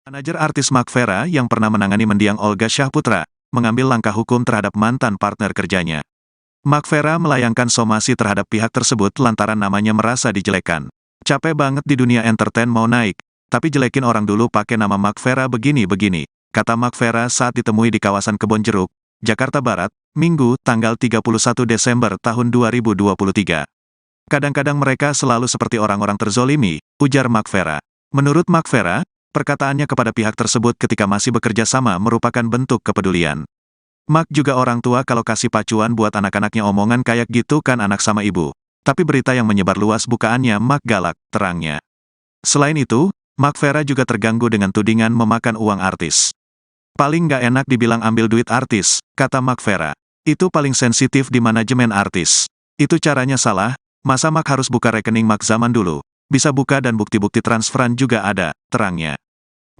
Manajer artis Mark Vera yang pernah menangani mendiang Olga Syahputra, mengambil langkah hukum terhadap mantan partner kerjanya. Mark Vera melayangkan somasi terhadap pihak tersebut lantaran namanya merasa dijelekan. Capek banget di dunia entertain mau naik, tapi jelekin orang dulu pakai nama Mark Vera begini-begini, kata Mark Vera saat ditemui di kawasan Kebon Jeruk, Jakarta Barat, Minggu, tanggal 31 Desember tahun 2023. Kadang-kadang mereka selalu seperti orang-orang terzolimi, ujar Mark Vera. Menurut Mark Vera, perkataannya kepada pihak tersebut ketika masih bekerja sama merupakan bentuk kepedulian. Mark juga orang tua kalau kasih pacuan buat anak-anaknya omongan kayak gitu kan anak sama ibu. Tapi berita yang menyebar luas bukaannya Mark galak, terangnya. Selain itu, Mark Vera juga terganggu dengan tudingan memakan uang artis. Paling nggak enak dibilang ambil duit artis, kata Mark Vera. Itu paling sensitif di manajemen artis. Itu caranya salah, masa Mark harus buka rekening Mark zaman dulu. Bisa buka dan bukti-bukti transferan juga ada, terangnya.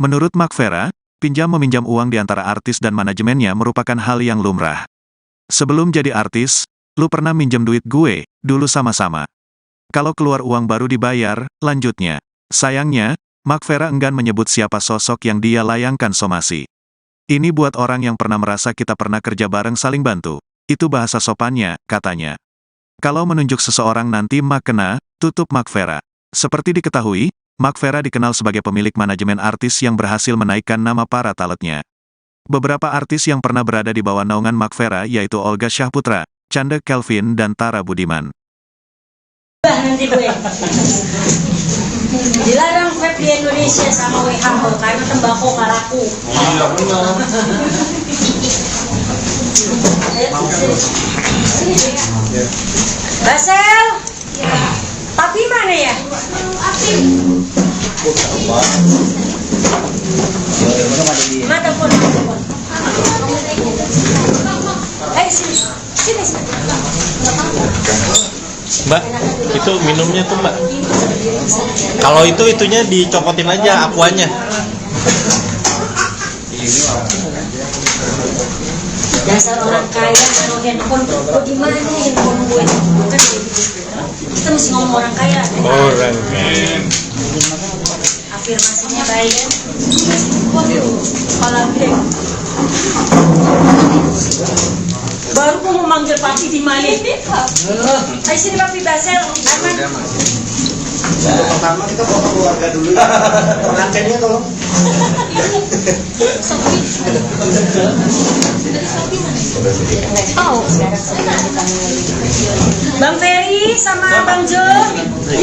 Menurut Mark Vera, pinjam-meminjam uang di antara artis dan manajemennya merupakan hal yang lumrah. Sebelum jadi artis, lu pernah minjem duit gue, dulu sama-sama. Kalau keluar uang baru dibayar, lanjutnya. Sayangnya, Mark Vera enggan menyebut siapa sosok yang dia layangkan somasi. Ini buat orang yang pernah merasa kita pernah kerja bareng saling bantu. Itu bahasa sopannya, katanya. Kalau menunjuk seseorang nanti Mark kena, tutup Mark Vera. Seperti diketahui, Mark Vera dikenal sebagai pemilik manajemen artis yang berhasil menaikkan nama para talentnya. Beberapa artis yang pernah berada di bawah naungan Mark Vera yaitu Olga Syahputra, Chanda Kelvin dan Tara Budiman. Nanti gue dilarang vape di Indonesia sama WHO karena tembakau nggak laku. Iya benar. Basel, papi mana ya? Ma telepon. Sini. Mbak, itu minumnya tuh Mbak. Kalau itunya dicopotin aja akuanya. Dasar orang kaya naruh handphone, kok di mana handphone gue? Bukan kita mesti ngomong orang kaya. Orang kaya. Afirmasinya baik. Kalau baru gue mau manggil papi di Mali. Ayo sini papi Basel. Arman. Pertama kita foto keluarga dulu. Pengantinnya tolong. Bang Ferry sama Bang Jo. Lu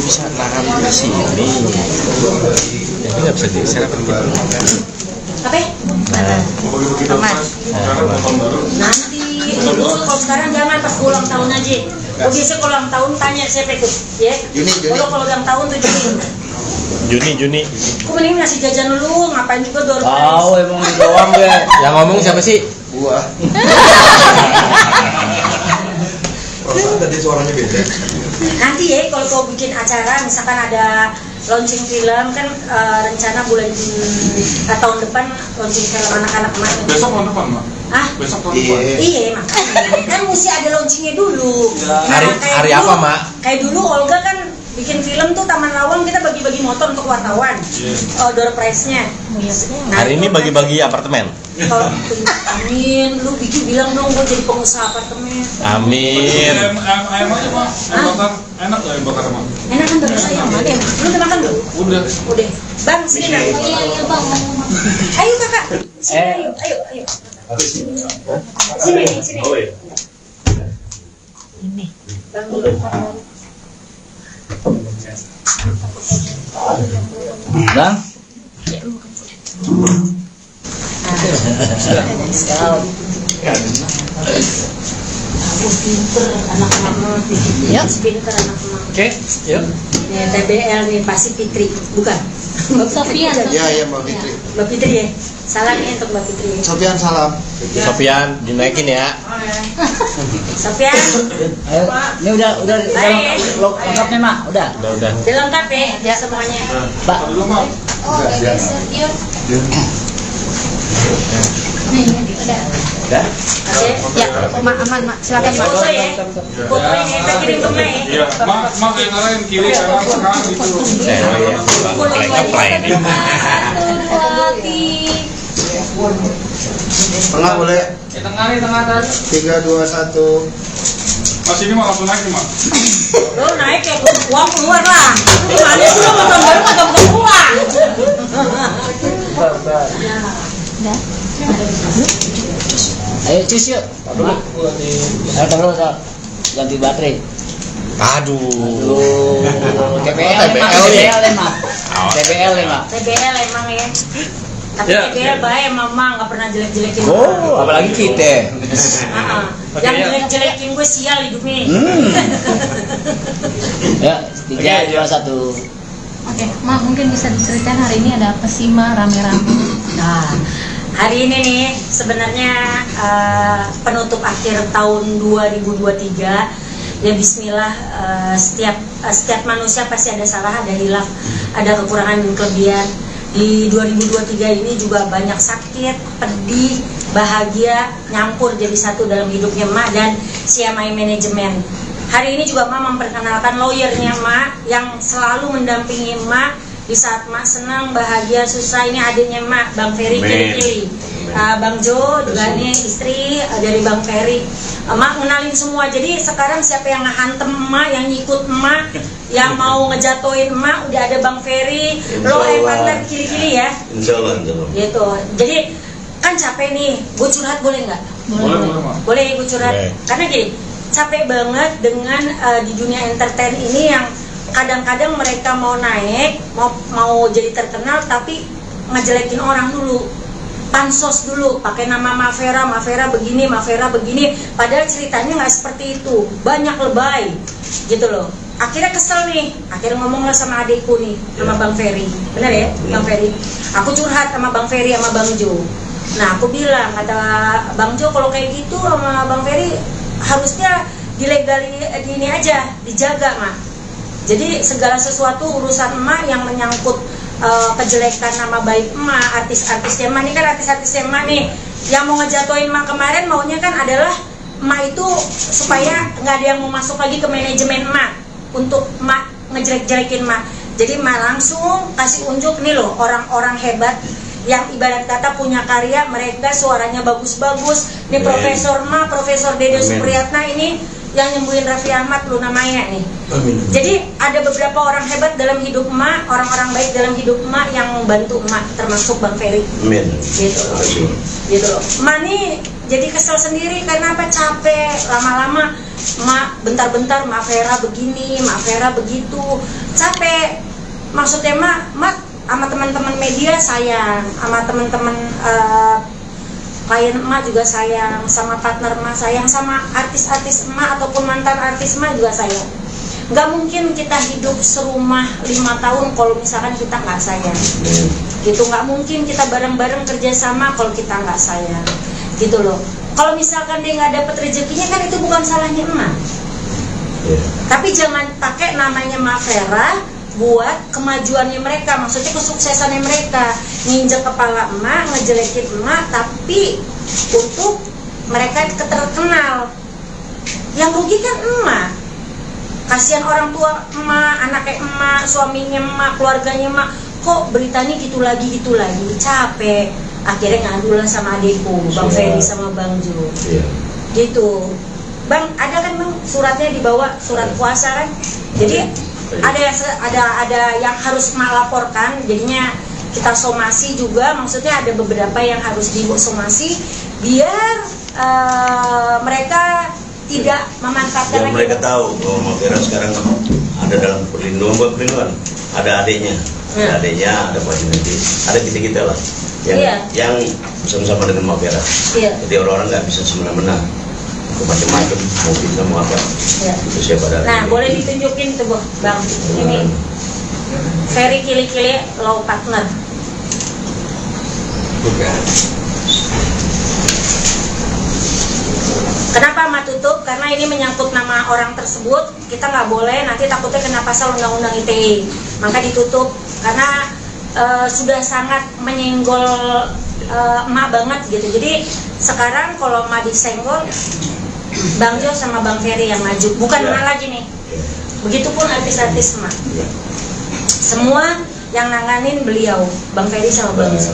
bisa nahan di sini. Jadi nggak bisa digeser apa gimana? Apa? Aman. Nanti kalau sekarang jangan pas ulang tahun aja. Oh biasa kalau ulang tahun tanya siapa itu, ya? Kalau ulang tahun tuh Juni. Aku mending ngasih jajan dulu, ngapain juga door prize. Tahu emang di doang gue. Yang ngomong siapa sih? Gua. Perasaan tadi suaranya beda. Nanti ya kalau kau bikin acara, misalkan ada launching film kan rencana bulan tahun depan launching film anak-anak emak. Besok tahun depan, Mak? Ah? Besok tahun depan? Iya makanya. Kan mesti ada launchingnya dulu. Hari dulu, apa, Mak? Kayak dulu Olga kan bikin film tuh Taman Lawang, kita bagi-bagi motor untuk wartawan. Door prize-nya. Nah, Hari ini bagi-bagi apartemen. Amin, lu bilang dong gue jadi pengusaha apartemen. Amin. Ayam aja, Mak. Ayam bakar. Enak gak ayam bakar, Mak? Enak kan bagi saya, Mak? Lu udah makan belum? Udah. Bang, sini dong. Iya, Bang. Ayo kakak. Sini, ayo. Sini. Oh iya. Ini. Bang dulu. Bang. Aku pinter anak-anak. Ya. Pinter anak-anak. Oke, yuk. Nih TBL nih pasti Fitri, bukan? Mbak Sofian. Iya Mbak Fitri. Mbak Fitri ya. Salam nih untuk Mbak Fitri. Sofian salam. Sofian, dinaikin ya. Sofian. Ayo. Ini udah Baik. lengkap nih, Mak. Udah. Udah. Dilengkap ya semuanya. Mbak. Dulu, Mak. Oh, biasa. Yuk. Nih, Udah? Oke. Ya, aman, Mak. Silakan, Mak. Foto ya. Foto ini kita kirim ke Mak ya. Iya, mak yang ngarahin kiri kanan sekarang gitu. Apply ini. Tengah boleh. Tengah nih, tengah atas. 3, 2, 1. Mas ini mah langsung naik nih, Mak. Lo naik kayak uang keluar lah. Gimana sih lo mau tahun baru kagak butuh uang? Ayo cus yuk. Mak. Ayo terus, ganti baterai. Aduh. TBL Mak. TBL Mak. TBL emang ya. Tapi Ya, TBL baik mama nggak pernah jelek-jelekin. Oh, apalagi kita. Yang jelek-jelekin gue sial hidupnya. Ya, 3, 2, 1. Oke, Mak, mungkin bisa diceritain hari ini ada apa sih, Mak, rame-rame? Nah, hari ini nih sebenarnya penutup akhir tahun 2023. Ya Bismillah, setiap manusia pasti ada salah, ada hilaf, ada kekurangan dan kelebihan. Di 2023 ini juga banyak sakit, pedih, bahagia, nyampur jadi satu dalam hidupnya Mak dan CMI Manajemen. Hari ini juga Mak memperkenalkan lawyernya Mak yang selalu mendampingi Mak di saat Mak senang, bahagia, susah. Ini adiknya Mak, Bang Ferry Kili-Kili. Bang Jo juga nih istri dari Bang Ferry. Mak kenalin semua. Jadi sekarang siapa yang ngehantem Mak, yang ngikut Mak, yang mau ngejatoin Mak, udah ada Bang Ferry. Lo partner Kili-Kili ya. Insyaallah. Gitu. Jadi kan capek nih. Gue curhat boleh nggak? Boleh, Mak. Boleh gue curhat. Boleh. Karena gini, capek banget dengan di dunia entertain ini yang kadang-kadang mereka mau naik, mau jadi terkenal tapi ngejelekin orang dulu. Pansos dulu, pakai nama Mafera begini, padahal ceritanya nggak seperti itu, banyak lebay, gitu loh. Akhirnya kesel nih, akhirnya ngomong lah sama adikku nih, sama Bang Ferry, bener ya, Bang Ferry. Aku curhat sama Bang Ferry sama Bang Jo. Nah aku bilang, kata Bang Jo, kalau kayak gitu sama Bang Ferry harusnya dilegali ini aja, dijaga Mak. Jadi segala sesuatu urusan emak yang menyangkut kejelekan nama baik emak, artis-artisnya emak, ini kan artis-artisnya emak nih yang mau ngejatuhin emak kemarin, maunya kan adalah emak itu supaya nggak ada yang mau masuk lagi ke manajemen emak untuk emak ngejelek-jelekin emak. Jadi emak langsung kasih unjuk nih loh, orang-orang hebat yang ibarat kata punya karya, mereka suaranya bagus-bagus. Nih Profesor emak, Profesor Dede Supriyatna ini yang nyembuhin Raffi Ahmad, Luna Maya nih. Amin. Jadi ada beberapa orang hebat dalam hidup emak, orang-orang baik dalam hidup emak yang membantu emak, termasuk Bang Ferry. Amin. Gitu loh. Emak nih jadi kesel sendiri karena apa? Capek, lama-lama emak bentar-bentar Mafera begini, Mafera begitu, capek. Maksudnya emak sama teman-teman media sayang, sama teman-teman klien emak juga sayang, sama partner emak sayang, sama artis-artis emak ataupun mantan artis emak juga sayang. Gak mungkin kita hidup serumah 5 tahun kalau misalkan kita nggak sayang. Gitu, nggak mungkin kita bareng-bareng kerjasama kalau kita nggak sayang. Gitu loh. Kalau misalkan dia nggak dapet rezekinya kan itu bukan salahnya emak. Tapi jangan pakai namanya Mafera buat kemajuannya mereka, maksudnya kesuksesannya mereka, nginjek kepala emak, ngejelekin emak, tapi untuk mereka terkenal. Yang rugi kan emak. Kasihan orang tua emak, anaknya emak, suaminya emak, keluarganya emak. Kok beritanya gitu lagi, capek. Akhirnya ngadu lah sama adikku, Bang Ferry sama Bang Jo. Gitu. Bang, ada kan Bang suratnya dibawa, surat puasa kan? Jadi ada yang harus melaporkan, jadinya kita somasi juga, maksudnya ada beberapa yang harus disomasi biar mereka tidak memanfaatkan lagi. Mereka tahu bahwa Mafera sekarang ada dalam perlindungan, ada adiknya, ada Pak Junedi, ada kita lah yang bersama-sama dengan Mafera. Jadi orang-orang nggak bisa semena-mena macam-macam mau kita mau apa itu siapa dari. Nah boleh ditunjukin tuh Bang, ini Ferry Kili-Kili law partner. Bukan. Kenapa emak tutup? Karena ini menyangkut nama orang tersebut, kita nggak boleh, nanti takutnya kena pasal undang-undang ITE. Maka ditutup karena sudah sangat menyenggol emak banget gitu. Jadi sekarang kalau emak disenggol, Bang Jo sama Bang Ferry yang maju, bukan emak lagi nih. Begitupun artis-artis emak. Semua yang nanganin beliau, Bang Ferry sama Bang Jo.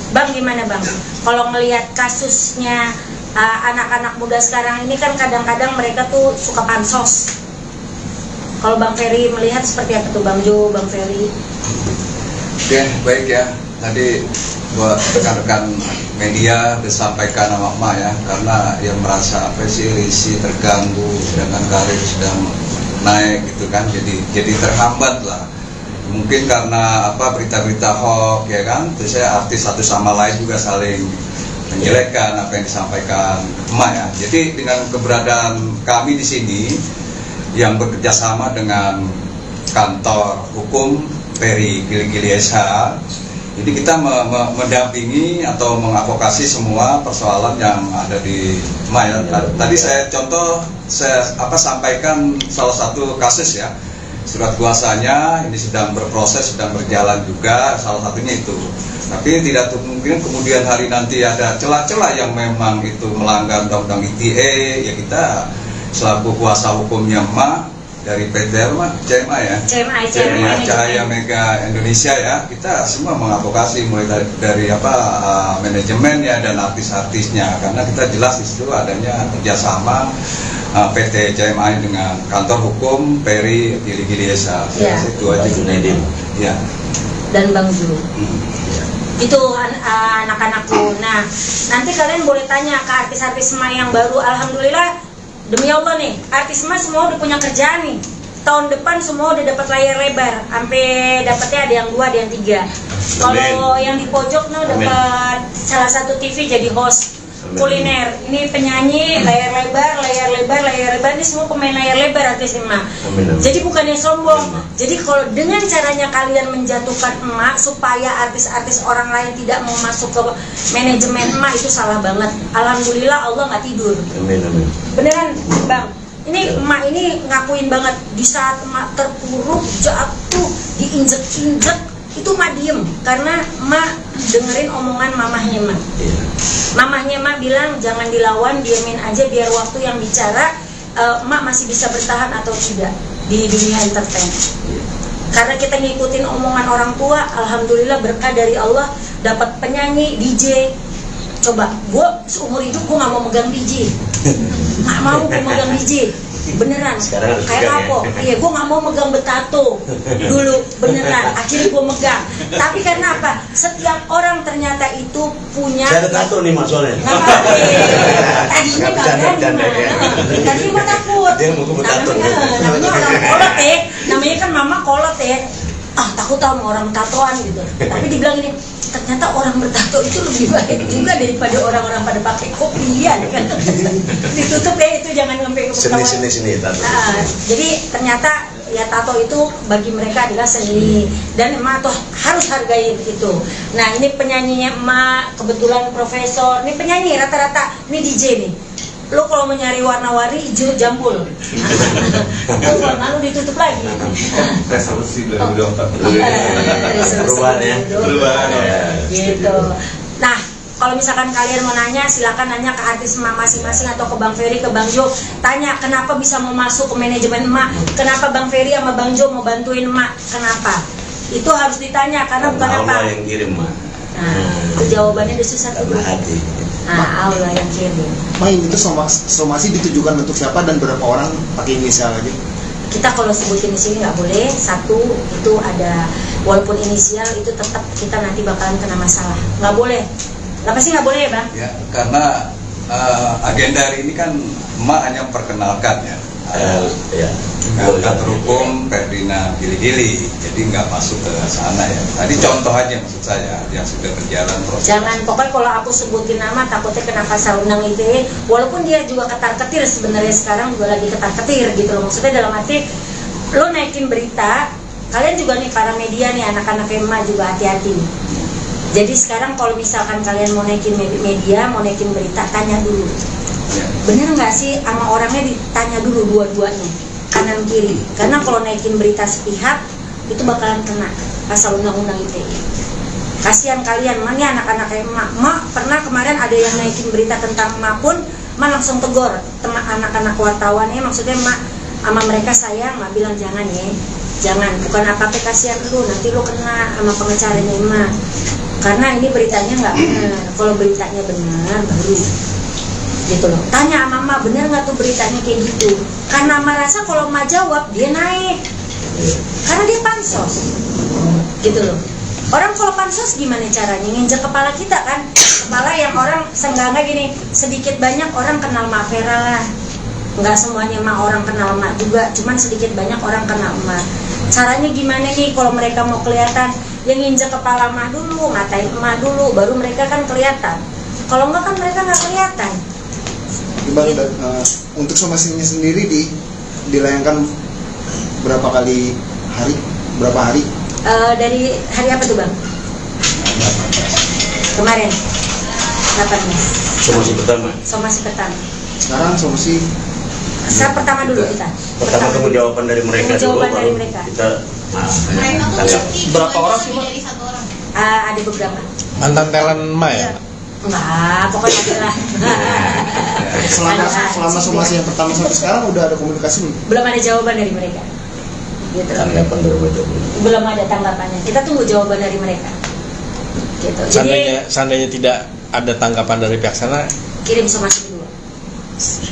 Bang gimana Bang? Kalau ngelihat kasusnya anak-anak muda sekarang ini kan kadang-kadang mereka tuh suka pansos. Kalau Bang Ferry melihat seperti apa tuh Bang Jo, Bang Ferry? Oke, baik ya. Tadi buat rekan-rekan media disampaikan sama emak ya, karena yang merasa risi terganggu, sedangkan karir sedang naik gitu kan, jadi terhambat lah. Mungkin karena berita-berita hoax ya kan, terus saya artis satu sama lain juga saling menjelekkan apa yang disampaikan emak ya. Jadi dengan keberadaan kami di sini yang bekerja sama dengan kantor hukum Ferry Gili-Gili SH, ini kita mendampingi atau mengadvokasi semua persoalan yang ada di emak ya. Tadi saya sampaikan salah satu kasus ya, surat kuasanya ini sedang berproses, sedang berjalan juga, salah satunya itu. Tapi tidak mungkin kemudian hari nanti ada celah-celah yang memang itu melanggar undang-undang ITE, ya kita selaku kuasa hukumnya emak dari PT CMA ya, CMA Cahaya Mega Indonesia ya, kita semua mengadvokasi mulai dari manajemennya dan artis-artisnya, karena kita jelas di situ adanya kerjasama PT CMA dengan kantor hukum Ferry Gili-Gili SH. Itu aja ya. Dan Bang Jo. Itu anak-anakku. Nah, nanti kalian boleh tanya ke artis-artis emak yang baru. Alhamdulillah, demi Allah nih, artis emak semua udah punya kerjaan nih. Tahun depan semua udah dapat layar lebar, sampai dapatnya ada yang 2, ada yang 3. Kalau yang di pojok nih dapat salah satu TV jadi host kuliner. Ini penyanyi, layar lebar ini semua pemain layar lebar artis emak. Jadi bukannya sombong. Jadi kalau dengan caranya kalian menjatuhkan emak supaya artis-artis orang lain tidak mau masuk ke manajemen emak, itu salah banget. Alhamdulillah Allah nggak tidur. Beneran Bang. Ini emak ini ngakuin banget, di saat emak terpuruk, jatuh, diinjek-injek, itu emak diem karena emak dengerin omongan mamahnya emak. Mamahnya emak bilang jangan dilawan, diamin aja biar waktu yang bicara emak masih bisa bertahan atau tidak di dunia entertain. Karena kita ngikutin omongan orang tua, alhamdulillah berkah dari Allah, dapat penyanyi, DJ. Coba, gue seumur hidup gue gak mau megang DJ, gak mau gue megang DJ, beneran. Kayak apa? Iya, gue gak mau megang betato dulu, beneran. Akhirnya gue megang. Tapi karena apa? Setiap orang ternyata itu punya. Saya ada tato nih maksudnya. Nggak apa-apa. Tadinya gak berani, tadinya gue takut. Dia mau betato. Namanya orang kolot ya, namanya kan mama kolot ya. Takut sama orang tatoan gitu. Tapi dibilang ini, ternyata orang bertato itu lebih baik juga daripada orang-orang pada pakai kopian kan. Ditutup ya, itu jangan sampai ketahuan. Seni tato. Jadi ternyata ya tato itu bagi mereka adalah seni, dan emak tuh harus hargai itu. Nah, ini penyanyinya emak kebetulan profesor. Ini penyanyi rata-rata, ini DJ nih. Lo kalau mau nyari warna-warni hijau jambul, warna lu ditutup lagi. Resolusi 2024. Perubahan ya. Gitu. Nah, kalau misalkan kalian mau nanya, silakan nanya ke artis emak masing-masing atau ke Bang Ferry, ke Bang Jo. Tanya kenapa bisa mau masuk ke manajemen emak, kenapa Bang Ferry sama Bang Jo mau bantuin emak, kenapa? Itu harus ditanya, karena bukan apa. Allah yang kirim mah. Nah, itu jawabannya udah susah tuh. Allah yang kirim. Main itu somasi ditujukan untuk siapa dan berapa orang, pakai inisial aja? Kita kalau sebutin di sini nggak boleh. Satu itu ada, walaupun inisial itu tetap kita nanti bakalan kena masalah. Nggak boleh. Kenapa sih nggak boleh ya Bang? Ya, karena agenda hari ini kan emak hanya memperkenalkan ya. Ya. Kantor hukum Ferdinand Gili-Gili, jadi nggak masuk ke sana ya. Tadi contoh aja maksud saya yang sudah berjalan proses. Jangan, pokoknya kalau aku sebutin nama takutnya kena pasal undang ITE. Walaupun dia juga ketar-ketir sebenarnya, sekarang juga lagi ketar-ketir gitu loh. Maksudnya dalam arti lo naikin berita, kalian juga nih para media nih, anak-anak emak juga hati-hati nih. Jadi sekarang kalau misalkan kalian mau naikin media, mau naikin berita, tanya dulu. Bener nggak sih sama orangnya, ditanya dulu dua-duanya, kanan kiri. Karena kalau naikin berita sepihak itu bakalan kena pasal undang-undang ITE. Kasihan kalian, ini anak-anak emak pernah kemarin ada yang naikin berita tentang emak pun, emak langsung tegur teman anak-anak wartawannya, maksudnya emak sama mereka sayang, emak bilang jangan ya, jangan, bukan apa-apa, kasihan lu, nanti lu kena sama pengacaranya emak, karena ini beritanya nggak benar. Kalau beritanya benar baru gitu loh. Tanya sama emak, bener nggak tuh beritanya kayak gitu? Karena emak rasa kalau emak jawab dia naik, karena dia pansos gitu loh. Orang kalau pansos gimana caranya? Nginjek kepala kita kan, kepala yang orang seenggaknya gini, sedikit banyak orang kenal Mak Vera lah. Nggak semuanya Mak orang kenal Mak juga, cuman sedikit banyak orang kenal Mak. Caranya gimana nih kalau mereka mau kelihatan? Yang nginjek kepala Mak dulu, ngatain Mak dulu, baru mereka kan kelihatan. Kalau enggak kan mereka nggak kelihatan. Bang, untuk somasinya sendiri dilayangkan berapa kali hari? Berapa hari? Dari hari apa tuh Bang? Kemarin 18. Somasi pertama. Somasi pertama. Sekarang somasi pertama dulu kita. Pertama tunggu jawaban dari mereka dulu, baru kita Berapa orang sih, Mak? Ada beberapa. Mantan talent Mak ya? Enggak, pokoknya ada lah. selama somasi yang pertama sampai sekarang udah ada komunikasi belum? Belum ada jawaban dari mereka. Gitu. tanggapan dari mereka. Belum ada tanggapannya. Kita tunggu jawaban dari mereka. Gitu. Seandainya tidak ada tanggapan dari pihak sana, kirim somasi kedua.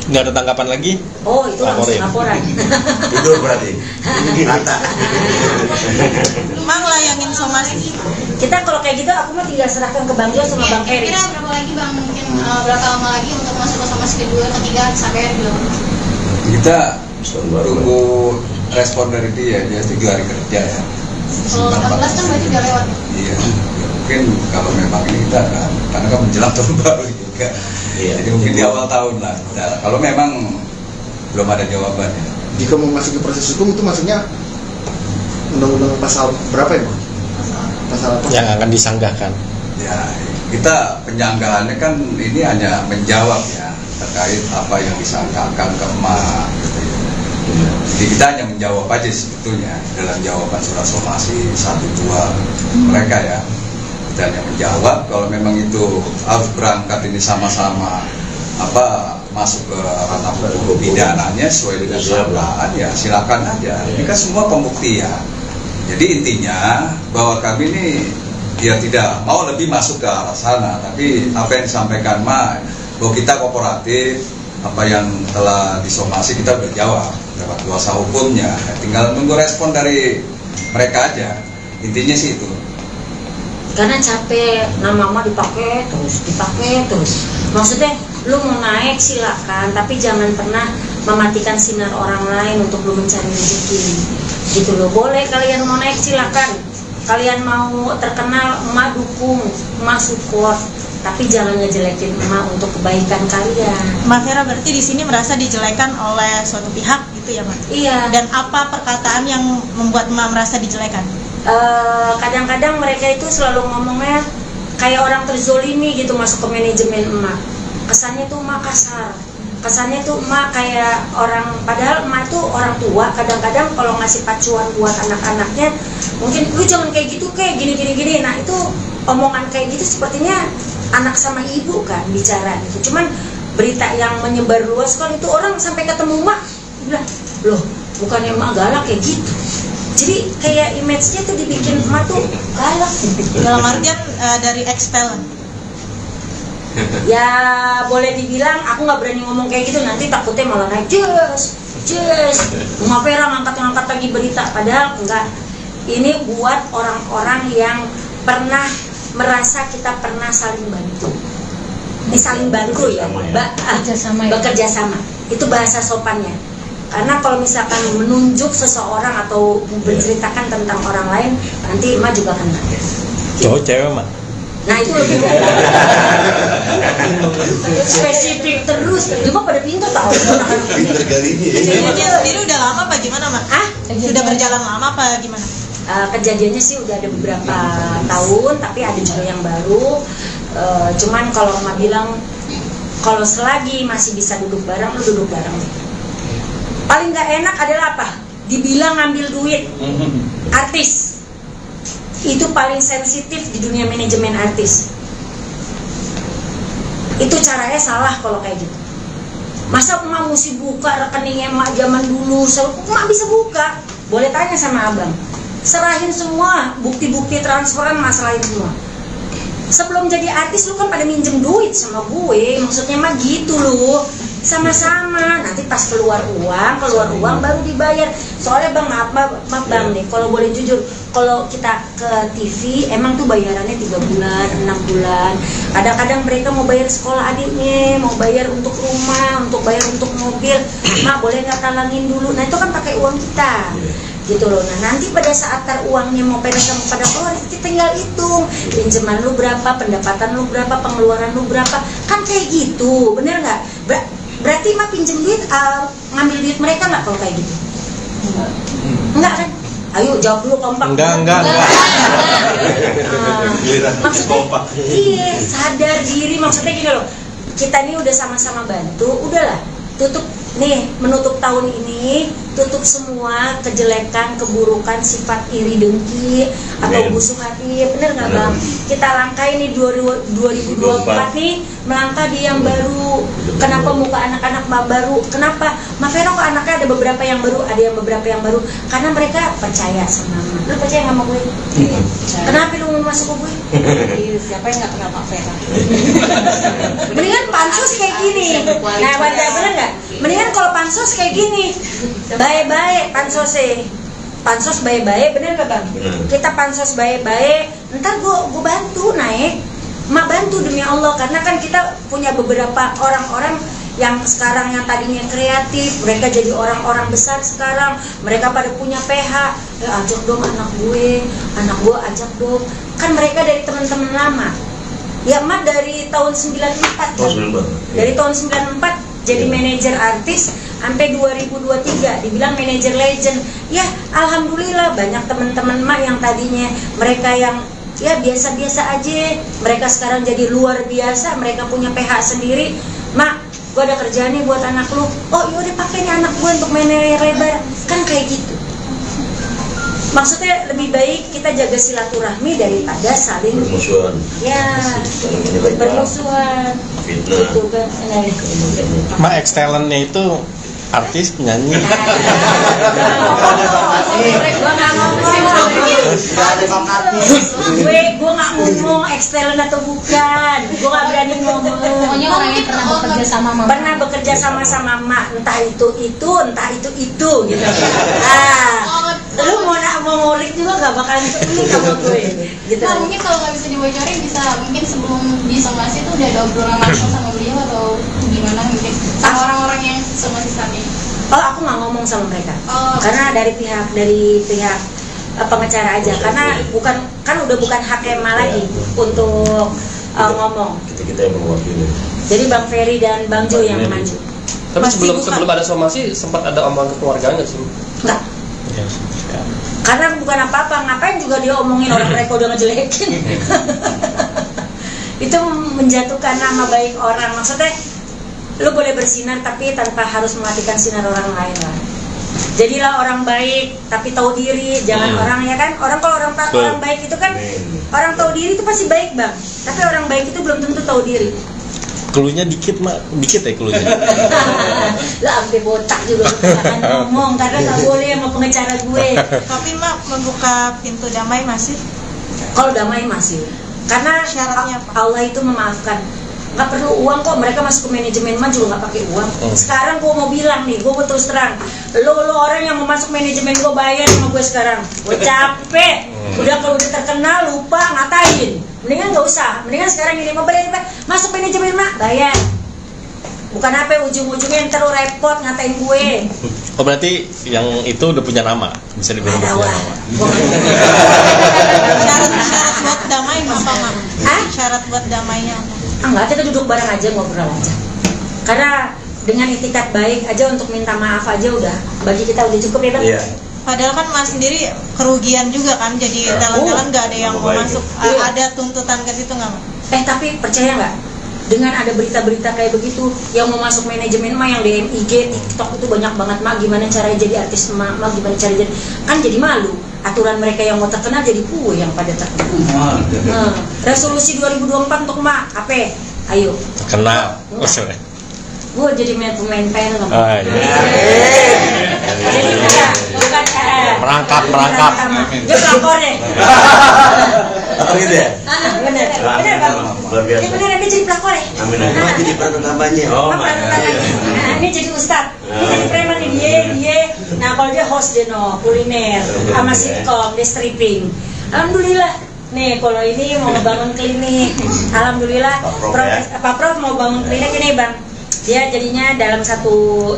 nggak ada tanggapan lagi? Oh, itu langsung laporan. Tidur berarti. Rata. Mang layangin somasi. Kita kalau kayak gitu aku mah tinggal serahkan ke Bang Jo sama Bang Eri. Kira berapa lagi Bang? Mungkin berapa lama lagi untuk masuk ke somasi kedua, ketiga sampai belum? Kita tunggu respon dari dia 3 hari kerja ya. Kalau 14 kan berarti udah lewat. Iya. Mungkin kalau memang ini kita kan, karena kan menjelang tahun baru juga. Iya. Jadi mungkin di awal tahun lah. Nah, kalau memang belum ada jawabannya. Jika mau masuk ke proses hukum itu maksudnya undang-undang pasal berapa ya, Bang? Pasal apa? Yang akan disanggahkan. Ya, kita penyanggahannya kan ini hanya menjawab ya terkait apa yang disangkakan ke emak gitu ya. Jadi kita hanya menjawab aja sebetulnya dalam jawaban surat somasi 1-2 mereka ya. Kita hanya menjawab kalau memang itu harus berangkat ini sama-sama masuk ke ranah hukum pidananya sesuai dengan sangkaan ya silakan aja. Ini kan semua pembuktian. Jadi intinya bahwa kami ini dia tidak mau lebih masuk ke arah sana, tapi apa yang disampaikan Mak bahwa kita kooperatif, apa yang telah disomasi kita udah jawab lewat kuasa hukumnya, tinggal tunggu respon dari mereka aja. Intinya sih itu. Karena capek, nama mama dipakai terus. Maksudnya lu mau naik silakan, tapi jangan pernah mematikan sinar orang lain untuk lu mencari rezeki. Gitu loh, boleh kalian mau naik silakan. Kalian mau terkenal, emak dukung, emak support, tapi jangan ngejelekin emak untuk kebaikan kalian. Mbak Vera berarti di sini merasa dijelekan oleh suatu pihak gitu ya, Mbak? Iya. Dan apa perkataan yang membuat emak merasa dijelekan? Kadang-kadang mereka itu selalu ngomongnya kayak orang terzolimi gitu masuk ke manajemen emak. Kesannya tuh emak kasar. Kesannya tuh emak kayak orang, padahal emak tuh orang tua. Kadang-kadang kalau ngasih pacuan buat anak-anaknya, mungkin lu jangan kayak gitu, kayak gini. Nah itu omongan kayak gitu sepertinya anak sama ibu kan bicara gitu. Cuman berita yang menyebar luas kan itu orang sampai ketemu emak bilang, loh bukannya emak galak kayak gitu. Jadi kayak image-nya tuh dibikin emak tuh galak. Dalam artian dari expel. Ya boleh dibilang aku nggak berani ngomong kayak gitu, nanti takutnya malah naik Jess Mbak Vera ngangkat lagi berita, padahal enggak. Ini buat orang-orang yang pernah merasa kita pernah saling bantu. Ini saling bantu ya, bekerja sama. Itu bahasa sopannya. Karena kalau misalkan menunjuk seseorang atau menceritakan tentang orang lain, nanti emak juga kena. Cowok cewek, Mak? Nah itu lebih spesifik terus. Cuma pada pintar tahu. Pintar kali ini. Kejadiannya sendiri udah lama apa gimana, Mak? Sudah berjalan lama apa gimana? Kejadiannya sih udah ada beberapa tahun, tapi ada juga yang baru. Cuman kalau emak bilang, kalau selagi masih bisa duduk bareng, lu duduk bareng. Paling gak enak adalah apa? Dibilang ngambil duit artis. Itu paling sensitif di dunia manajemen artis. Itu caranya salah kalau kayak gitu. Masa emak mesti buka rekeningnya emak zaman dulu? Emak bisa buka, boleh tanya sama abang. Serahin semua bukti-bukti transferan, masalahin semua. Sebelum jadi artis lu kan pada minjem duit sama gue, maksudnya mah gitu loh. Sama-sama, nanti pas keluar uang baru dibayar. Soalnya bang, maaf bang nih, kalau boleh jujur, kalau kita ke TV emang tuh bayarannya 3 bulan, 6 bulan. Kadang-kadang mereka mau bayar sekolah adiknya, mau bayar untuk rumah, untuk bayar untuk mobil. Mak boleh nggak talangin dulu? Nah itu kan pakai uang kita, gitu loh. Nah nanti pada saat uangnya mau pada keluar, kita tinggal hitung pinjaman lu berapa, pendapatan lu berapa, pengeluaran lu berapa, kan kayak gitu, bener nggak? Berarti mah pinjem duit, ngambil duit mereka nggak kalau kayak gitu? Enggak kan? Ayo jawab dulu kompak. Enggak. Maksudnya, iya, sadar diri. Maksudnya gini loh, kita ini udah sama-sama bantu, udahlah tutup nih, menutup tahun ini, tutup semua kejelekan, keburukan, sifat iri dengki atau busuk hati, bener nggak bang? Kita langkai nih 2024 nih, melangkah di yang baru. Kenapa muka anak-anak baru? Kenapa? Ma Vero kok anaknya ada beberapa yang baru, ada yang beberapa yang baru? Karena mereka percaya sama Ma. Lu percaya nggak sama gue? Kenapa lu mau masuk ke gue? Siapa yang nggak kenal Pak Vera? Mendingan pansus kayak gini. Nah, bener nggak? Mendingan kalau pansos kayak gini, baik-baik pansos baik-baik, bener nggak bang? Kita pansos baik-baik, ntar gue bantu naik, mak bantu demi Allah, karena kan kita punya beberapa orang-orang yang sekarang yang tadinya kreatif, mereka jadi orang-orang besar sekarang, mereka pada punya PH, ya ajak dong anak gue ajak dong, kan mereka dari teman-teman lama, ya mak dari tahun 94 kan? Dari tahun 94 jadi manajer artis sampai 2023 dibilang manajer legend. Ya alhamdulillah banyak teman-teman mak yang tadinya mereka yang ya biasa-biasa aja, mereka sekarang jadi luar biasa, mereka punya PH sendiri. Mak, gue ada kerjaan nih buat anak lu. Oh yaudah pakai nih anak gue untuk manajer lebar, kan kayak gitu. Maksudnya lebih baik kita jaga silaturahmi daripada saling bermusuhan. Ya, bermusuhan. Fitnah. Itu kan. Ma ex-talentnya itu artis, penyanyi. Gue nggak ngomong. Gue nggak ngomong ex-talent atau bukan. Gue nggak berani ngomong. Pokoknya orang yang pernah bekerja sama Mama. Pernah bekerja sama Mak, entah itu, entah itu gitu. Lu mau ngulik juga nggak bakalan ini sama gue. Gitu. Nah, mungkin kalau nggak bisa dibocorin, bisa mungkin sebelum disomasi itu udah ada obrolan langsung sama beliau atau gimana mungkin sama orang-orang yang somasi saat ini? Oh, aku nggak ngomong sama mereka. Karena dari pihak pengacara aja, karena udah bukan hak Emma lagi untuk ngomong. Kita yang mewakili. Jadi Bang Ferry dan Bang Jo yang maju. Tapi sebelum ada somasi sempat ada omongan kekeluargaan nggak sih? Enggak. Karena bukan apa-apa, ngapain juga dia omongin orang mereka udah ngejelekin. Itu menjatuhkan nama baik orang. Maksudnya lu boleh bersinar tapi tanpa harus mematikan sinar orang lain lah. Jadilah orang baik tapi tahu diri, jangan orang, ya kan? Kalau orang baik itu kan orang tahu diri itu pasti baik, Bang. Tapi orang baik itu belum tentu tahu diri. Klunya dikit ya klunya. Lah sampai botak juga jangan ngomong karena nggak boleh sama pengacara gue. Tapi Mak membuka pintu damai masih? Kalau damai masih. Karena syaratnya apa? Allah itu memaafkan. Nggak perlu uang kok, mereka masuk ke manajemen mah juga nggak pakai uang. Sekarang gue mau bilang nih, gue terus terang, lo orang yang mau masuk manajemen gue bayar sama gue sekarang. Gue capek. Udah kalau udah terkenal lupa ngatain. Mendingan nggak usah. Mendingan sekarang ini mau bayar masuk manajemen mah bayar. Bukan apa ujung-ujungnya ntar lo repot ngatain gue. Oh berarti yang itu udah punya nama, bisa dibilang udah punya nama. Syarat buat damai apa Mak? Syarat buat damainya apa? Enggak, kita duduk bareng aja, ngobrol aja. Karena dengan itikat baik aja untuk minta maaf aja udah bagi kita udah cukup ya Bang. Iya. Padahal kan Mas sendiri kerugian juga kan, jadi talent-talent nggak ada yang mau masuk. Ada tuntutan ke situ nggak Mak? Tapi percaya nggak? dengan ada berita-berita kayak begitu yang mau masuk manajemen mah yang DM IG, TikTok itu banyak banget mak, gimana caranya jadi artis mak, gimana cara jadi, kan jadi malu. Aturan mereka yang mau terkenal jadi yang pada terkenal. Resolusi 2024 untuk mak apa? Ayo. Kenal. Gue jadi pemain film. Jadi bukan merangkap. Dia pelakor deh. Apa gitu ya? Bener bang. Luar biasa. Ini bener dia jadi pelakor ya. Amin. Jadi peran utamanya. Ini jadi ustad. Ini jadi preman nih dia. Nah kalau dia host dia kuliner sama sitcom, dia stripping. Alhamdulillah. Nih kalau ini mau ngebangun klinik. Alhamdulillah. Pak Prof mau bangun klinik ini bang. Dia jadinya dalam satu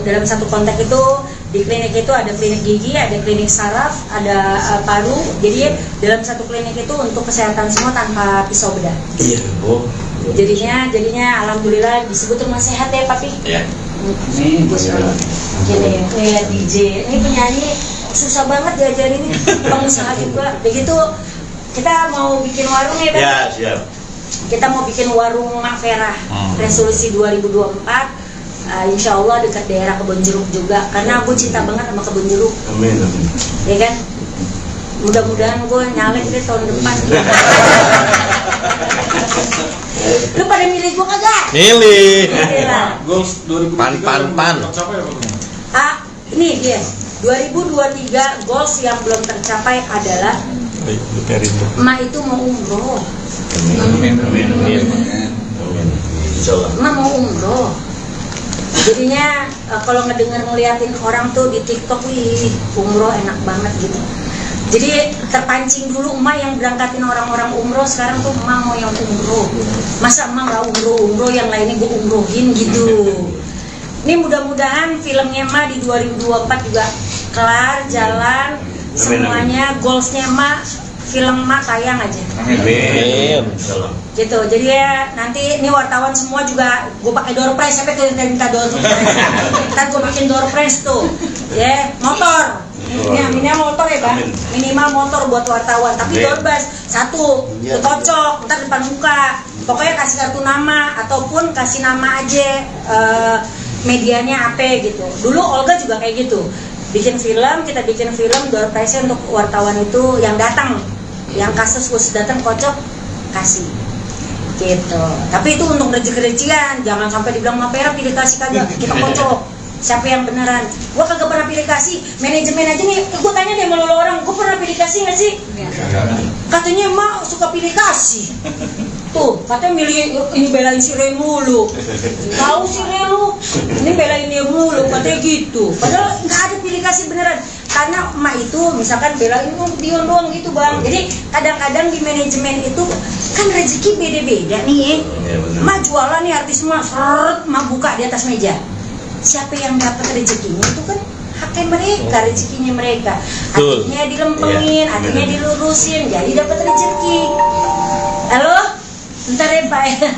konteks itu di klinik itu ada klinik gigi, ada klinik saraf, ada paru. Jadi dalam satu klinik itu untuk kesehatan semua tanpa pisau bedah. Iya. Jadinya alhamdulillah disebut rumah sehat ya papi. Iya. Gini kayak DJ, ini penyanyi susah banget diajarin ini, pengusaha juga. Begitu kita mau bikin warung ya bang. Ya siap. Kita mau bikin warung Mak Vera, resolusi 2024, insya Allah dekat daerah Kebon Jeruk juga, karena aku cinta banget sama Kebon Jeruk. Amin. Ya kan? Mudah-mudahan gue nyalek deh tahun depan. Lu pada milih gue kagak? Milih. Goals 2023 Pan. Ini dia 2023 goals yang belum tercapai adalah emak itu mau umroh. Amin. Insyaallah. Emak mau umroh. Jadinya kalau ngeliatin orang tuh di TikTok, wih umroh enak banget gitu. Jadi terpancing dulu emak yang berangkatin orang-orang umroh, sekarang tuh emak mau yang umroh. Masa emak nggak umroh yang lainnya gue umrohin gitu. Ini mudah-mudahan filmnya emak di 2024 juga kelar jalan semuanya, goalsnya emak film emak tayang aja. Amin. Gitu. Jadi ya nanti ini wartawan semua juga gue pakai door prize, siapa tuh yang minta door prize? Ntar gue bikin door prize tuh. Ya, motor. Minimal motor ya bang, minimal motor buat wartawan. Tapi door prize satu, cocok, ntar depan muka. Pokoknya kasih kartu nama ataupun kasih nama aja medianya apa gitu. Dulu Olga juga kayak gitu. Kita bikin film door prize untuk wartawan itu yang datang, yang kasus datang kocok kasih gitu. Tapi itu untuk rezeki-rezekian, jangan sampai dibilang Mak Vera pilih kasih kagak, kita kocok. Siapa yang beneran? Gua kagak pernah pilih kasih. Manajemen aja nih, gua tanya deh sama orang, gua pernah pilih kasih nggak sih? Katanya Mak suka pilih kasih. Tuh, katanya milih ini belain si Ray mulu. Tahu si Ray lu, ini belain dia mulu, katanya gitu. Padahal nggak ada pilih kasih beneran. Karena emak itu misalkan belain Dion doang gitu bang. Jadi kadang-kadang di manajemen itu kan rezeki beda-beda nih. Emak jualan nih artis emak, emak buka di atas meja. Siapa yang dapat rezekinya itu kan haknya mereka, rezekinya mereka. Hatinya dilempengin, hatinya dilurusin, jadi dapat rezeki. Halo? Bentar ya Pak ya.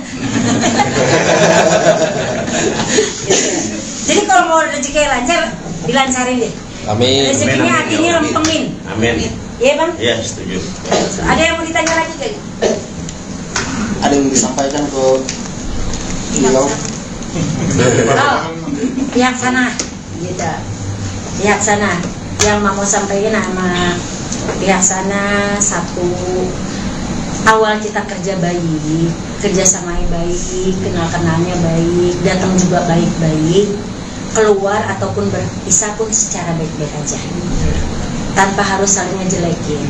Jadi kalau mau rezeki lancar, dilancarin deh. Amin. Rezekinya hatinya lempengin. Amin. Iya bang? Iya setuju. Ada yang mau ditanya lagi kayak? Ada yang disampaikan ke beliau? Pihak sana, gitu. Pihak sana yang mau sampaikan sama pihak sana, satu, awal kita kerja baik, kerjasamanya baik, kenal-kenalnya baik, datang juga baik-baik, keluar ataupun berpisah pun secara baik-baik aja, tanpa harus saling ngejelekin.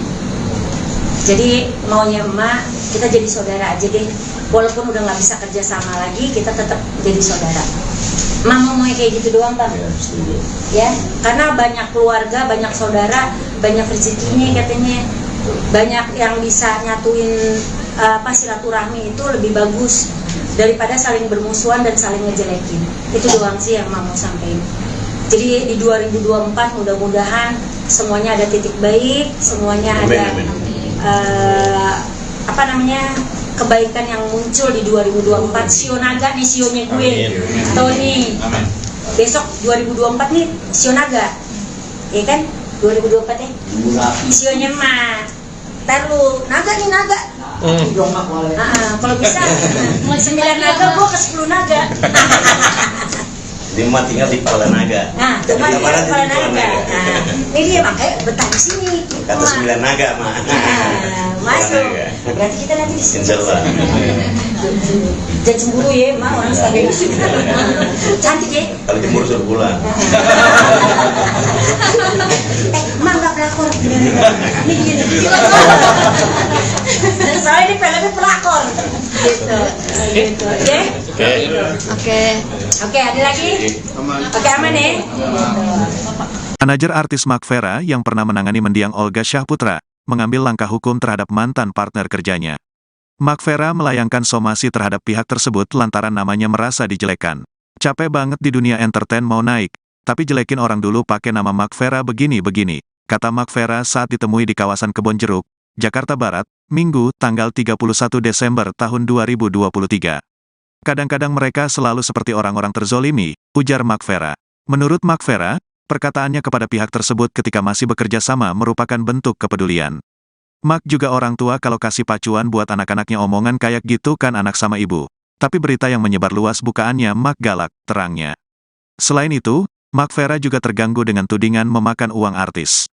Jadi maunya emak kita jadi saudara aja deh, walaupun udah nggak bisa kerja sama lagi, kita tetap jadi saudara. Emak mau kayak gitu doang bang. Ya, karena banyak keluarga, banyak saudara, banyak rezekinya katanya, banyak yang bisa nyatuin silaturahmi itu lebih bagus daripada saling bermusuhan dan saling ngejelekin. Itu doang sih yang emak mau sampaikan. Jadi di 2024 mudah-mudahan semuanya ada titik baik, semuanya ada kebaikan yang muncul di 2024. Sio naga nih, sionya gue. Tahu nih. Besok 2024 nih sio naga. Ya kan? 2024 ya. Sionya mah. taruh naga nih naga. Kalau bisa 9 naga gua ke 10 naga. Dia mah tinggal di kepala naga. Nah, cuma di kepala naga. Ini dia makanya betah di sini. Kata 9 naga mah. Masuk. Berarti kita nanti di sini. Insyaallah. Jangan cemburu ya, mah orang sebagainya. Cantik ya. Kalau cemburu suruh pulang. Emang nggak pelakor. Ini gini. Soalnya ini filmnya pelakor. Gitu. Oke, ada lagi? Oke, aman ya? Manajer artis Mark Vera yang pernah menangani mendiang Olga Syahputra, mengambil langkah hukum terhadap mantan partner kerjanya. Mark Vera melayangkan somasi terhadap pihak tersebut lantaran namanya merasa dijelekan. Capek banget di dunia entertain mau naik, tapi jelekin orang dulu pakai nama Mark Vera begini-begini, kata Mark Vera saat ditemui di kawasan Kebonjeruk, Jakarta Barat, Minggu, tanggal 31 Desember tahun 2023. Kadang-kadang mereka selalu seperti orang-orang terzolimi, ujar Mark Vera. Menurut Mark Vera, perkataannya kepada pihak tersebut ketika masih bekerja sama merupakan bentuk kepedulian. Mark juga orang tua kalau kasih pacuan buat anak-anaknya omongan kayak gitu kan anak sama ibu. Tapi berita yang menyebar luas bukaannya Mark galak, terangnya. Selain itu, Mark Vera juga terganggu dengan tudingan memakan uang artis.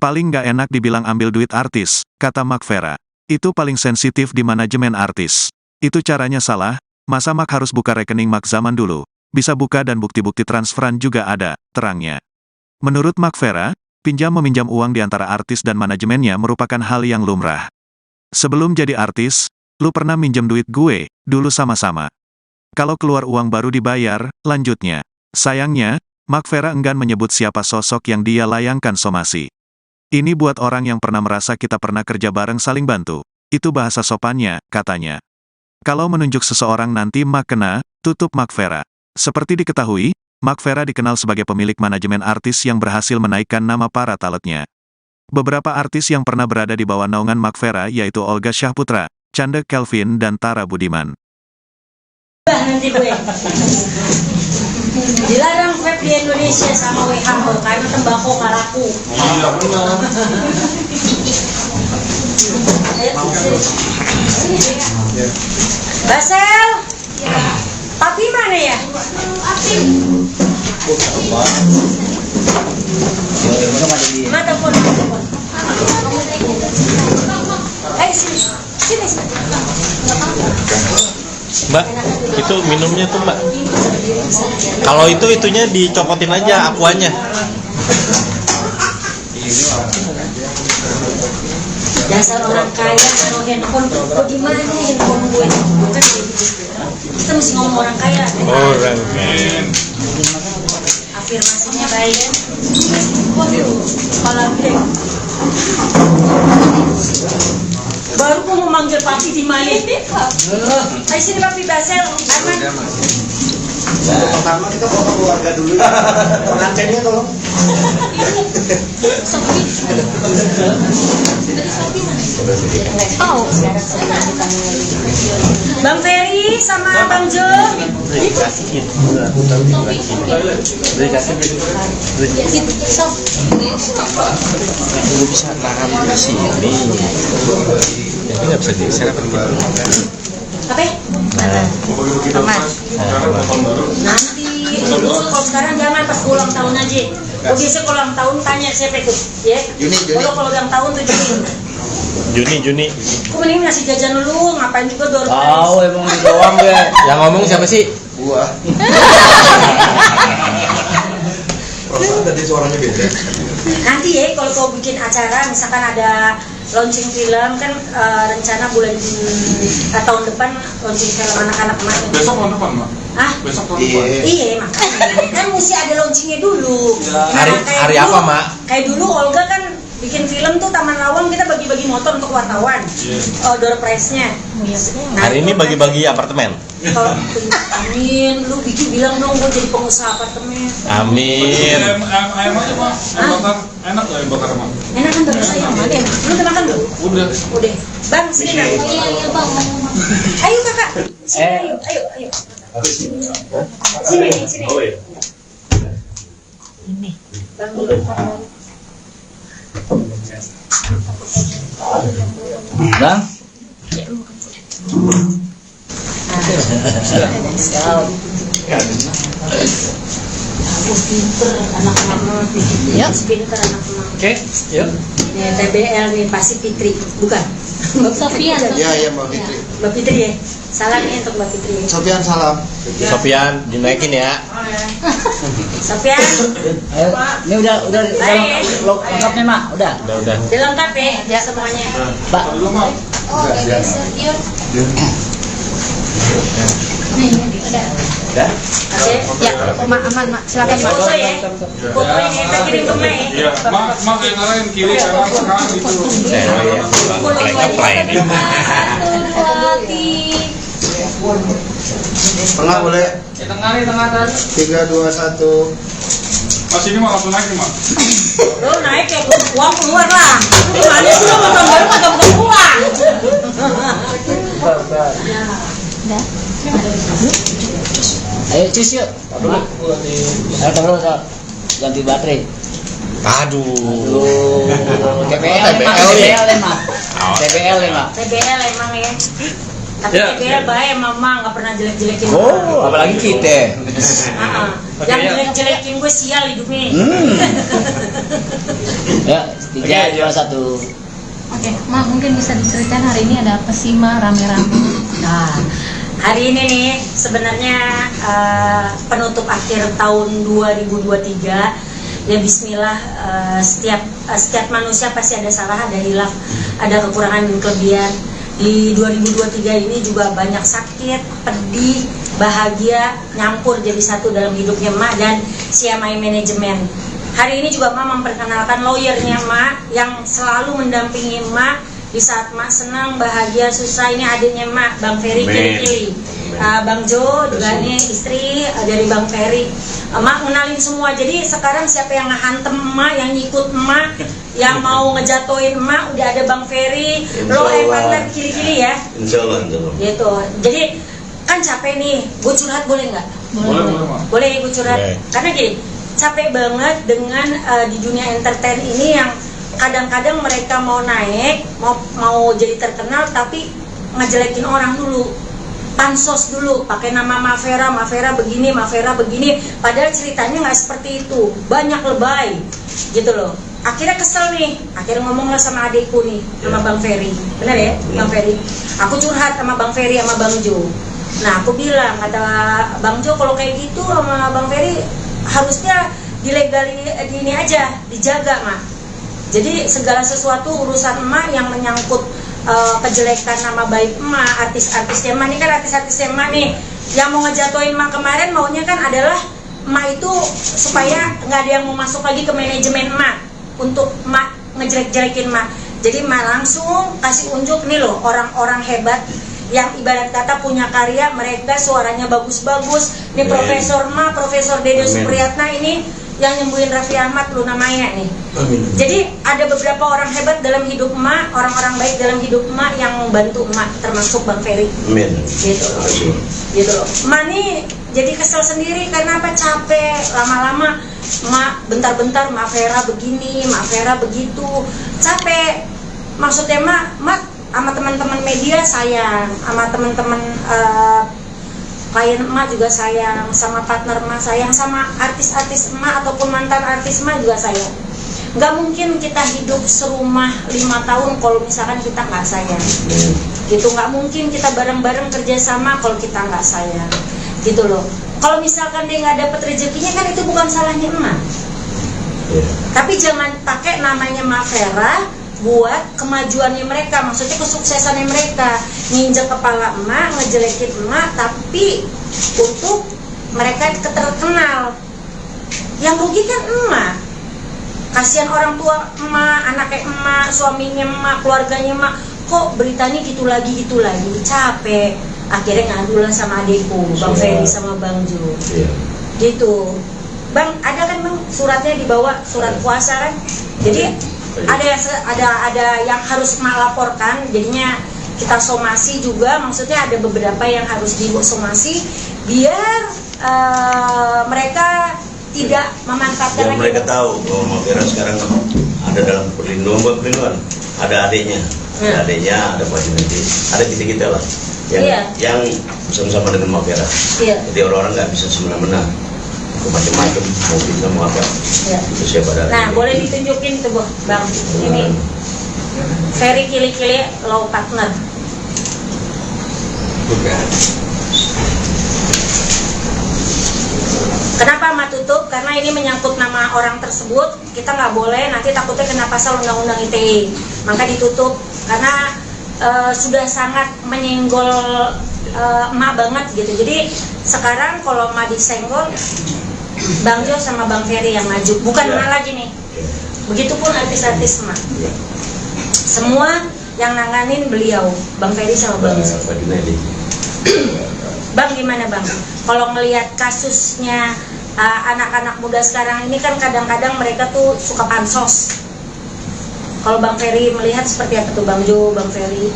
Paling nggak enak dibilang ambil duit artis, kata Mark Vera. Itu paling sensitif di manajemen artis. Itu caranya salah, masa Mark harus buka rekening Mark zaman dulu. Bisa buka dan bukti-bukti transferan juga ada, terangnya. Menurut Mark Vera, pinjam-meminjam uang di antara artis dan manajemennya merupakan hal yang lumrah. Sebelum jadi artis, lu pernah minjem duit gue, dulu sama-sama. Kalau keluar uang baru dibayar, lanjutnya. Sayangnya, Mark Vera enggan menyebut siapa sosok yang dia layangkan somasi. Ini buat orang yang pernah merasa kita pernah kerja bareng saling bantu. Itu bahasa sopannya, katanya. Kalau menunjuk seseorang nanti Mark kena, tutup Mark Vera. Seperti diketahui, Mark Vera dikenal sebagai pemilik manajemen artis yang berhasil menaikkan nama para talentnya. Beberapa artis yang pernah berada di bawah naungan Mark Vera yaitu Olga Syahputra, Chanda Kelvin dan Tara Budiman. Nanti gue dilarang vape di Indonesia sama WHO karena tembakau karaku. Basel, Papi mana ya? Ma telepon. Sini. Mbak, itu minumnya tuh Mbak. Kalau itunya dicopotin aja akuannya. Dasar orang kaya naruh handphone tuh gimana handphone gue? Bukan kita mesti ngomong orang kaya. Orang kaya. Afirmasinya baik. Kepala gede. Baru mau memanggil papi di mana? Ayo sini papi Basel, aman. Pertama kita foto keluarga dulu ya. Pengantinnya tolong. Bang Ferry sama Bang Jo. Lu bisa nahan di sini. Jadi nggak bisa geser apa gitu. Apa? Aman. Nanti kalau sekarang jangan pas ulang tahun aja. Kalau biasa kalau ulang tahun tanya siapa itu, ya? Kalau ulang tahun tuh Juni. Aku mending ngasih jajan dulu, ngapain juga door prize. Tahu emang doang gue. Yang ngomong siapa sih? Gua. Perasaan tadi suaranya beda. Nanti ya kalau kau bikin acara, misalkan ada launching film kan rencana bulan tahun depan launching film anak-anak emak. Besok tahun depan, Mak? Hah? Besok tahun depan? Iya makanya kan mesti ada launchingnya dulu. Hari apa Mak? Kayak dulu Olga kan bikin film tuh Taman Lawang kita bagi-bagi motor untuk wartawan. Door prize-nya. Hari ini bagi-bagi apartemen. Amin, lu bikin bilang dong gue jadi pengusaha apartemen. Amin. Ayam aja Mak, ayam bakar. Enak lah ayam bakar Mak. Enak kan bagus ayam, mana? Lu udah makan belum? Udah. Bang, sini Bang. Iya Bang. Ayo kakak. Sini, ayo. Sini. Ini. Bang dulu. Bang. Pinter anak-anak, pinter anak-anak. Oke, yuk. Nih TBL nih pasti Fitri, bukan? Mbak Sofian. Iya Mbak Fitri. Mbak Fitri ya. Salam nih untuk Mbak Fitri. Sofian salam. Sofian dinaikin ya. Sofian. Ayo, ini udah lengkap nih mak, udah. Udah. Dilengkap ya semuanya. Pak. Oh, oke, yuk. Nih, udah. Udah. Oke. Ya, mak aman mak, silakan mak. Foto ya. Fotonya kita kirim ke Mak. Iya, mak yang ngarahin kiri kanan kanan gitu. Apply ini. Tengah boleh. Tengah nih, tengah atas. 3, 2, 1. Mas ini mah langsung naik nih, Mak. Lo naik ya, uang keluar lah. Gimana sih lo mau tahun baru atau bukan uang? Udah. Ayo cus yuk. Mak. Ayo terus ganti baterai. Aduh. TBL emang. TBL emang. TBL emang ya. Tapi Ya. TBL baik mama nggak pernah jelek-jelekin. Oh, apalagi kita. Yang jelek-jelekin gue sial hidupnya. Ya, 3, 2, 1. Oke, mak mungkin bisa diceritain hari ini ada apa sih mak rame-rame? Nah, hari ini nih sebenarnya penutup akhir tahun 2023. Ya Bismillah, setiap manusia pasti ada salah, ada hilaf, ada kekurangan dan kelebihan. Di 2023 ini juga banyak sakit, pedih, bahagia, nyampur jadi satu dalam hidupnya Mak dan CMI Manajemen. Hari ini juga Mak memperkenalkan lawyernya Mak yang selalu mendampingi Mak di saat Mak senang, bahagia, susah. Ini adiknya Mak, Bang Ferry Kili-Kili. Bang Jo juga nih istri dari Bang Ferry. Mak kenalin semua. Jadi sekarang siapa yang ngehantem Mak, yang ngikut Mak, yang mau ngejatoin Mak, udah ada Bang Ferry. Lo partner Kili-Kili ya. Insyaallah. Gitu. Jadi kan capek nih. Gue curhat boleh nggak? Boleh, Mak. Boleh gue curhat. Boleh. Karena gini, capek banget dengan di dunia entertain ini yang kadang-kadang mereka mau naik, mau jadi terkenal tapi ngejelekin orang dulu. Pansos dulu, pakai nama Mafera begini, Mafera begini, padahal ceritanya nggak seperti itu, banyak lebay, gitu loh. Akhirnya kesel nih, akhirnya ngomonglah sama adikku nih, sama Bang Ferry, benar ya, Bang Ferry. Aku curhat sama Bang Ferry sama Bang Jo. Nah, aku bilang, kata Bang Jo, kalau kayak gitu sama Bang Ferry harusnya ini aja, dijaga Mak. Jadi segala sesuatu urusan Mak yang menyangkut kejelekan nama baik Emak, artis-artis Emak ini kan artis-artis Emak nih yang mau ngejatuhin Emak kemarin, maunya kan adalah Emak itu supaya nggak ada yang mau masuk lagi ke manajemen Emak untuk Emak ngejelek-jelekin Emak. Jadi Emak langsung kasih unjuk nih loh, orang-orang hebat yang ibarat kata punya karya, mereka suaranya bagus-bagus. Nih Profesor Emak, Profesor Dede Supriyatna ini yang nyembuhin Raffi Ahmad, Luna Maya nih. Amin. Jadi ada beberapa orang hebat dalam hidup Emak, orang-orang baik dalam hidup Emak yang membantu Emak, termasuk Bang Ferry. Amin. Gitu loh. Emak nih jadi kesel sendiri karena apa? Capek lama-lama Emak bentar-bentar Mafera begini, Mafera begitu. Capek. Maksudnya Emak sama teman-teman media sayang, sama teman-teman klien Emak juga sayang, sama partner Emak sayang, sama artis-artis Emak ataupun mantan artis Emak juga sayang. Nggak mungkin kita hidup serumah 5 tahun kalau misalkan kita nggak sayang. Gitu, nggak mungkin kita bareng-bareng kerjasama kalau kita nggak sayang. Gitu loh. Kalau misalkan dia nggak dapet rezekinya kan itu bukan salahnya Emak. Tapi jangan pakai namanya Mafera buat kemajuannya mereka, maksudnya kesuksesannya mereka, nginjek kepala Emak, ngejelekin Emak, tapi untuk mereka terkenal. Yang rugi kan Emak. Kasihan orang tua Emak, anaknya Emak, suaminya Emak, keluarganya Emak. Kok beritanya gitu lagi, capek. Akhirnya ngadulah sama adikku, Bang Ferry sama Bang Jo. Gitu. Bang, ada kan Bang suratnya dibawa, surat puasa kan? Jadi ada yang harus Emak laporkan, jadinya kita somasi juga, maksudnya ada beberapa yang harus disomasi biar mereka tidak memanfaatkan biar mereka tahu bahwa Mafera sekarang ada ada dalam perlindungan, ada adiknya, ada Pak Junedi, ada kita lah, yang sama-sama dengan Mak Vera. Jadi orang-orang nggak bisa semena-mena macam-macam mau bisa mau apa. Itu siapa dari. Nah, boleh ditunjukin tuh Bang, ini Ferry Kili-Kili law partner. Bukan. Kenapa Ma tutup? Karena ini menyangkut nama orang tersebut, kita nggak boleh, nanti takutnya kena pasal Undang-Undang ITE. Maka ditutup, karena sudah sangat menyinggol emak banget gitu. Jadi sekarang kalau emak disenggol, Bang Jo sama Bang Ferry yang maju, bukan emak lagi nih. Begitupun artis-artis emak. Semua yang nanganin beliau, Bang Ferry sama Bang Jo. Bang gimana Bang? Kalau melihat kasusnya anak-anak muda sekarang ini kan kadang-kadang mereka tuh suka pansos. Kalau Bang Ferry melihat seperti apa tuh Bang Jo, Bang Ferry?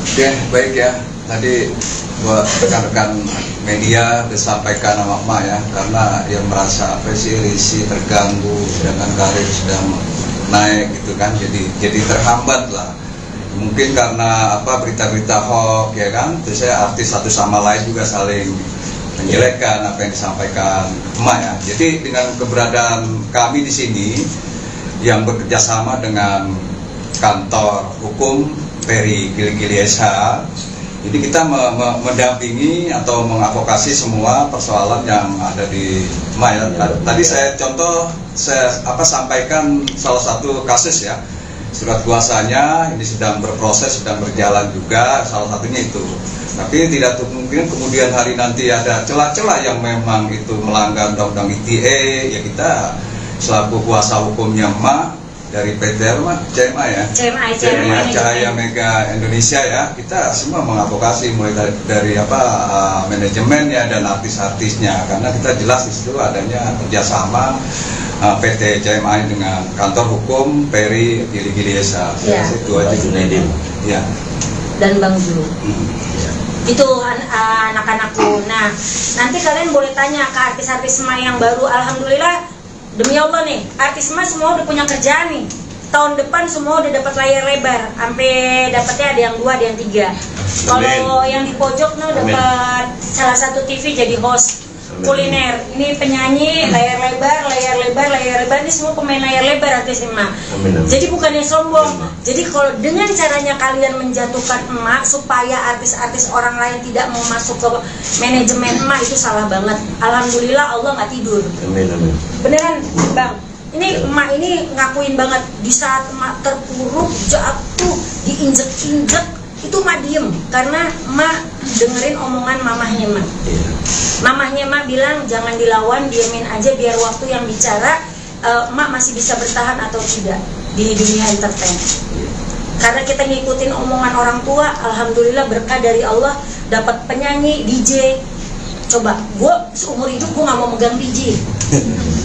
Oke, baik ya. Tadi buat rekan-rekan media disampaikan sama emak ya, karena yang merasa risih, terganggu, sedangkan karir sedang naik gitu kan, jadi terhambat lah. Mungkin karena berita-berita hoax ya kan, terus saya artis satu sama lain juga saling menjelekkan apa yang disampaikan emak ya. Jadi dengan keberadaan kami di sini yang bekerja sama dengan kantor hukum Ferry Kili-Kili SH, ini kita mendampingi atau mengadvokasi semua persoalan yang ada di emak ya. Tadi saya sampaikan salah satu kasus ya. Surat kuasanya ini sedang berproses, sedang berjalan juga, salah satunya itu. Tapi tidak mungkin kemudian hari nanti ada celah-celah yang memang itu melanggar undang-undang ITE, ya kita selaku kuasa hukumnya emak dari PT CMA ya, CMA Cahaya Mega Indonesia ya, kita semua mengadvokasi mulai dari manajemennya dan artis-artisnya, karena kita jelas di situ adanya kerjasama PT CMA dengan kantor hukum Ferry Kili-Kili SH. Itu aja Junedi. Ya. Dan Bang Jo. Itu anak-anakku. Nah, nanti kalian boleh tanya ke artis-artis emak yang baru. Alhamdulillah, demi Allah nih, artis emak semua udah punya kerjaan nih. Tahun depan semua udah dapat layar lebar, sampai dapatnya ada yang 2, ada yang 3. Kalau yang di pojok nih dapat salah satu TV jadi host kuliner. Ini penyanyi layar lebar ini semua pemain layar lebar artis emak. Jadi bukannya sombong. Jadi kalau dengan caranya kalian menjatuhkan emak supaya artis-artis orang lain tidak mau masuk ke manajemen emak, itu salah banget. Alhamdulillah Allah nggak tidur. Beneran Bang. Ini emak ini ngakuin banget, di saat emak terpuruk, jatuh, diinjek-injek, itu emak diem karena emak dengerin omongan mamahnya emak. Mamahnya emak bilang jangan dilawan, diemin aja biar waktu yang bicara emak masih bisa bertahan atau tidak di dunia entertain. Karena kita ngikutin omongan orang tua, alhamdulillah berkah dari Allah, dapat penyanyi, DJ. Coba, gue seumur hidup gue gak mau megang DJ,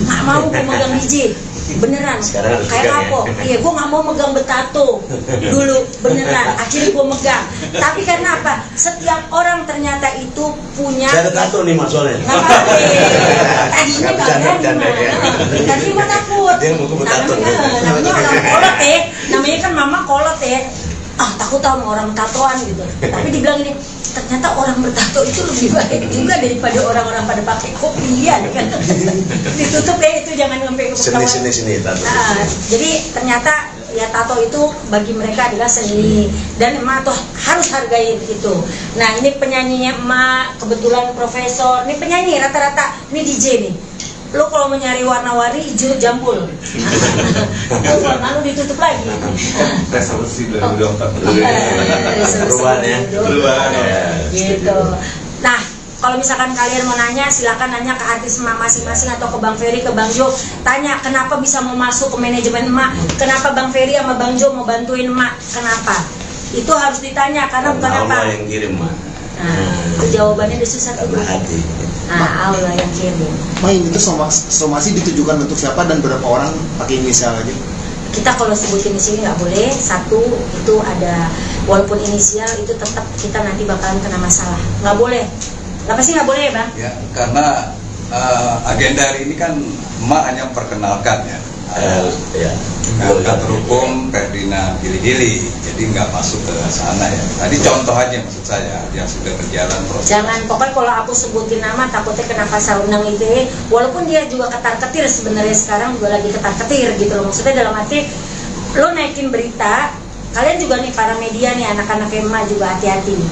gak mau gue megang DJ, beneran. Kayak apa? Iya, gue gak mau megang betato dulu, beneran. Akhirnya gue megang. Tapi karena apa? Setiap orang ternyata itu punya. Saya ada tato nih Mas soalnya. Tadinya gak berani, tadi gue takut. Namanya orang kolot ya, namanya kan mama kolot ya. Takut sama orang tatoan gitu. Tapi dibilang ini, ternyata orang bertato itu lebih baik juga daripada orang-orang pada pakai kopian kan. Ditutup ya, itu jangan sampai ketahuan. Sini tato. Jadi ternyata ya tato itu bagi mereka adalah seni, dan emak tuh harus hargain itu. Nah ini penyanyinya emak, kebetulan profesor, ini penyanyi rata-rata, ini DJ nih. Lo kalau mau nyari warna-warni hijau jambul, warna lu ditutup lagi. Resolusi 2024. Perubahan ya. Gitu. Nah, kalau misalkan kalian mau nanya, silakan nanya ke artis emak masing-masing atau ke Bang Ferry, ke Bang Jo. Tanya kenapa bisa mau masuk ke manajemen emak, kenapa Bang Ferry sama Bang Jo mau bantuin emak, kenapa? Itu harus ditanya karena bukan apa. Allah yang kirim emak. Nah, jawabannya udah susah tuh. Allah yang kirim. Main itu somasi ditujukan untuk siapa dan berapa orang, pakai inisial aja? Kita kalau sebutin di sini nggak boleh. Satu itu ada, walaupun inisial itu tetap kita nanti bakalan kena masalah. Nggak boleh. Kenapa sih nggak boleh ya Bang? Ya, karena agenda hari ini kan emak hanya memperkenalkan ya. Ya. Kantor hukum Ferdinand Gili-Gili, jadi nggak masuk ke sana ya. Tadi contoh aja maksud saya yang sudah berjalan proses. Jangan, pokoknya kalau aku sebutin nama takutnya kena pasal undang ITE, walaupun dia juga ketar-ketir sebenarnya sekarang juga lagi ketar-ketir gitu loh. Maksudnya dalam arti lo naikin berita, kalian juga nih para media nih, anak-anak emak juga hati-hati nih.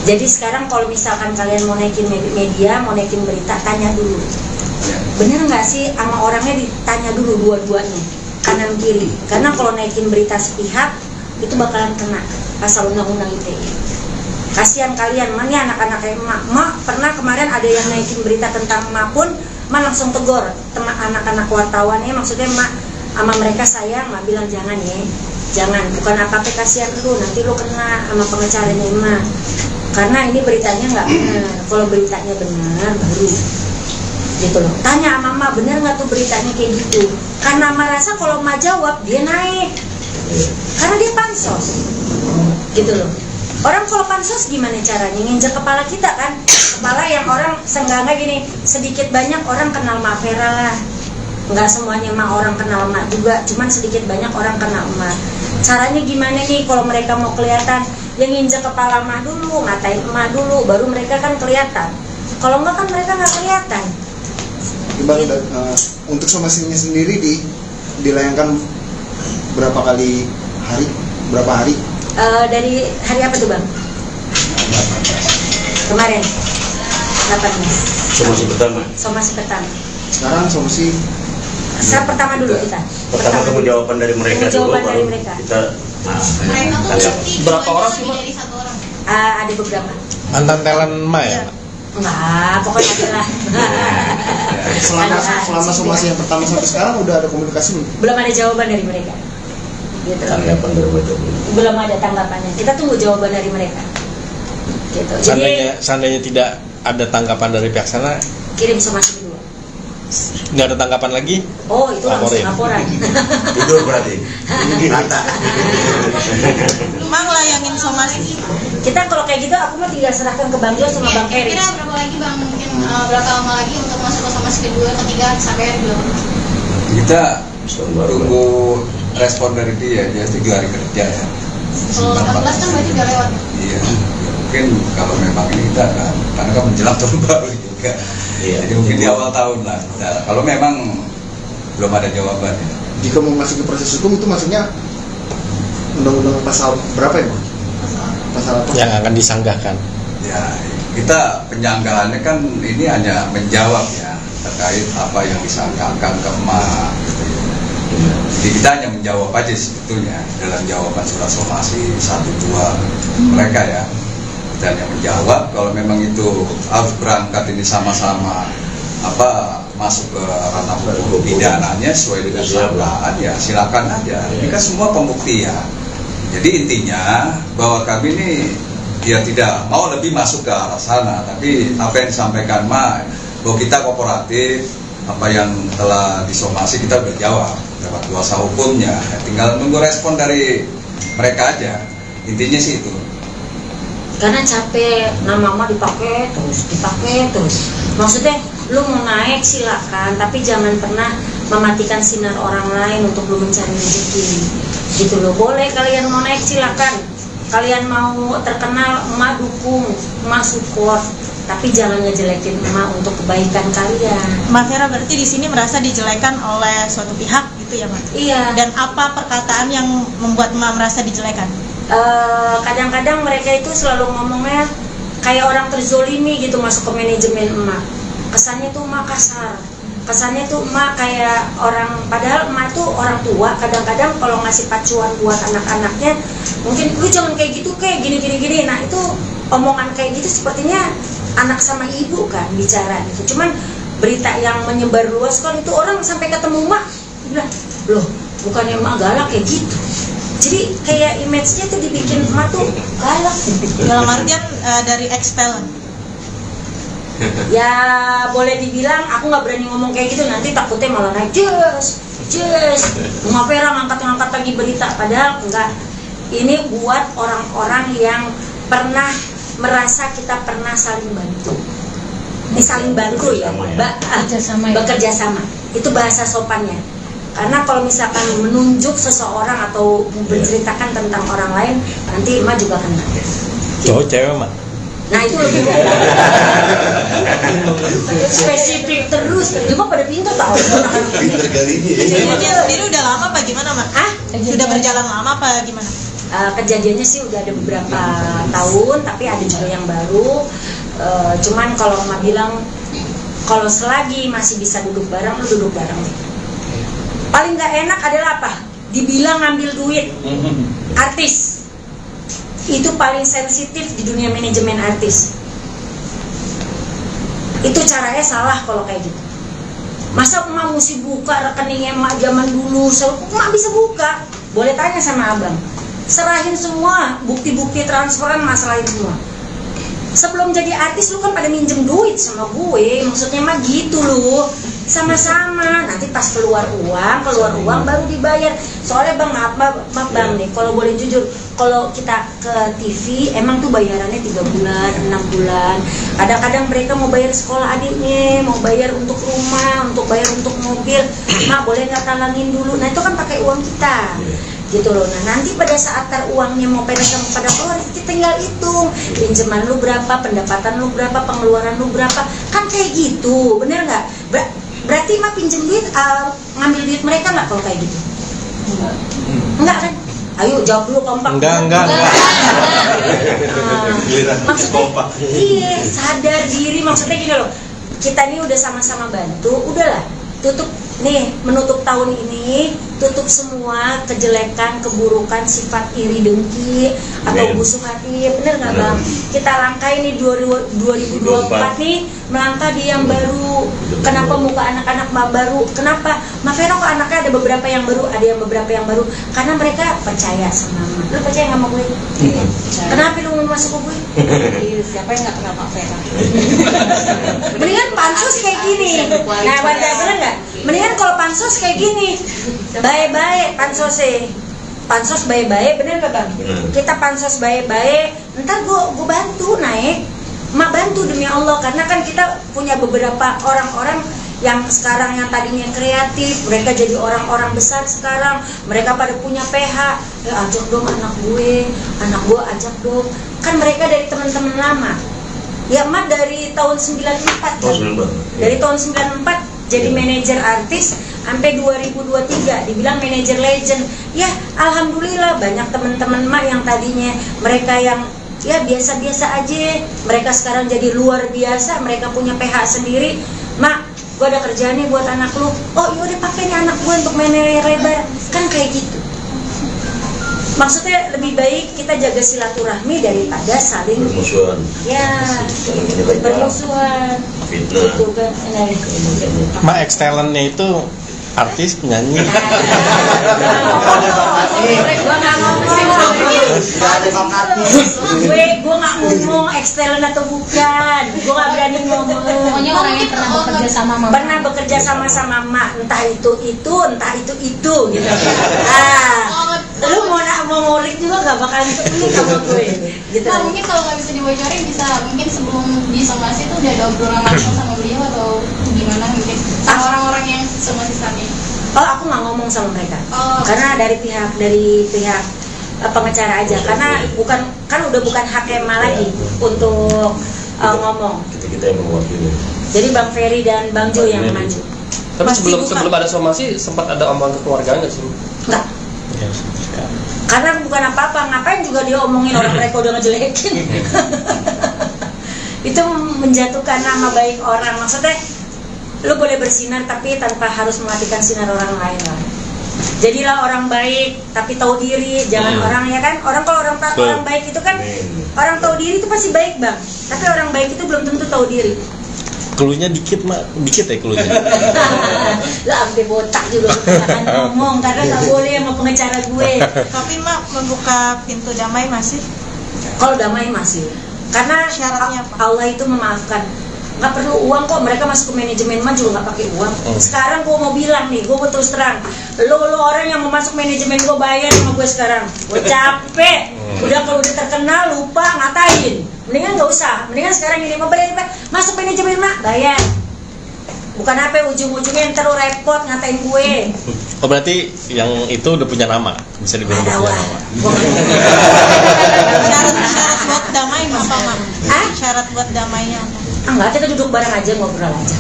Jadi sekarang kalau misalkan kalian mau naikin media, mau naikin berita, tanya dulu. Bener nggak sih sama orangnya, ditanya dulu dua-duanya, kanan kiri. Karena kalau naikin berita sepihak itu bakalan kena pasal undang-undang ITE. Kasihan kalian, mana anak-anak emak pernah kemarin ada yang naikin berita tentang emak pun, emak langsung tegur teman anak-anak wartawannya, maksudnya emak sama mereka sayang, emak bilang jangan ya, jangan, bukan apa-apa, kasihan lu, nanti lu kena sama pengacaranya emak. Karena ini beritanya nggak benar. Kalau beritanya benar baru gitu loh. Tanya sama emak, bener nggak tuh beritanya kayak gitu? Karena emak rasa kalau emak jawab dia naik, karena dia pansos gitu loh. Orang kalau pansos gimana caranya? Nginjek kepala kita kan, kepala yang orang seenggaknya gini, sedikit banyak orang kenal Mak Vera lah. Nggak semuanya emak orang kenal emak juga, cuman sedikit banyak orang kenal emak. Caranya gimana nih kalau mereka mau kelihatan? Yang nginjek kepala emak dulu, ngatain emak dulu, baru mereka kan kelihatan. Kalau enggak kan mereka nggak kelihatan. Bang, untuk somasinya sendiri dilayangkan berapa kali hari? Berapa hari? Dari hari apa tuh Bang? Kemarin 18. Somasi pertama. Somasi pertama. Sekarang somasi pertama dulu kita. Pertama kamu jawaban dari mereka dulu, dari baru mereka. kita Mereka tuh berarti Berapa orang sih, Pak? dari satu orang. Ada beberapa. Mantan talent emak ya? Enggak, pokoknya adalah. selama somasi yang pertama sampai sekarang udah ada komunikasi Belum ada jawaban dari mereka. Gitu. tanggapan dari mereka. Belum ada tanggapannya. Kita tunggu jawaban dari mereka. Gitu. Jadi Seandainya tidak ada tanggapan dari pihak sana, kirim somasi kedua. nggak ada tanggapan lagi? Oh, itu langsung laporan. Tidur berarti. Rata. Mang layangin somasi. Kita kalau kayak gitu aku mah tinggal serahkan ke Bang Jo sama Bang Eri. Kira berapa lagi Bang, mungkin berapa lama lagi untuk masuk ke somasi kedua, ketiga sampai hari belum? Kita tunggu respon dari dia 7 hari kerja ya. Kalau 14 kan berarti udah lewat. Iya, mungkin kalau memang ini kita kan, karena kan menjelang tahun baru juga. Iya. Jadi mungkin di awal tahun lah. Nah, kalau memang belum ada jawaban ya. Jika mau masuk ke proses hukum itu maksudnya undang-undang pasal berapa ya Bang? Pasal apa? Yang akan disanggahkan. Ya, kita penyanggahannya kan ini hanya menjawab ya terkait apa yang disangkakan ke emak gitu ya. Jadi kita hanya menjawab aja sebetulnya dalam jawaban surat somasi 1-2 mereka ya. Dan yang menjawab kalau memang itu harus berangkat ini sama-sama masuk ke ranah hukum pidananya sesuai dengan dakwaan ya silakan aja. Ini kan semua pembuktian. Jadi intinya bahwa kami ini ya tidak mau lebih masuk ke arah sana, tapi apa yang disampaikan bahwa kita kooperatif, apa yang telah disomasi kita udah jawab lewat kuasa hukumnya, ya, tinggal nunggu respon dari mereka aja. Intinya sih itu. Karena capek, nama mama dipakai terus. Maksudnya lu mau naik silakan, tapi jangan pernah mematikan sinar orang lain untuk lu mencari rezeki. Gitu loh. Boleh kalian mau naik silakan. Kalian mau terkenal, emak dukung, emak support. Tapi jangan ngejelekin emak untuk kebaikan kalian. Mbak Vera berarti di sini merasa dijelekan oleh suatu pihak gitu ya, Mbak? Iya. Dan apa perkataan yang membuat Mbak merasa dijelekan? Kadang-kadang mereka itu selalu ngomongnya kayak orang terzolimi gitu masuk ke manajemen emak. Kesannya tuh emak kasar, kesannya tuh emak kayak orang, padahal emak tuh orang tua. Kadang-kadang kalau ngasih pacuan buat anak-anaknya, mungkin lu jangan kayak gitu, kayak gini. Nah itu omongan kayak gitu sepertinya anak sama ibu kan bicara gitu. Cuman berita yang menyebar luas kan itu orang sampai ketemu emak bilang, loh bukannya emak galak kayak gitu. Jadi kayak image-nya tuh dibikin emak tuh galak. Dalam artian dari expel. Ya boleh dibilang aku nggak berani ngomong kayak gitu, nanti takutnya malah naik Jess Mbak Vera ngangkat lagi berita, padahal enggak. Ini buat orang-orang yang pernah merasa kita pernah saling bantu. Ini saling bantu ya, bekerja sama. Itu bahasa sopannya. Karena kalau misalkan menunjuk seseorang atau menceritakan tentang orang lain, nanti emak juga kena. Cowok cewek mak. Nah itu lebih spesifik terus. Cuma pada pintar tahu. Pinter kali ini. Kejadiannya sendiri udah lama apa gimana, Mak? Sudah berjalan lama apa gimana? Kejadiannya sih udah ada beberapa tahun, tapi ada juga yang baru. Cuman kalau emak bilang, kalau selagi masih bisa duduk bareng, lu duduk bareng. Paling gak enak adalah apa? Dibilang ngambil duit artis. Itu paling sensitif di dunia manajemen artis. Itu caranya salah kalau kayak gitu. Masa emak mesti buka rekeningnya emak zaman dulu? Emak bisa buka. Boleh tanya sama abang. Serahin semua bukti-bukti transferan, masalahin semua. Sebelum jadi artis lu kan pada minjem duit sama gue. Maksudnya mah gitu loh. Sama-sama. Nanti pas keluar uang baru dibayar. Soalnya bang, maaf bang nih, kalau boleh jujur, kalau kita ke TV emang tuh bayarannya 3 bulan, 6 bulan. Kadang-kadang mereka mau bayar sekolah adiknya, mau bayar untuk rumah, untuk bayar untuk mobil. Mak boleh nggak talangin dulu? Nah itu kan pakai uang kita. Gitu loh. Nah nanti pada saat uangnya mau pada keluar, kita tinggal hitung pinjaman lu berapa, pendapatan lu berapa, pengeluaran lu berapa, kan kayak gitu, bener nggak? Berarti mah pinjem duit, ngambil duit mereka nggak kalau kayak gitu? Enggak kan? Ayo jawab dulu kompak. Enggak. Maksudnya, iya sadar diri, maksudnya gini loh. Kita ini udah sama-sama bantu, udahlah tutup nih, menutup tahun ini, tutup semua kejelekan, keburukan, sifat iri dengki atau busuk hati, bener nggak bang? Kita langkah ini 2024 nih, melangkah di yang baru. Kenapa muka anak-anak baru? Kenapa? Ma Vero kok anaknya ada beberapa yang baru, ada yang beberapa yang baru? Karena mereka percaya sama Ma. Lu percaya nggak sama gue? Kenapa lu mau masuk ke gue? Siapa yang nggak kenal Mak Vera? Mendingan pansus kayak gini. Nah, pada bener nggak? Mendingan kalau pansos kayak gini, baik-baik pansos baik-baik, bener nggak bang? Kita pansos baik-baik, ntar gue bantu naik, mak bantu demi Allah, karena kan kita punya beberapa orang-orang yang sekarang yang tadinya kreatif, mereka jadi orang-orang besar sekarang, mereka pada punya PH, ajak dong anak gue ajak dong, kan mereka dari teman-teman lama, ya mak dari tahun 94 kan? Dari tahun 94 jadi manajer artis sampai 2023 dibilang manajer legend. Ya alhamdulillah banyak teman-teman mak yang tadinya mereka yang ya biasa-biasa aja, mereka sekarang jadi luar biasa, mereka punya PH sendiri. Mak, gue ada kerjaan nih buat anak lu. Oh yaudah pakai nih anak gue untuk manajer lebar, kan kayak gitu. Maksudnya lebih baik kita jaga silaturahmi daripada saling bermusuhan. Ya, bermusuhan. Fitnah. Itu kan. Mak ex talentnya itu artis, penyanyi. Gue nggak ngomong excellent atau bukan, gue nggak berani ngomong. Pokoknya orang yang pernah bekerja sama mak, entah itu, entah itu gitu. Lu mau ngulik juga nggak bakalan ketemu sama gue. Gitu. Nah, mungkin kalau nggak bisa dibocorin, bisa mungkin sebelum disomasi itu udah ada obrolan langsung sama beliau atau gimana mungkin sama orang-orang yang somasi saat ini? Oh, aku nggak ngomong sama mereka, karena dari pihak pengacara aja, karena udah bukan hak Emma lagi untuk ngomong. Kita yang mewakili. Jadi Bang Ferry dan Bang Jo yang maju. Tapi sebelum ada somasi sempat ada omongan kekeluargaan nggak sih? Enggak. Karena bukan apa-apa, ngapain juga dia omongin orang mereka udah ngejelekin. Itu menjatuhkan nama baik orang. Maksudnya lu boleh bersinar tapi tanpa harus mematikan sinar orang lain lah. Jadilah orang baik tapi tahu diri, jangan orang ya kan. Orang baik itu kan orang tahu diri itu pasti baik bang. Tapi orang baik itu belum tentu tahu diri. Keluhnya dikit mak, dikit ya keluhnya. Lah sampai botak juga akan ngomong karena nggak boleh sama pengacara gue. Tapi mak membuka pintu damai masih? Kalau damai masih. Karena syaratnya apa? Allah itu memaafkan. Nggak perlu uang kok, mereka masuk ke manajemen mah juga nggak pakai uang. Sekarang gue mau bilang nih, gue terus terang, lo orang yang mau masuk manajemen gue bayar sama gue sekarang. Gue capek, udah kalau udah terkenal lupa ngatain. Mendingan nggak usah, mendingan sekarang ini mau bayar masuk manajemen mah bayar. Bukan apa ujung-ujungnya ntar lu repot ngatain gue. Oh berarti yang itu udah punya nama, bisa dibilang udah punya nama. Syarat buat damai apa, Mak? Syarat buat damainya apa? Enggak, kita duduk bareng aja, ngobrol aja.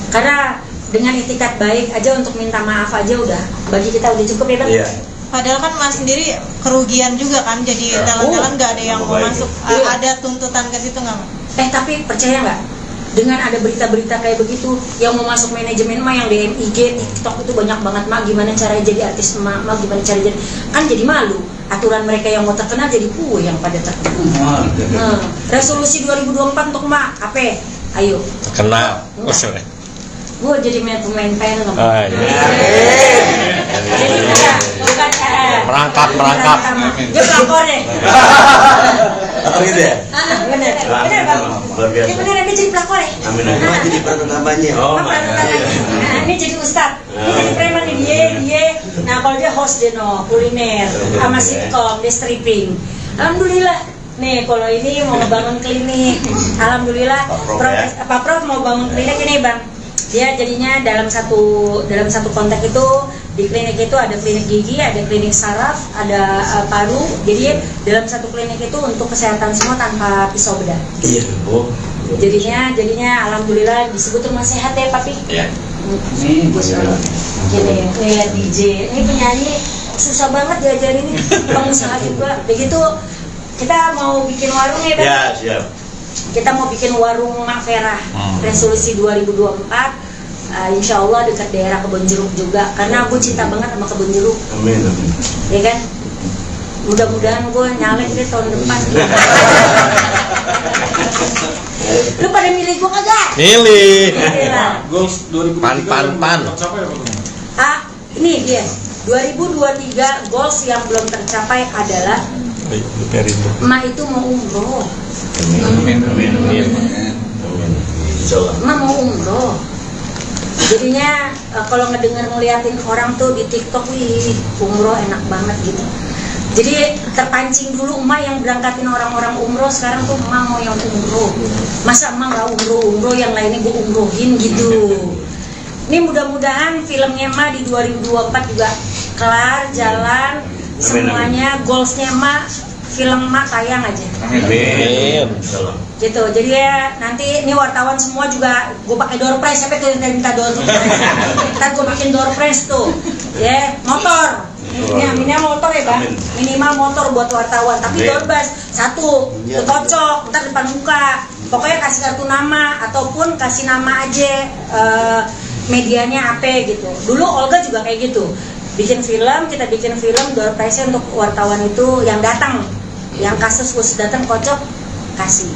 Karena dengan itikat baik aja untuk minta maaf aja udah bagi kita udah cukup ya Bang? Iya. Padahal kan Mas sendiri kerugian juga kan, jadi dalam-dalam nggak ada yang mau masuk. Ada tuntutan ke situ nggak, Mak? Tapi percaya nggak? Dengan ada berita-berita kayak begitu yang mau masuk manajemen mah yang di IG, TikTok itu banyak banget Mak, gimana caranya jadi artis Mak, gimana cara jadi, kan jadi malu. Aturan mereka yang mau terkenal jadi kue yang pada terkenal. Resolusi 2024 untuk Mak, apa? Ayo. Terkenal. Gue jadi pemain film. Merangkap. Dia pelakor deh. Atau gitu ya? Bener Bang. Ini beneran dia jadi pelakor ya? Amin. Jadi peran utamanya. Ini jadi ustad. Ini jadi preman nih dia. Nah kalau dia host dia kuliner sama sitcom, dia stripping. Alhamdulillah. Nih kalau ini mau ngebangun klinik. Alhamdulillah. Pak Prof mau bangun klinik ini Bang. Dia jadinya dalam satu konteks itu di klinik itu ada klinik gigi, ada klinik saraf, ada paru. Jadi dalam satu klinik itu untuk kesehatan semua tanpa pisau bedah. Iya. Oh. Jadinya alhamdulillah disebut rumah sehat ya Papi. Iya. Gini DJ, ini penyanyi susah banget diajarin ini, pengusaha juga. Begitu kita mau bikin warung ya Bang. Ya, siap. Kita mau bikin warung Mak Vera, resolusi 2024, insya Allah dekat daerah Kebon Jeruk juga, karena aku cinta banget sama Kebon Jeruk. Amin. Ya kan? Mudah-mudahan gue nyalek deh tahun depan. Lu pada milih gue kagak? Milih. Goals 2023 Pan. tercapai apa tuh? Ini dia. 2023 goals yang belum tercapai adalah Emak itu mau umroh. Amin. Insyaallah. Emak mau umroh. Jadinya kalau ngeliatin orang tuh di TikTok, wih umroh enak banget gitu. Jadi terpancing dulu emak yang berangkatin orang-orang umroh, sekarang tuh emak mau yang umroh. Masa emak nggak umroh yang lainnya gue umrohin gitu. Ini mudah-mudahan filmnya emak di 2024 juga kelar, jalan, semuanya goalsnya emak, film emak tayang aja. Amin. Gitu, jadi ya nanti ini wartawan semua juga gue pakai door prize, sampai tuh minta door prize. Ntar gue bikin door prize tuh, ya motor. Ini minimal motor ya Bang, minimal motor buat wartawan, tapi door prize satu, cocok, ntar depan muka. Pokoknya kasih kartu nama ataupun kasih nama aja medianya apa gitu. Dulu Olga juga kayak gitu. Kita bikin film door prize untuk wartawan itu yang datang, yang kasus datang kocok kasih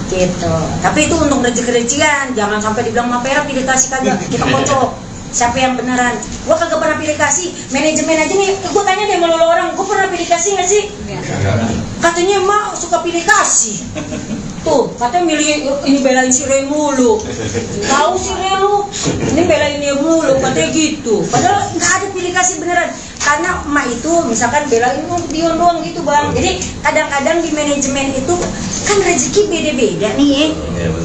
gitu. Tapi itu untuk rezeki-rezekian, jangan sampai dibilang Mak Vera pilih kasih kagak, kita kocok. Siapa yang beneran? Gua kagak pernah pilih kasih. Manajemen aja nih, gua tanya deh sama orang, gua pernah pilih kasih nggak sih? Katanya Mak suka pilih kasih. Tuh, katanya milih ini belain si Ren mulu. Tahu si Ren lu, ini belain dia mulu, katanya gitu. Padahal nggak ada pilih kasih beneran. Karena emak itu misalkan belain Dion doang gitu Bang. Jadi kadang-kadang di manajemen itu kan rezeki beda-beda nih.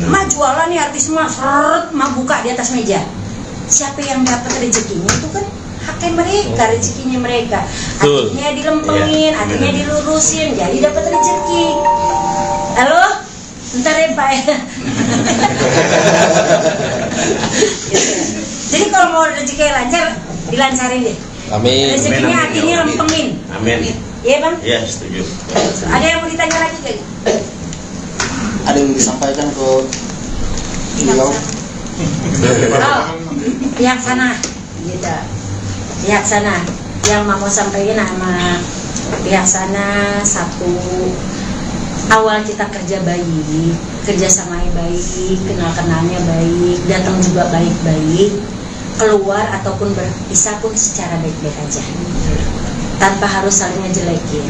Emak jualan nih artis emak, emak buka di atas meja. Siapa yang dapat rezekinya itu kan haknya mereka, rezekinya mereka. Hatinya dilempengin, hatinya dilurusin, jadi dapat rezeki. Halo? Bentar ya Pak ya. Jadi kalau mau rezeki lancar, dilancarin deh. Amin. Rezekinya hatinya lempengin. Amin. Iya Bang? Iya, setuju. Ada yang mau ditanya lagi gak? Ada yang disampaikan ke beliau? Pihak sana, gitu. Pihak sana yang mau sampaikan sama pihak sana, satu, awal kita kerja baik, kerjasamanya baik, kenal-kenalnya baik, datang juga baik-baik, keluar ataupun berpisah pun secara baik-baik aja, tanpa harus saling ngejelekin.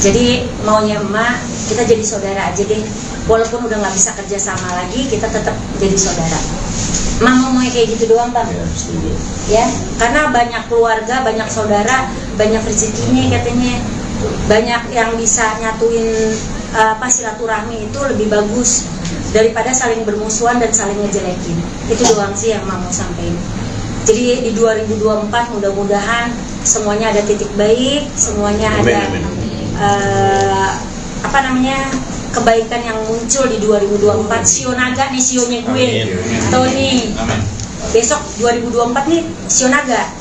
Jadi maunya emak kita jadi saudara aja deh, walaupun udah nggak bisa kerja sama lagi, kita tetap jadi saudara. Emak mau kayak gitu doang Bang. Ya, karena banyak keluarga, banyak saudara, banyak rezekinya katanya, banyak yang bisa nyatuin silaturahmi itu lebih bagus daripada saling bermusuhan dan saling ngejelekin. Itu doang sih yang mau sampaikan. Jadi di 2024 mudah-mudahan semuanya ada titik baik, semuanya ada kebaikan yang muncul di 2024. Sio naga nih, sionya gue. Atau nih besok 2024 nih sio naga,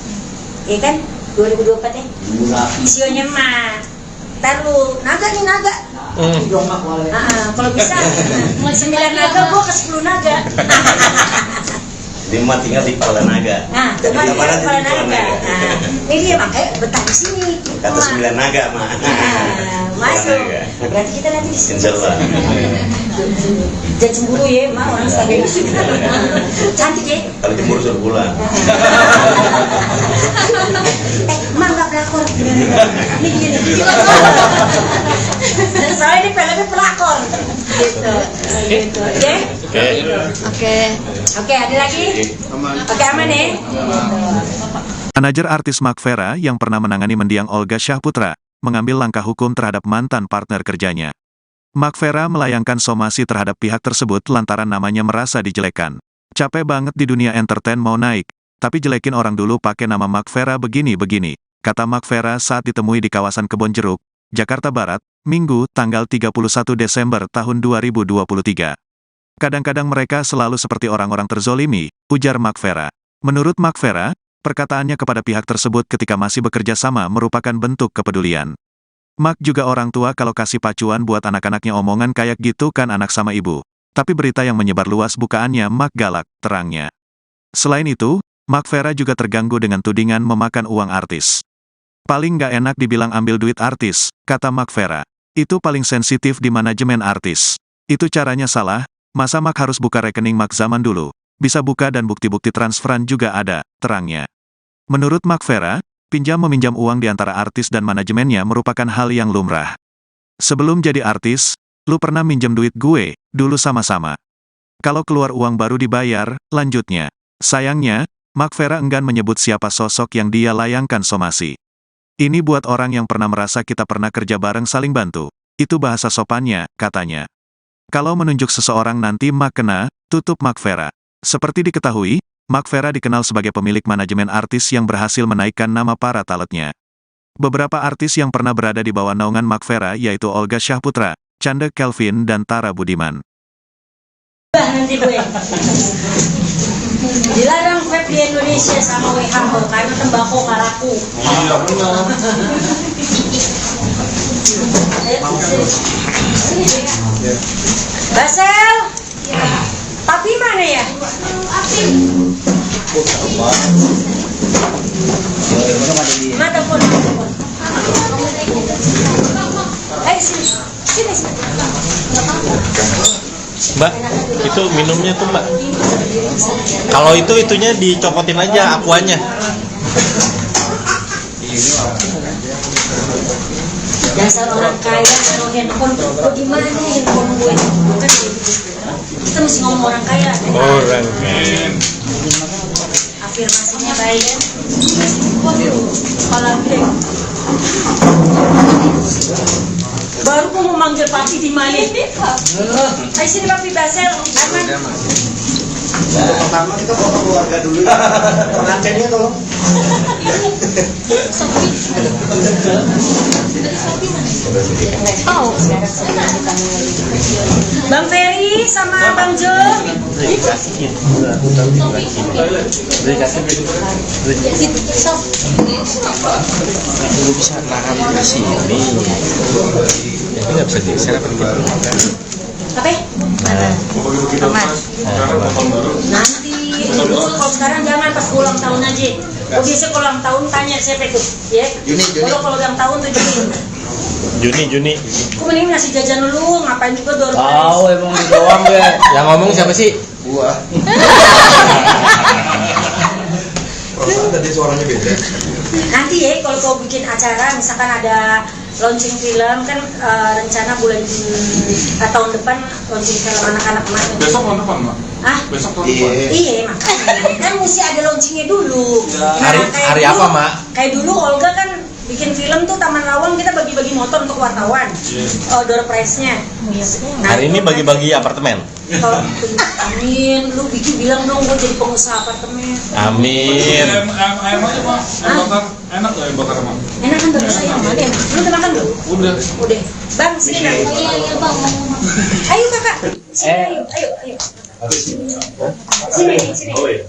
ya kan? 2024 ya. Sionya mah. Taruh naga nih naga. Kalau bisa 9 naga gua ke 10 naga. Lima tinggal di kepala naga. Nah, cuma di kepala naga. Ini dia makanya betah di sini. Kata 9 naga mah. Masuk. Berarti kita nanti di sini. Insyaallah. Jangan cemburu ya, mah orang stabil. Cantik ya. Kalau cemburu suruh pulang. Mah nggak pelakor. Ini gini. Soalnya ini filmnya pelakor. Gitu. Oke, ada lagi? Oke, aman ya? Manajer artis Mark Vera yang pernah menangani mendiang Olga Syahputra, mengambil langkah hukum terhadap mantan partner kerjanya. Mark Vera melayangkan somasi terhadap pihak tersebut lantaran namanya merasa dijelekan. Capek banget di dunia entertain mau naik, tapi jelekin orang dulu pakai nama Mark Vera begini-begini, kata Mark Vera saat ditemui di kawasan Kebonjeruk, Jakarta Barat, Minggu, tanggal 31 Desember tahun 2023. Kadang-kadang mereka selalu seperti orang-orang terzolimi, ujar Mark Vera. Menurut Mark Vera, perkataannya kepada pihak tersebut ketika masih bekerja sama merupakan bentuk kepedulian. Mark juga orang tua kalau kasih pacuan buat anak-anaknya omongan kayak gitu kan anak sama ibu. Tapi berita yang menyebar luas bukaannya Mark galak, terangnya. Selain itu, Mark Vera juga terganggu dengan tudingan memakan uang artis. Paling gak enak dibilang ambil duit artis, kata Mark Vera. Itu paling sensitif di manajemen artis. Itu caranya salah, masa Mark harus buka rekening Mark zaman dulu. Bisa buka dan bukti-bukti transferan juga ada, terangnya. Menurut Mark Vera, pinjam-meminjam uang di antara artis dan manajemennya merupakan hal yang lumrah. Sebelum jadi artis, lu pernah minjem duit gue, dulu sama-sama. Kalau keluar uang baru dibayar, lanjutnya. Sayangnya, Mark Vera enggan menyebut siapa sosok yang dia layangkan somasi. Ini buat orang yang pernah merasa kita pernah kerja bareng saling bantu. Itu bahasa sopannya, katanya. Kalau menunjuk seseorang nanti Mark kena, tutup Mark Vera. Seperti diketahui, Mark Vera dikenal sebagai pemilik manajemen artis yang berhasil menaikkan nama para talentnya. Beberapa artis yang pernah berada di bawah naungan Mark Vera yaitu Olga Syahputra, Chanda Kelvin dan Tara Budiman. Nanti gue dilarang vape di Indonesia sama WHO karena tembakau nggak laku. Iya benar. Basel, papi mana ya? Mata pun. Sini. Mbak, itu minumnya tuh Mbak. Kalau itunya dicopotin aja akuanya. Dasar orang kaya atau handphone, gimana handphone gue? Bukan kita mesti ngomong orang kaya. Orang kaya. Afirmasinya baik. Kepala gede. Baru mau memanggil papi di mana? Ayo sini papi Basel, Arman. Pertama kita foto keluarga dulu ya. Pengantinnya tolong. Bang Ferry sama Bang Jo. Lu bisa nahan di sini. Jadi nggak bisa geser apa gitu. Apa? Nanti kalau sekarang jangan pas ulang tahun aja. Biasanya kalau ulang tahun tanya siapa itu, ya? Kalau ulang tahun tuh Juni. Aku mending ngasih jajan dulu, ngapain juga door prize. Tahu emang di doang gue. Yang ngomong siapa sih? Gua. Tadi suaranya beda. Nanti ya kalau kau bikin acara, misalkan ada launching film kan rencana bulan tahun depan launching film anak-anak mana? Besok tahun depan, Mbak. Ah? Besok tahun depan. Iya, makanya kan mesti ada launchingnya dulu. Hari dulu, apa, Mak? Kayak dulu Olga kan bikin film tuh Taman Lawang, kita bagi-bagi motor untuk wartawan. Door prize-nya. Hari ini bagi-bagi apartemen. Kalau amin, lu bilang dong gue jadi pengusaha apartemen. Amin. Ayam aja Mak, ayam bakar. Enak gak ayam bakar Mak? Enak kan bagus ayam, Adem. Lu udah makan belum? Udah. Bang, sini Bang. Iya Bang. Ayo kakak. Sini, ayo. Sini. Oh iya.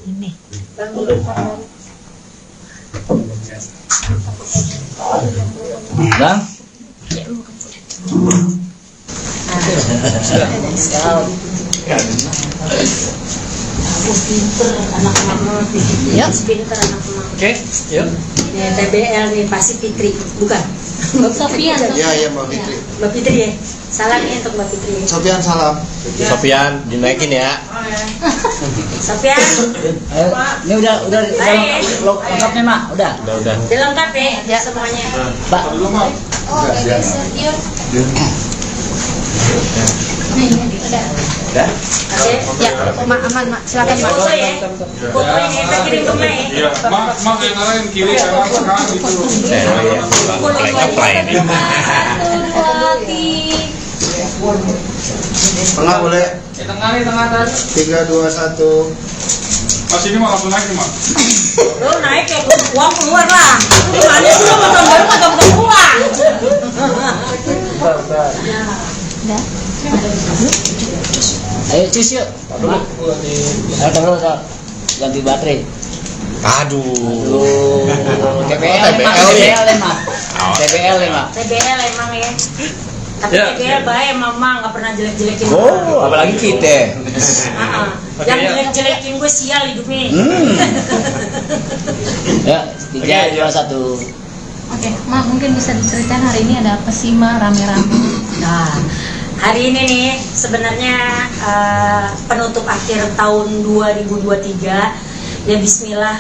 Ini. Bang, Bang. pinter anak-anak. Ya. Pinter anak-anak. Oke, yuk. Ya, TBL nih pasti Fitri, bukan? Mbak Sofian. Iya Mbak Fitri. Mbak Fitri ya. Salam ya untuk Mbak Fitri. Sofian salam. Sofian dinaikin ya. Sofian. Ayo, ini udah lengkap nih Mak, udah. Udah. Udah lengkap ya semuanya. Pak. Oh, oke, geser. Yuk. Udah? Oke. Ya, Mak aman, Mak. Silakan, Mak. Foto ya. Foto ini kita kirim ke Mak ya. Iya, Mak yang lain kiri kanan tengah gitu. Apply ini. Tengah boleh. Tengah atas. 3, 2, 1. Mas ini Mak langsung naik nih Mak. Lo naik ya, uang keluar lah. Gimana sih lo mau tahun baru kagak buka uang? Udah. Ayo cus yuk. Mak. Ayo tunggu ganti baterai. Aduh. TBL Mak. TBL Mak. TBL emang ya. Tapi TBL baik mama nggak pernah jelek-jelekin. Oh, apalagi kita. Yang jelek-jelekin gue sial hidupnya. Ya, 3, 2, 1. Oke, Mak mungkin bisa diceritain hari ini ada apa sih, Mak, rame-rame? Nah, hari ini nih sebenarnya penutup akhir tahun 2023. Ya Bismillah,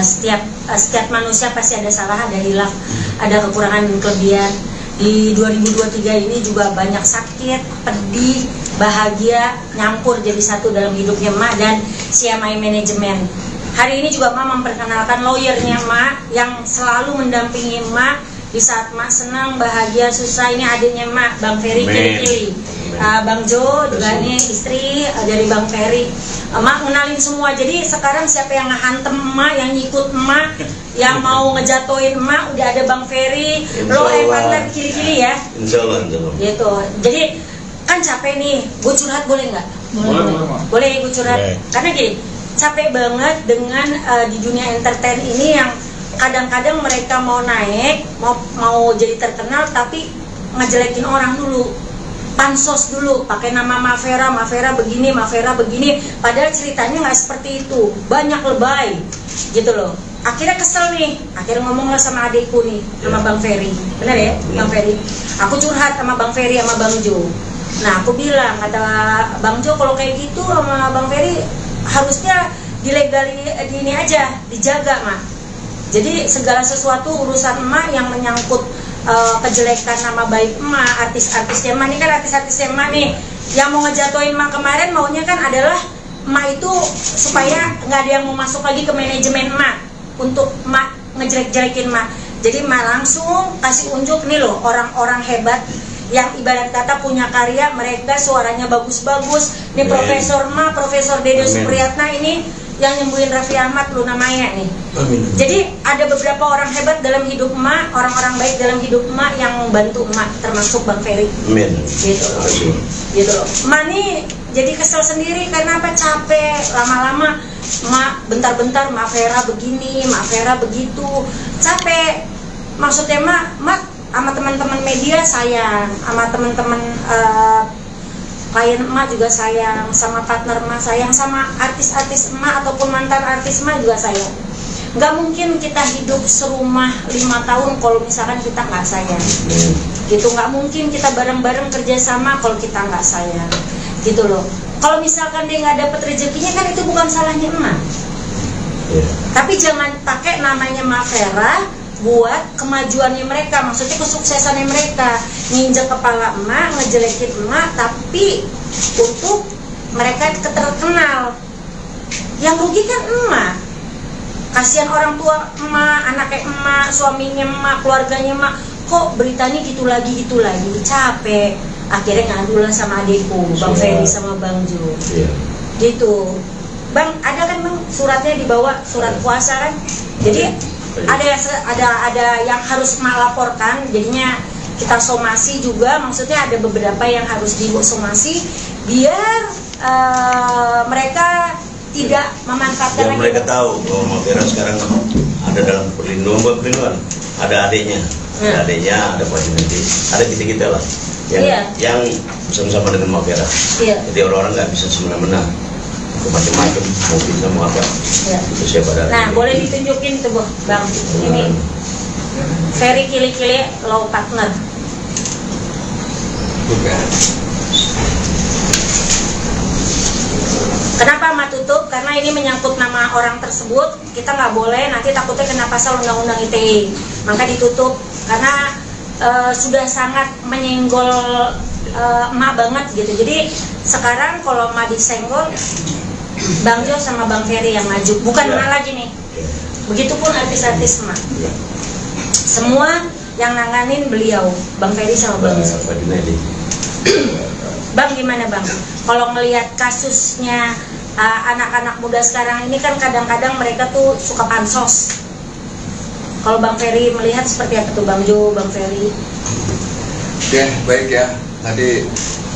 setiap manusia pasti ada salah, ada hilaf, ada kekurangan dan kelebihan. Di 2023 ini juga banyak sakit, pedih, bahagia, nyampur jadi satu dalam hidupnya Mak dan CMI Manajemen. Hari ini juga Mak memperkenalkan lawyernya Mak yang selalu mendampingi Mak di saat Mak senang, bahagia, susah. Ini adiknya Mak, Bang Ferry Kili-Kili. Bang Jo juga nih istri dari Bang Ferry. Mak ngenalin semua. Jadi sekarang siapa yang ngehantem Mak, yang ngikut Mak, yang mau ngejatoin Mak, udah ada Bang Ferry. Lo partner Kili-Kili ya. Insyaallah. Gitu. Jadi kan capek nih. Gue curhat boleh nggak? Boleh gue curhat. Karena gini, capek banget dengan di dunia entertain ini yang kadang-kadang mereka mau naik, mau jadi terkenal tapi ngejelekin orang dulu, pansos dulu, pakai nama Mafera begini, Mafera begini, padahal ceritanya nggak seperti itu, banyak lebay, gitu loh. Akhirnya kesel nih, akhirnya ngomong lah sama adikku nih, sama Bang Ferry, benar ya, Bang Ferry. Aku curhat sama Bang Ferry sama Bang Jo. Nah aku bilang, kata Bang Jo kalau kayak gitu sama Bang Ferry harusnya dilegali ini aja, dijaga Mak. Jadi segala sesuatu urusan emak yang menyangkut kejelekan nama baik emak, artis-artisnya emak, ini kan artis-artisnya emak nih yang mau ngejatuhin emak kemarin, maunya kan adalah emak itu supaya nggak ada yang mau masuk lagi ke manajemen emak untuk emak ngejelek-jelekin emak. Jadi emak langsung kasih unjuk nih loh orang-orang hebat yang ibarat kata punya karya, mereka suaranya bagus-bagus. Nih Profesor emak, Profesor Dede Supriyatna ini yang nyembuhin Raffi Ahmad lu namanya nih. Jadi ada beberapa orang hebat dalam hidup emak, orang-orang baik dalam hidup emak yang membantu emak, termasuk Bang Ferry. Amin. Gitu loh. Emak nih jadi kesel sendiri karena apa? Capek lama-lama emak bentar-bentar Mak Vera begini, Mak Vera begitu. Capek. Maksudnya emak sama teman-teman media sayang, sama teman-teman klien emak juga sayang, sama partner emak sayang, sama artis-artis emak ataupun mantan artis emak juga sayang. Nggak mungkin kita hidup serumah 5 tahun kalau misalkan kita nggak sayang. Gitu, nggak mungkin kita bareng-bareng kerjasama kalau kita nggak sayang. Gitu loh. Kalau misalkan dia nggak dapet rezekinya kan itu bukan salahnya emak. Tapi jangan pakai namanya Mafera buat kemajuannya mereka, maksudnya kesuksesannya mereka, nginjek kepala emak, ngejelekin emak, tapi untuk mereka terkenal. Yang rugi kan emak. Kasihan orang tua emak, anaknya emak, suaminya emak, keluarganya emak. Kok beritanya gitu lagi, capek. akhirnya ngadulah sama adikku, Bang Ferry sama Bang Jo. Gitu. Bang, ada kan Bang suratnya dibawa, surat kuasa kan? Jadi ada yang harus melaporkan, jadinya kita somasi juga, maksudnya ada beberapa yang harus somasi biar mereka tidak memanfaatkan lagi. Mereka tahu bahwa Mafera sekarang ada dalam perlindungan, ada adiknya, ada Pak Junedi, ada kita lah yang bersama-sama dengan Mafera. Jadi orang-orang nggak bisa semena-mena macam-macam mau bisa mau apa. Itu siapa dari. Nah, boleh ditunjukin tuh Bang, ini Ferry Kili-Kili Law Partner. Kenapa Ma tutup? Karena ini menyangkut nama orang tersebut, kita nggak boleh, nanti takutnya kena pasal undang-undang ITE. Maka ditutup karena sudah sangat menyenggol emak banget gitu. Jadi sekarang kalau emak disenggol, Bang Jo sama Bang Ferry yang maju, bukan emak lagi nih. Begitupun artis-artis emak. Semua yang nanganin beliau, Bang Ferry sama Bang Jo. Bang, gimana Bang? Kalau ngelihat kasusnya anak-anak muda sekarang ini kan kadang-kadang mereka tuh suka pansos. Kalau Bang Ferry melihat seperti apa tuh Bang Jo, Bang Ferry? Oke, baik ya. Tadi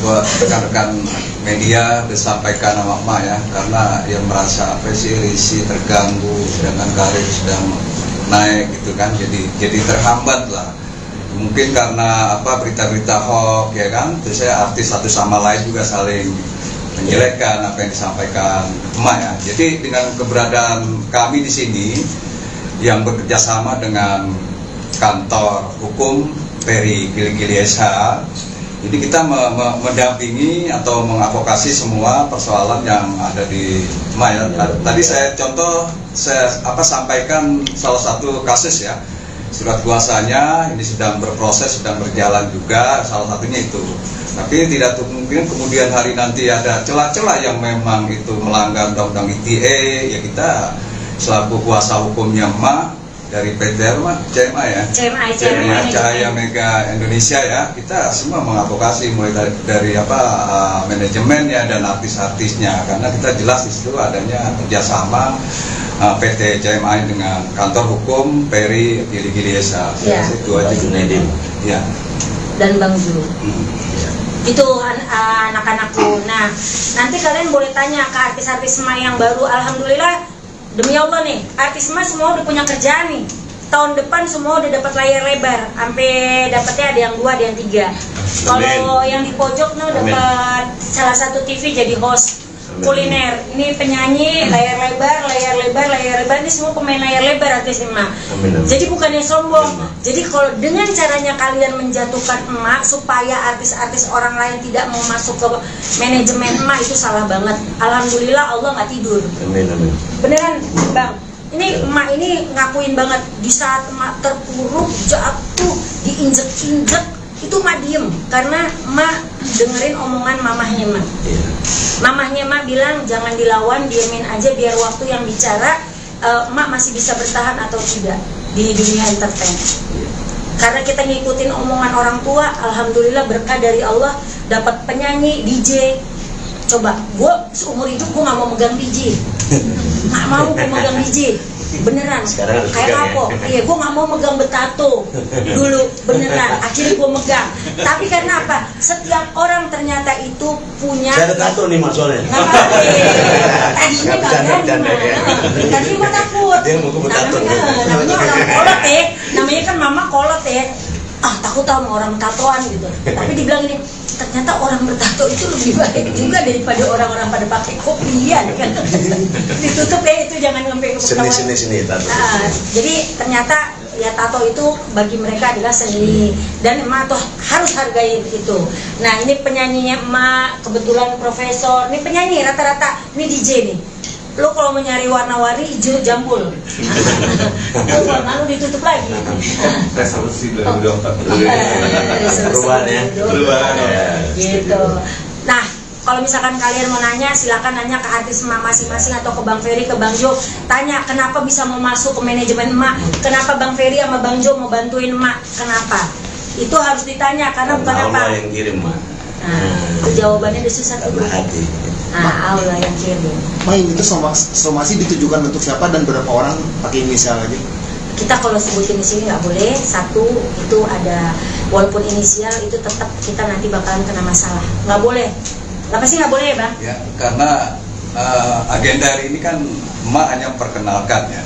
buat rekan-rekan media disampaikan sama emak ya, karena yang merasa risi terganggu, sedangkan karir sedang naik gitu kan, jadi terhambat lah. Mungkin karena berita-berita hoax ya kan, terus saya artis satu sama lain juga saling menjelekkan apa yang disampaikan emak ya. Jadi dengan keberadaan kami di sini yang bekerja sama dengan kantor hukum Ferry Kili-Kili SH, ini kita mendampingi atau mengadvokasi semua persoalan yang ada di emak ya. Tadi saya sampaikan salah satu kasus ya. Surat kuasanya ini sedang berproses, sedang berjalan juga, salah satunya itu. Tapi tidak mungkin kemudian hari nanti ada celah-celah yang memang itu melanggar undang-undang ITE, ya kita selaku kuasa hukumnya emak dari PT CMA ya, Cahaya Mega Indonesia ya, kita semua mengadvokasi mulai dari manajemennya dan artis-artisnya, karena kita jelas di situ adanya kerjasama PT CMA dengan kantor hukum Ferry Kili-Kili SH. Itu aja Junedi. Ya. Dan Bang Jo. Itu anak-anakku. Nah, nanti kalian boleh tanya ke artis-artis emak yang baru. Alhamdulillah, demi Allah nih, artis emak semua udah punya kerjaan nih. Tahun depan semua udah dapat layar lebar, sampai dapatnya ada yang 2, ada yang 3. Kalau yang di pojok nih dapat salah satu TV jadi host kuliner. Ini penyanyi layar lebar, ini semua pemain layar lebar artis emak. Jadi bukannya sombong. Jadi kalau dengan caranya kalian menjatuhkan emak supaya artis-artis orang lain tidak mau masuk ke manajemen emak, itu salah banget. Alhamdulillah Allah nggak tidur. Beneran Bang. Ini emak ini ngakuin banget, di saat emak terpuruk, jatuh, diinjek-injek, itu emak diem karena emak dengerin omongan mamahnya emak. Mamahnya emak bilang jangan dilawan, diemin aja biar waktu yang bicara emak masih bisa bertahan atau tidak di dunia entertain. Karena kita ngikutin omongan orang tua, alhamdulillah berkah dari Allah, dapat penyanyi, DJ. Coba, gue seumur hidup gue gak mau megang DJ, gak mau gue megang DJ, beneran. Kayak apa? Iya, gue gak mau megang betato dulu, beneran. Akhirnya gue megang. Tapi karena apa? Setiap orang ternyata itu punya. Saya ada tato nih maksudnya. Tadinya gak berani, tadinya gue takut. Namanya orang kolot ya, namanya kan mama kolot ya. Takut sama orang tatoan gitu. Tapi dibilang ini, ternyata orang bertato itu lebih baik juga daripada orang-orang pada pakai kopian kan. Ditutup ya, itu jangan sampai ketahuan. Seni tato. Jadi ternyata ya tato itu bagi mereka adalah seni, dan emak tuh harus hargai itu. Nah, ini penyanyinya emak, kebetulan profesor. Ini penyanyi rata-rata, ini DJ nih. Lo kalau mau nyari warna-warni hijau jambul, lalu ditutup lagi. Resolusi 2024. Perubahan ya. Gitu. Nah, kalau misalkan kalian mau nanya, silakan nanya ke artis emak masing-masing atau ke Bang Ferry, ke Bang Jo. Tanya kenapa bisa mau masuk ke manajemen emak, kenapa Bang Ferry sama Bang Jo mau bantuin emak, kenapa? Itu harus ditanya karena bukan apa. Allah yang kirim emak. Nah, itu jawabannya udah susah tuh. Nah, Allah yang kirim. Main itu somasi ditujukan untuk siapa dan berapa orang, pakai inisial aja? Kita kalau sebutin di sini nggak boleh. Satu itu ada, walaupun inisial itu tetap kita nanti bakalan kena masalah. Nggak boleh. Kenapa sih nggak boleh ya, Bang? Ya, karena agenda hari ini kan emak hanya memperkenalkan ya.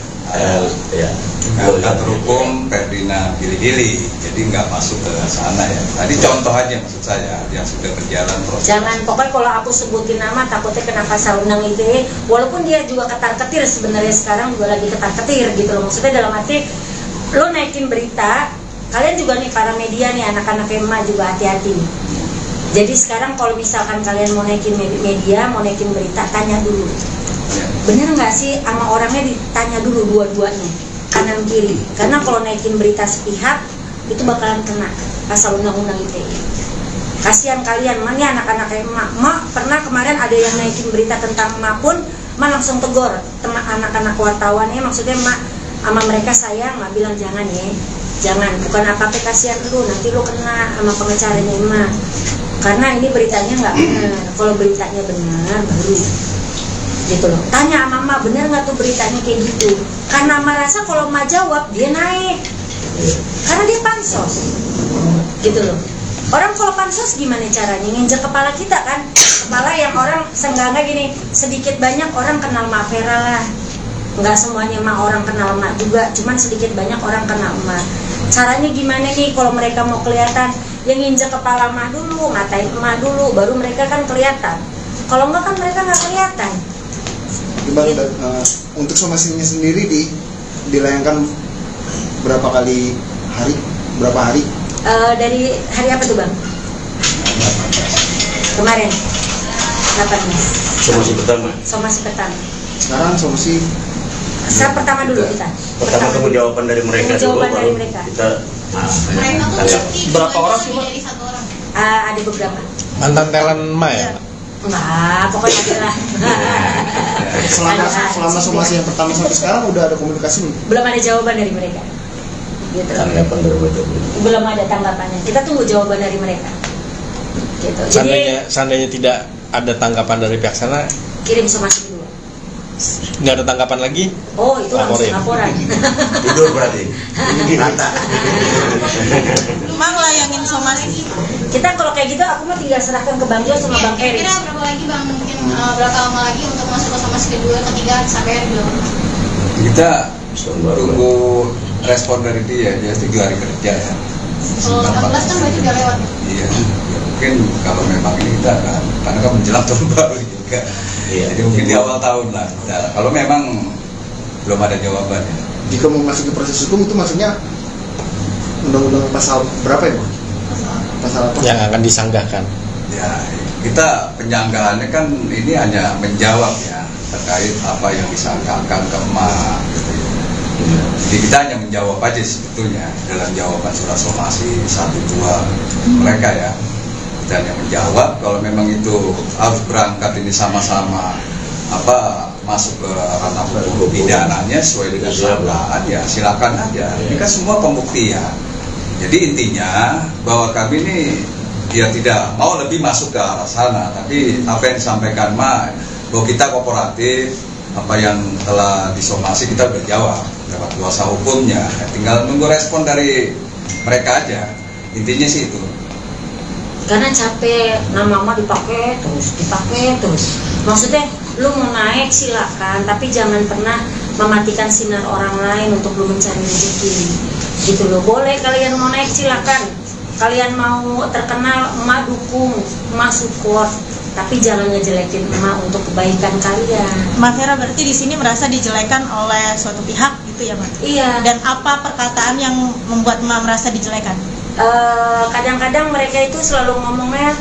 Ya. Kantor hukum Ferdinand Gili-Gili, jadi nggak masuk ke sana ya. Tadi contoh aja maksud saya yang sudah berjalan proses. Jangan, pokoknya kalau aku sebutin nama takutnya kena pasal undang ITE. Walaupun dia juga ketar-ketir sebenarnya, sekarang juga lagi ketar-ketir gitu loh. Maksudnya dalam arti lo naikin berita, kalian juga nih para media nih, anak-anak emak juga hati-hati. Jadi sekarang kalau misalkan kalian mau naikin media, mau naikin berita, tanya dulu. Bener nggak sih sama orangnya, ditanya dulu dua-duanya, kanan kiri. Karena kalau naikin berita sepihak itu bakalan kena pasal undang-undang ITE. Kasihan kalian, mana anak-anak emak pernah kemarin ada yang naikin berita tentang emak pun, emak langsung tegur teman anak-anak wartawannya, maksudnya emak sama mereka sayang, emak bilang jangan ya, jangan, bukan apa-apa, kasihan lu, nanti lu kena sama pengacaranya emak. Karena ini beritanya nggak benar. Kalau beritanya benar baru gitu loh. Tanya sama emak, bener nggak tuh beritanya kayak gitu? Karena emak rasa kalau emak jawab dia naik, karena dia pansos gitu loh. Orang kalau pansos gimana caranya? Nginjek kepala kita kan, kepala yang orang seenggaknya gini, sedikit banyak orang kenal Mak Vera lah. Nggak semuanya emak orang kenal emak juga, cuman sedikit banyak orang kenal emak. Caranya gimana nih kalau mereka mau kelihatan? Yang nginjek kepala emak dulu, ngatain emak dulu, baru mereka kan kelihatan. Kalau enggak kan mereka nggak kelihatan. Bang, untuk somasinya sendiri dilayangkan berapa kali hari? Berapa hari? Dari hari apa tuh Bang? Kemarin 18. Somasi pertama. Somasi pertama. Sekarang somasi pertama dulu kita. Pertama tunggu jawaban dari mereka dulu, dari baru mereka. kita Mereka tuh berarti Berapa orang sih, Mak? dari satu orang. Ada beberapa. Mantan talent emak ya? Enggak, pokoknya ada lah. selama somasi yang pertama sampai sekarang udah ada komunikasi belum? Belum ada jawaban dari mereka. Gitu. tanggapan dari mereka. Belum ada tanggapannya. Kita tunggu jawaban dari mereka. Gitu. Jadi Seandainya tidak ada tanggapan dari pihak sana, kirim somasi kedua. nggak ada tanggapan lagi? Oh, itu langsung laporan. Tidur berarti. Rata. Emang layangin somasi. Kita kalau kayak gitu aku mah tinggal serahkan ke Bang Jo sama Bang Eri. Kira berapa lagi Bang, mungkin berapa lama lagi untuk masuk ke somasi kedua, ketiga sampai hari belum? Kita tunggu respon dari dia 3 hari kerja ya. Kalau 18 kan berarti udah lewat. Iya, ya mungkin kalau memang ini kita kan, karena kan menjelang tahun baru juga. Iya, jadi mungkin di awal tahun lah. Nah, kalau memang belum ada jawabannya. Jika mau masuk ke proses hukum itu maksudnya undang-undang pasal berapa ya Bang? Pasal apa? Yang akan disanggahkan. Ya, kita penyanggahannya kan ini hanya menjawab ya terkait apa yang disangkakan ke emak gitu ya. Jadi kita hanya menjawab aja sebetulnya dalam jawaban surat somasi 1-2 mereka ya. Dan yang menjawab kalau memang itu harus berangkat ini sama-sama masuk ke ranah hukum pidananya sesuai dengan sangkaan ya silakan aja. Ini kan semua pembuktian. Jadi intinya bahwa kami ini dia tidak mau lebih masuk ke arah sana, tapi apa yang disampaikan bahwa kita kooperatif, apa yang telah disomasi kita berjawab lewat kuasa hukumnya, tinggal nunggu respon dari mereka aja. Intinya sih itu. Karena capek, nama mama dipakai terus. Maksudnya lu mau naik silakan, tapi jangan pernah mematikan sinar orang lain untuk lu mencari rezeki. Gitu loh. Boleh kalian mau naik silakan. Kalian mau terkenal, emak dukung, emak support. Tapi jangan ngejelekin emak untuk kebaikan kalian. Mbak Vera berarti di sini merasa dijelekan oleh suatu pihak gitu ya Mbak? Iya. Dan apa perkataan yang membuat emak merasa dijelekan? Kadang-kadang mereka itu selalu ngomongnya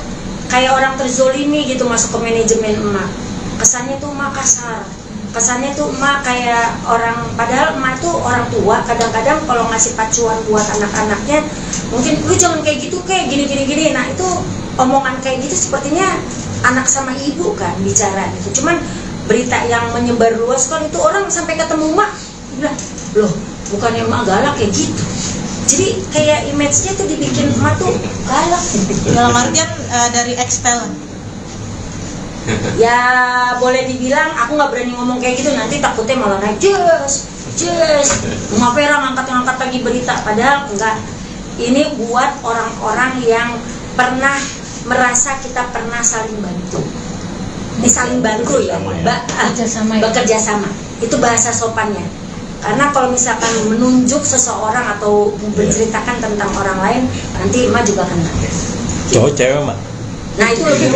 kayak orang terzolimi gitu masuk ke manajemen emak. Kesannya tuh emak kasar, kesannya tuh emak kayak orang, padahal emak tuh orang tua. Kadang-kadang kalau ngasih pacuan buat anak-anaknya, mungkin lu jangan kayak gitu, kayak gini. Nah itu omongan kayak gitu sepertinya anak sama ibu kan bicara gitu. Cuman berita yang menyebar luas kan itu orang sampai ketemu emak bilang, loh bukannya emak galak kayak gitu. Jadi kayak image-nya tuh dibikin emak tuh galak. Dalam artian dari expel. Ya boleh dibilang aku nggak berani ngomong kayak gitu, nanti takutnya malah naik Jess Mama Vera ngangkat lagi berita, padahal enggak. Ini buat orang-orang yang pernah merasa kita pernah saling bantu. Ini saling bantu ya, bekerja sama. Itu bahasa sopannya. Karena kalau misalkan menunjuk seseorang atau menceritakan tentang orang lain, nanti emak juga kena. Cowok cewek mak. Nah itu lebih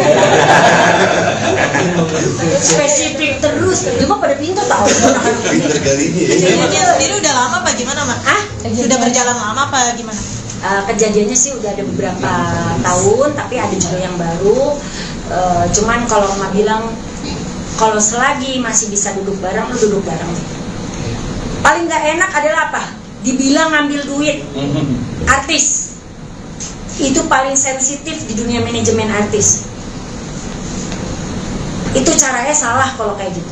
spesifik terus, cuma pada pintu tahu. Pinter kali ini. Kejadiannya sendiri udah lama apa gimana mak? Sudah berjalan lama apa gimana? Kejadiannya sih udah ada beberapa tahun, tapi ada juga yang baru. Cuman kalau emak bilang, kalau selagi masih bisa duduk bareng, lu duduk bareng. Paling nggak enak adalah apa? Dibilang ngambil duit artis. Itu paling sensitif di dunia manajemen artis. Itu caranya salah kalau kayak gitu.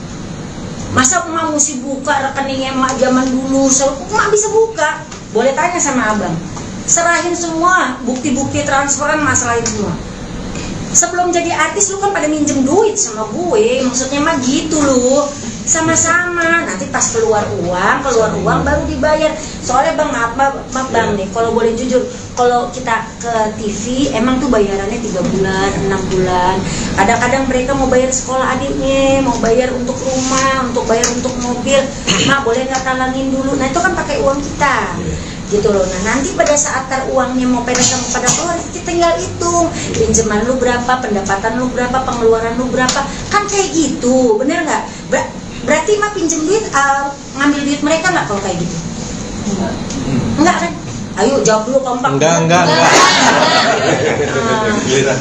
Masa emak mesti buka rekeningnya emak zaman dulu? Emak bisa buka, boleh tanya sama abang. Serahin semua, bukti-bukti transferan masalahin semua. Sebelum jadi artis lu kan pada minjem duit sama gue, maksudnya mah gitu loh. Sama-sama, nanti pas keluar uang baru dibayar. Soalnya bang, maaf bang nih, kalau boleh jujur, kalau kita ke TV emang tuh bayarannya 3 bulan, 6 bulan. Kadang-kadang mereka mau bayar sekolah adiknya, mau bayar untuk rumah, untuk bayar untuk mobil. Mak boleh nggak talangin dulu? Nah itu kan pakai uang kita. Gitu loh. Nah nanti pada saat uangnya mau pada keluar, kita tinggal hitung pinjaman lu berapa, pendapatan lu berapa, pengeluaran lu berapa, kan kayak gitu, bener nggak? Berarti mah pinjem duit, ngambil duit mereka nggak kalau kayak gitu? Enggak kan? Ayo jawab dulu kompak. Enggak.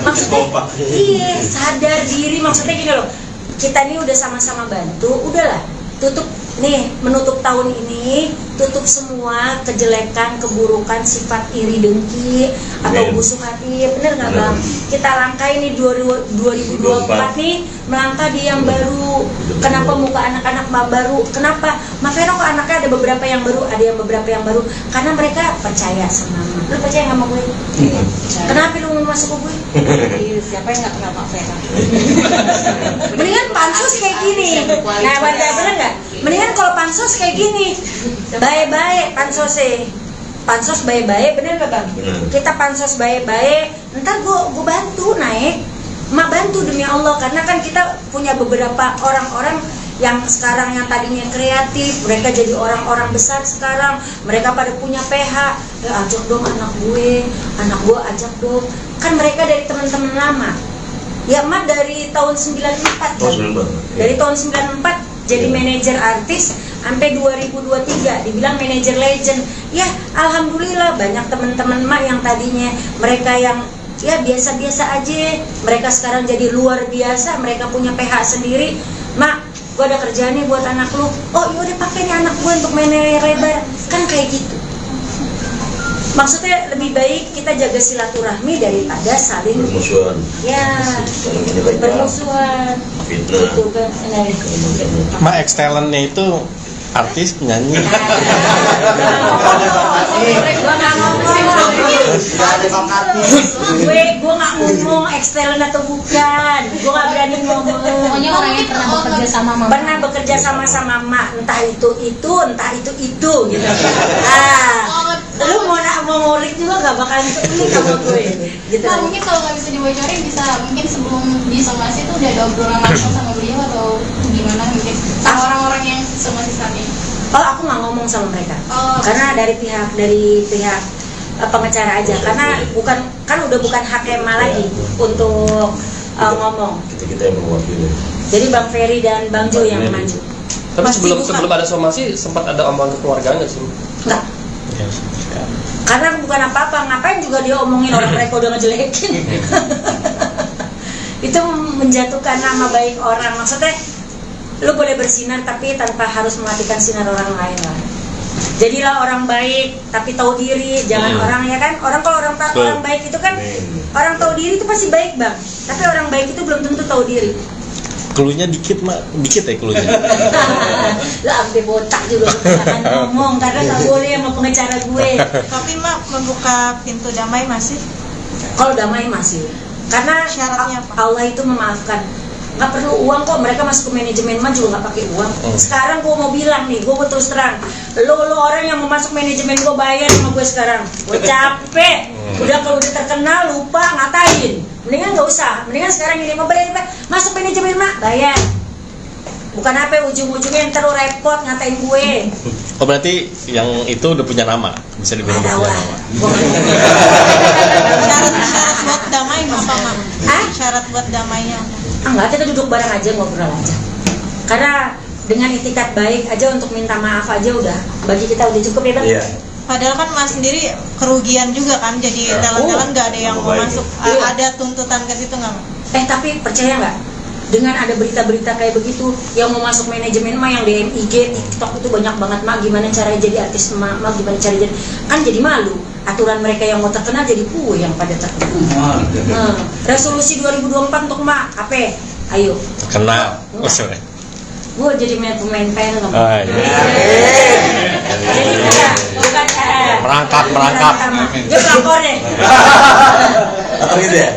Maksudnya, iya sadar diri, maksudnya gini loh. Kita ini udah sama-sama bantu, udahlah tutup nih, menutup tahun ini, tutup semua kejelekan, keburukan, sifat iri dengki atau busuk hati, bener nggak bang? Kita langkah ini 2024 nih, melangkah di yang baru. Kenapa muka anak-anak baru? Kenapa? Makanya kok anaknya ada beberapa yang baru, ada yang beberapa yang baru, karena mereka percaya sama mama. Lu percaya sama gue? Kenapa lu mau masuk ke gue? Siapa yang nggak kenal Mak Vera? Mendingan pansus kayak gini. Nah, bener nggak? Mendingan kalau pansos kayak gini, baik-baik pansos baik-baik, bener nggak bang? Kita pansos baik-baik, ntar gue bantu naik, mak bantu demi Allah, karena kan kita punya beberapa orang-orang yang sekarang yang tadinya kreatif, mereka jadi orang-orang besar sekarang, mereka pada punya PH, ya ajak dong anak gue ajak dong, kan mereka dari teman-teman lama, ya mak dari tahun 94 kan? Dari tahun 94 jadi manajer artis sampai 2023 dibilang manajer legend. Ya alhamdulillah banyak teman-teman mak yang tadinya mereka yang ya biasa-biasa aja, mereka sekarang jadi luar biasa, mereka punya PH sendiri. Mak, gue ada kerjaan nih buat anak lu. Oh yaudah pakai nih anak gue untuk main lebar, kan kayak gitu. Maksudnya lebih baik kita jaga silaturahmi daripada saling bermusuhan. Ya, bermusuhan. Fitnah. Itu kan. Mak ex talentnya itu artis, penyanyi. Gue nggak ngomong excellent atau bukan, gue nggak berani ngomong. Pokoknya orang yang pernah bekerja sama mama. Pernah bekerja sama mak, entah itu, entah itu gitu. Lu mau ngulik juga nggak bakalan unik sama gue. Gitu. Nah, mungkin kalau nggak bisa dibocorin, mungkin sebelum disomasi itu udah ada obrolan langsung sama beliau atau gimana mungkin sama orang-orang yang somasi saat ini? Kalau aku nggak ngomong sama mereka, karena dari pihak pengacara aja, karena udah bukan hak Emma lagi untuk ngomong. Kita yang mewakili. Jadi Bang Ferry dan Bang Jo yang maju. Tapi sebelum ada somasi sempat ada omongan kekeluargaan nggak sih? Enggak. Karena bukan apa-apa, ngapain juga dia omongin orang mereka udah ngejelekin. Itu menjatuhkan nama baik orang. Maksudnya lu boleh bersinar tapi tanpa harus mematikan sinar orang lain lah. Jadilah orang baik tapi tahu diri, jangan orang ya kan. Orang kalau orang baik itu kan orang tahu diri itu pasti baik bang. Tapi orang baik itu belum tentu tahu diri. Cluenya dikit ya cluenya. Lah sampai botak juga jangan ngomong karena nggak boleh sama pengacara gue. Tapi Mak membuka pintu damai masih? Kalau damai masih, karena Syaratnya apa? Allah itu memaafkan. Nggak perlu uang kok, mereka masuk ke manajemen mah juga nggak pakai uang. Sekarang gue mau bilang nih, gue terus terang, lo orang yang mau masuk manajemen gue bayar sama gue sekarang. Gue capek, udah kalau udah terkenal lupa ngatain. Mendingan nggak usah, mendingan sekarang ini mau bayar masuk manajemen mah bayar. Bukan apa ujung-ujungnya ntar lo repot ngatain gue. Oh berarti yang itu udah punya nama, bisa dibilang udah punya nama. Syarat buat damai apa Mak? Syarat buat damainya apa? Enggak, kita duduk bareng aja, ngobrol aja. Karena dengan itikat baik aja untuk minta maaf aja udah, bagi kita udah cukup ya Bang? Iya. Padahal kan Mas sendiri kerugian juga kan, jadi talent-talent nggak ada yang mau masuk. Ada tuntutan ke situ nggak Mak? Tapi percaya nggak? Dengan ada berita-berita kayak begitu, yang mau masuk manajemen mah yang di IG, TikTok itu banyak banget Mak. Gimana cara jadi artis Mak, gimana cara jadi, kan jadi malu. Aturan mereka yang mau terkenal jadi yang pada terkenal. Resolusi 2024 untuk Mak, apa? Ayo. Terkenal. Oh sorry. Gue jadi pemain film. Bukan merangkap. Dia pelakor deh. Atau gitu ya?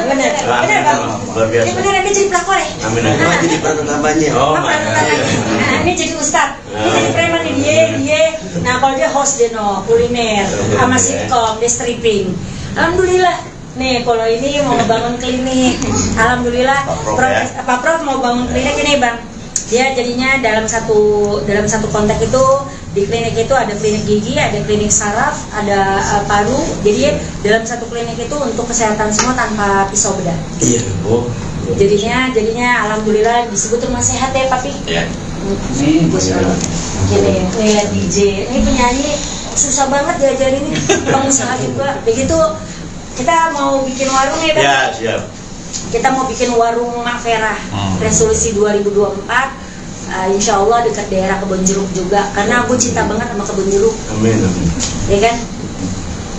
Bener Bang. Luar biasa. Ini beneran dia jadi pelakor ya? Amin. Jadi peran utamanya. Oh, ini jadi ustad. Ini jadi preman nih dia. Nah kalau dia host dia kuliner sama sitcom, dia stripping. Alhamdulillah. Nih kalau ini mau ngebangun klinik. Alhamdulillah. Pak Prof mau bangun klinik ini Bang. Dia jadinya dalam satu konteks itu di klinik itu ada klinik gigi, ada klinik saraf, ada paru. Jadi dalam satu klinik itu untuk kesehatan semua tanpa pisau bedah. Iya. Oh. Jadinya alhamdulillah disebut rumah sehat ya Papi. Iya. Gini, DJ, ini penyanyi susah banget diajarin ini, pengusaha juga. Begitu kita mau bikin warung ya Bang. Ya, siap. Kita mau bikin warung Mak Vera, resolusi 2024, insya Allah dekat daerah Kebon Jeruk juga, karena aku cinta banget sama Kebon Jeruk. Amin. Ya kan?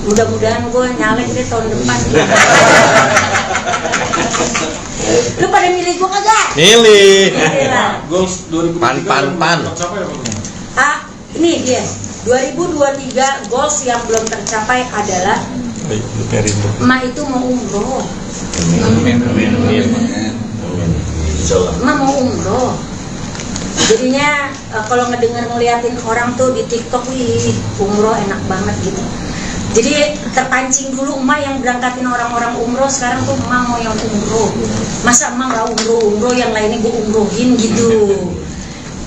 Mudah-mudahan gue nyalek deh tahun depan. Lu pada milih gue kagak? Milih. Goals 2023 Pan. tercapai apa? Ini dia. 2023 goals yang belum tercapai adalah Emak itu mau umroh. Amin. Insyaallah. Emak mau umroh. Jadinya kalau ngeliatin orang tuh di TikTok, wih umroh enak banget gitu. Jadi terpancing dulu emak yang berangkatin orang-orang umroh, sekarang tuh emak mau yang umroh. Masa emak nggak umroh yang lainnya gue umrohin gitu.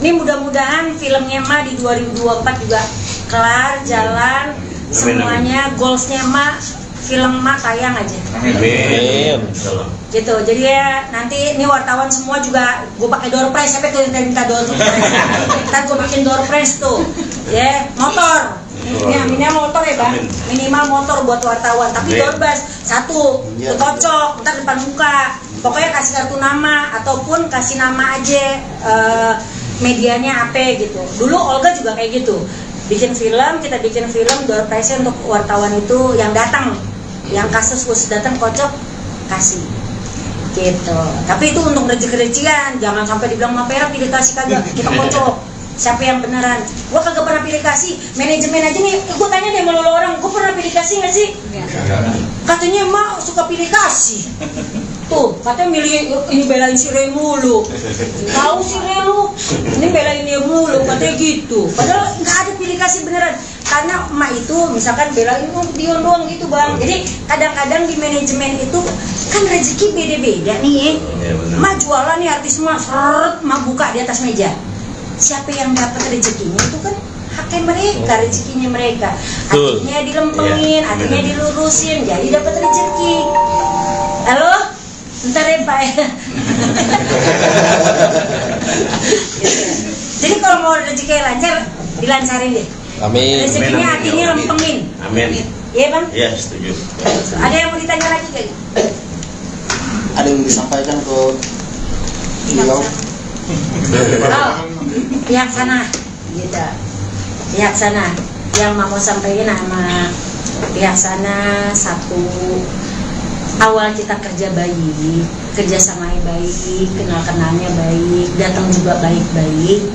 Ini mudah-mudahan filmnya emak di 2024 juga kelar, jalan, semuanya goalsnya emak, film emak tayang aja. Amin. Gitu, jadi ya nanti ini wartawan semua juga gue pakai door prize, sampai tuh yang minta door prize. Ntar gue bikin door prize tuh, ya motor. Ini aminnya motor ya Bang, minimal motor buat wartawan, tapi door prize satu, cocok, ntar depan muka. Pokoknya kasih kartu nama ataupun kasih nama aja medianya apa gitu. Dulu Olga juga kayak gitu. Kita bikin film door prize untuk wartawan itu yang datang, yang kasus datang kocok kasih gitu. Tapi itu untuk rezeki-rezekian, jangan sampai dibilang Mak Vera pilih kasih kagak, kita kocok. Siapa yang beneran? Gua kagak pernah pilih kasih. Manajemen aja nih, gua tanya deh sama orang, gua pernah pilih kasih nggak sih? Katanya Mak suka pilih kasih. Tuh, katanya milih ini belain si Rey mulu. Tahu si Rey lu, ini belain dia mulu, katanya gitu. Padahal nggak ada pilih kasih beneran. Karena emak itu misalkan belain Dion doang gitu Bang. Jadi kadang-kadang di manajemen itu kan rezeki beda-beda nih ya. Emak jualan nih artis emak, emak buka di atas meja. Siapa yang dapat rezekinya itu kan haknya mereka, rezekinya mereka. Hatinya dilempengin, hatinya dilurusin, jadi dapat rezeki. Halo? Bentar ya Pak ya. Jadi kalau mau rezeki lancar, dilancarin deh. Amin. Rezekinya hatinya lempengin. Amin. Iya Bang? Iya, setuju. Ada yang mau ditanya lagi gak? Ada yang disampaikan ke beliau? Pihak sana, gitu. Pihak sana yang mau sampaikan sama pihak sana satu, awal kita kerja baik, kerja samanya baik, kenal-kenalnya baik, datang juga baik-baik,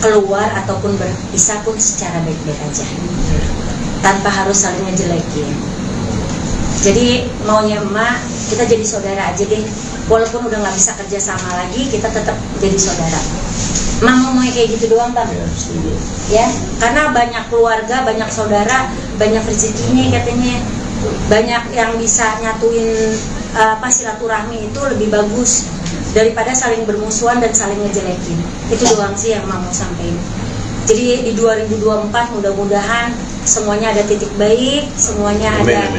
keluar ataupun berpisah pun secara baik-baik aja, tanpa harus saling ngejelekin. Jadi maunya emak, kita jadi saudara aja deh, walaupun udah nggak bisa kerja sama lagi, kita tetap jadi saudara. Emak mau kayak gitu doang bang, ya, karena banyak keluarga, banyak saudara, banyak rezekinya katanya. Banyak yang bisa nyatuin silaturahmi itu lebih bagus daripada saling bermusuhan dan saling ngejelekin. Itu doang sih yang mau sampaikan. Jadi di 2024 mudah-mudahan semuanya ada titik baik, semuanya ada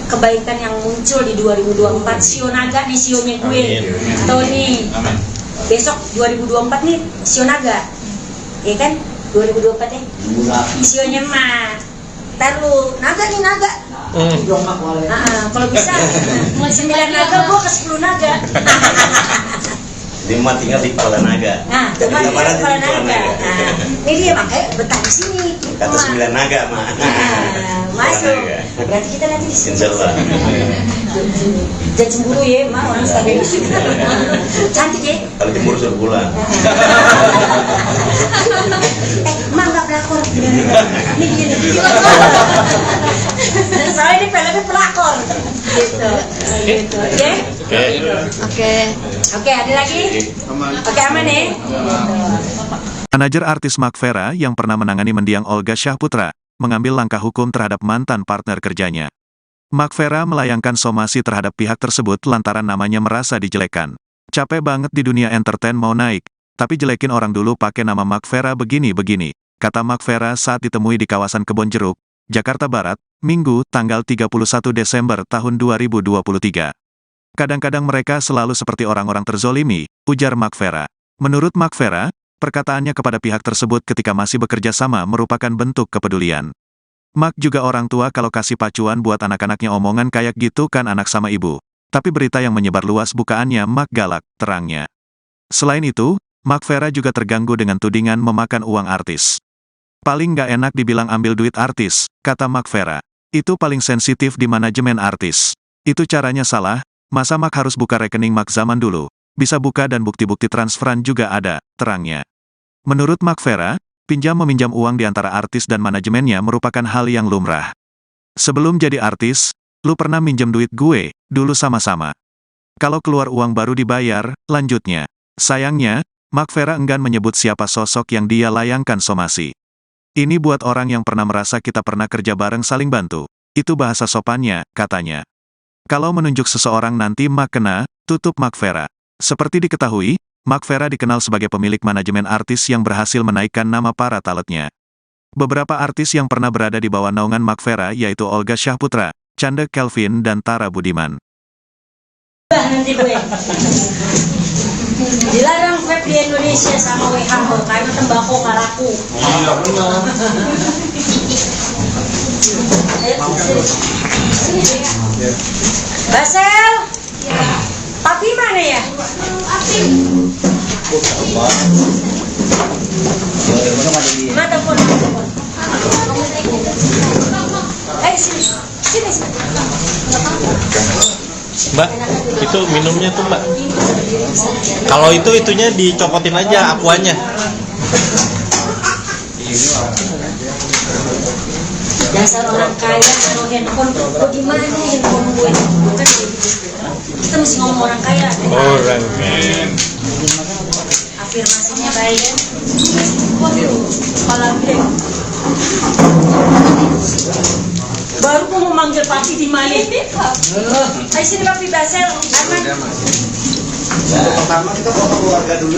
kebaikan yang muncul di 2024. Sio naga nih, sionya gue. Tahu nih. Besok 2024 nih sio naga. Ya kan? 2024 ya. Sionya mah. Taruh naga nih naga. Kalau bisa 9 naga gua ke 10 naga. Lima tinggal di kepala naga. Nah, cuma di kepala naga. Ini dia makanya betah di sini. Kata 9 naga mah. Masuk. Berarti kita nanti di sini. Insyaallah. Jangan cemburu ya, mah orang stabil. Cantik ya. Kalau cemburu suruh pulang. Mah nggak pelakor. Ini gini. Soalnya ini filmnya pelakor. Gitu. Oke, ada lagi? Oke, aman ya? Manajer artis Mark Vera yang pernah menangani mendiang Olga Syahputra, mengambil langkah hukum terhadap mantan partner kerjanya. Mark Vera melayangkan somasi terhadap pihak tersebut lantaran namanya merasa dijelekan. Capek banget di dunia entertain mau naik, tapi jelekin orang dulu pakai nama Mark Vera begini-begini, kata Mark Vera saat ditemui di kawasan Kebonjeruk, Jakarta Barat, Minggu, tanggal 31 Desember tahun 2023. Kadang-kadang mereka selalu seperti orang-orang terzolimi, ujar Mark Vera. Menurut Mark Vera, perkataannya kepada pihak tersebut ketika masih bekerja sama merupakan bentuk kepedulian. Mark juga orang tua kalau kasih pacuan buat anak-anaknya omongan kayak gitu kan anak sama ibu. Tapi berita yang menyebar luas bukaannya Mark galak, terangnya. Selain itu, Mark Vera juga terganggu dengan tudingan memakan uang artis. Paling gak enak dibilang ambil duit artis, kata Mark Vera. Itu paling sensitif di manajemen artis. Itu caranya salah, masa Mark harus buka rekening Mark zaman dulu. Bisa buka dan bukti-bukti transferan juga ada, terangnya. Menurut Mark Vera, pinjam-meminjam uang di antara artis dan manajemennya merupakan hal yang lumrah. Sebelum jadi artis, lu pernah minjem duit gue, dulu sama-sama. Kalau keluar uang baru dibayar, lanjutnya. Sayangnya, Mark Vera enggan menyebut siapa sosok yang dia layangkan somasi. Ini buat orang yang pernah merasa kita pernah kerja bareng saling bantu. Itu bahasa sopannya, katanya. Kalau menunjuk seseorang nanti Mark kena, tutup Mark Vera. Seperti diketahui, Mark Vera dikenal sebagai pemilik manajemen artis yang berhasil menaikkan nama para talentnya. Beberapa artis yang pernah berada di bawah naungan Mark Vera yaitu Olga Syahputra, Chanda Kelvin, dan Tara Budiman. Nanti gue dilarang vape di Indonesia sama WHO karena tembakau karaku. Basel, Papi mana ya? Mata pun. Sini. Mbak, itu minumnya tuh Mbak. Kalau itunya dicopotin aja akuannya. Dasar orang kaya atau handphone, gimana handphone gue? Bukan kita mesti ngomong orang kaya. Orang kaya. Afirmasinya baik. Waduh, kepala gede. Baru mau memanggil papi di mana? Ayo sini papi Basel, Arman. Pertama kita foto keluarga dulu.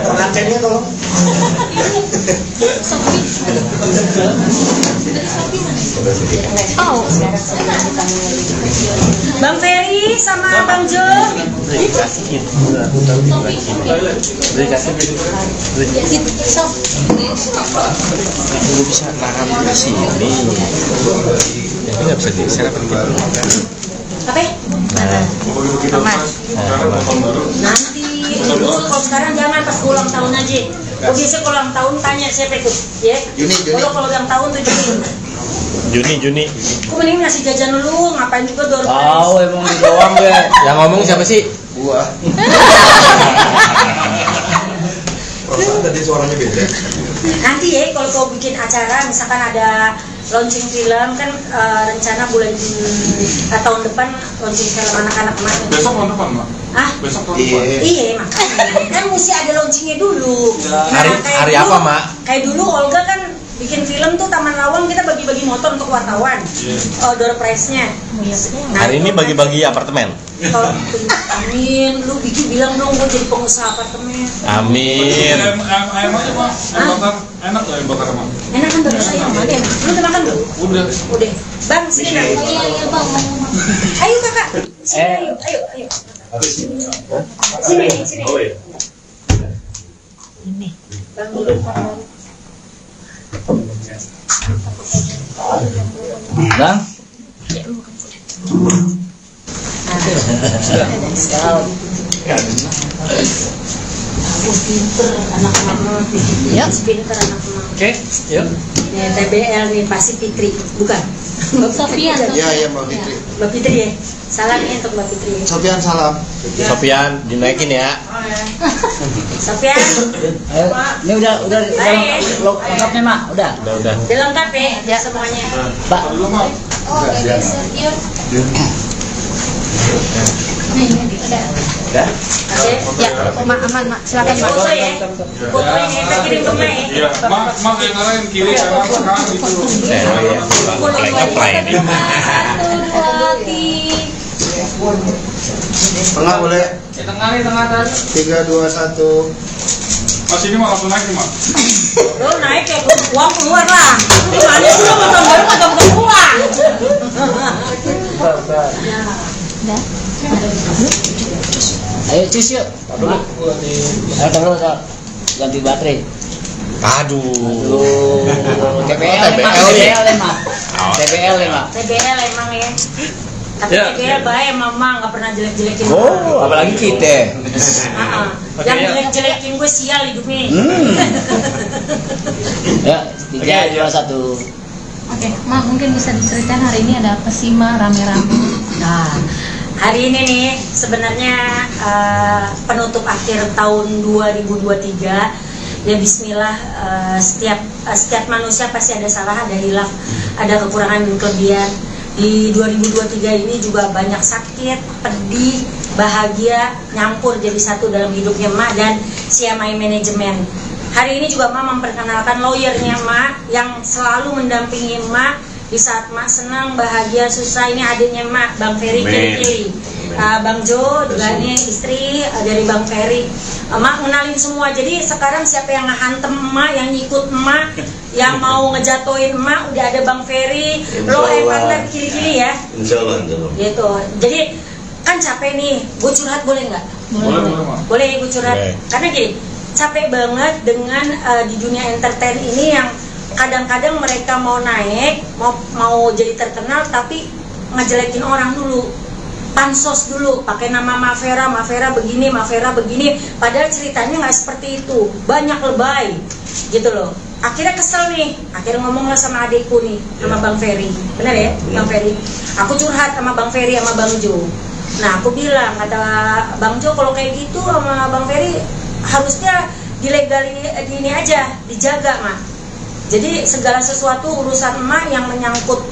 Pengantinnya tolong. Bang Ferry sama Bang Jo. Lu bisa nahan di sini. Jadi nggak bisa geser apa gitu. Apa? Aman. Nanti kalau sekarang jangan pas ulang tahun aja. Biasa ulang tahun tanya siapa ikut, ya? Kalau ulang tahun tujuin. Juni. Aku mending ngasih jajan dulu, ngapain juga door prize. Tahu emang di doang gue. Yang ngomong siapa sih? Gua. Perasaan tadi suaranya beda. Nanti ya kalau kau bikin acara, misalkan ada launching film kan rencana bulan tahun depan launching film anak-anak emak. Besok tahun depan, Mbak? Ah? Besok tahun depan? Iya makanya kan mesti ada launchingnya dulu. Hari apa, Mak? Kayak dulu Olga kan bikin film tuh Taman Lawang, kita bagi-bagi motor untuk wartawan. Door prize-nya. Hari ini bagi-bagi apartemen. Amin, lu bilang dong gue jadi pengusaha apartemen. Amin. Ayam aja, Pak. Ayam bakar. Enak tuh ayam bakar, Pak. Enak kan baru saya makan. Lu udah makan belum? Udah. Bang, sini Bang. Iya, Bang. Ayo Kakak. Sini, ayo. Sini. Oh iya. Ini. Bang dulu. Bang. Pinter anak-anak. Ya. Pinter anak-anak. Oke, yuk. Nih, TBL nih pasti Fitri, bukan? Sofian. Iya, Mbak Fitri. Mbak Fitri ya. Salam ya untuk Mbak Fitri. Sofian salam. Sofian dinaikin ya. Sofian. Ayo, ini udah lengkap nih, Mak. Udah. Udah. Udah lengkap ya semuanya. Pak. Oke, yuk. Nih, udah. Udah? Ya, Mak aman, Mak. Silakan, Mak. Foto ya. Fotonya kita kirim ke Mak ya. Iya, Mak yang ngarahin kiri kanan kanan gitu. Apply ini. Tengah boleh. Tengah atas. 3, 2, 1. Mas ini mah langsung naik nih, Mak. Lo naik ya, uang keluar lah. Gimana sih lo potong baru potong uang? Udah. Ayo cus yuk. Ayo dulu ganti baterai. Aduh. TBL emang. TBL emang. TBL emang ya. Tapi Ya. TBL baik mama nggak pernah jelek-jelekin. Oh, apalagi kita. Yang jelek-jelekin gue sial hidupnya. Ya, 3, 2, 1. Oke, Mak mungkin bisa diceritain hari ini ada apa sih, Mak, rame-rame? Nah, hari ini nih sebenarnya penutup akhir tahun 2023. Ya Bismillah, setiap manusia pasti ada salah, ada hilaf, ada kekurangan dan kelebihan. Di 2023 ini juga banyak sakit, pedih, bahagia, nyampur jadi satu dalam hidupnya Mak dan CMI Manajemen. Hari ini juga Mak memperkenalkan lawyernya Mak yang selalu mendampingi Mak di saat Mak senang, bahagia, susah. Ini adiknya Mak, Bang Ferry Kili. Bang Jo juga ini istri dari Bang Ferry. Mak ngenalin semua. Jadi sekarang siapa yang ngehantem Mak, yang ngikut Mak, yang mau ngejatoin Mak, udah ada Bang Ferry. Lo partner Kili ya. Insyaallah. Gitu. Jadi kan capek nih. Gue curhat boleh nggak? Boleh gue curhat. Karena gini, capek banget dengan di dunia entertain ini yang kadang-kadang mereka mau naik, mau jadi terkenal tapi ngejelekin orang dulu, pansos dulu, pakai nama Mafera begini, padahal ceritanya nggak seperti itu, banyak lebay, gitu loh. Akhirnya kesel nih, akhirnya ngomonglah sama adikku nih, sama Bang Ferry, benar ya, Bang Ferry. Aku curhat sama Bang Ferry sama Bang Jo. Nah aku bilang, kata Bang Jo, kalau kayak gitu sama Bang Ferry harusnya dilegalin ini aja, dijaga Mak. Jadi segala sesuatu urusan emak yang menyangkut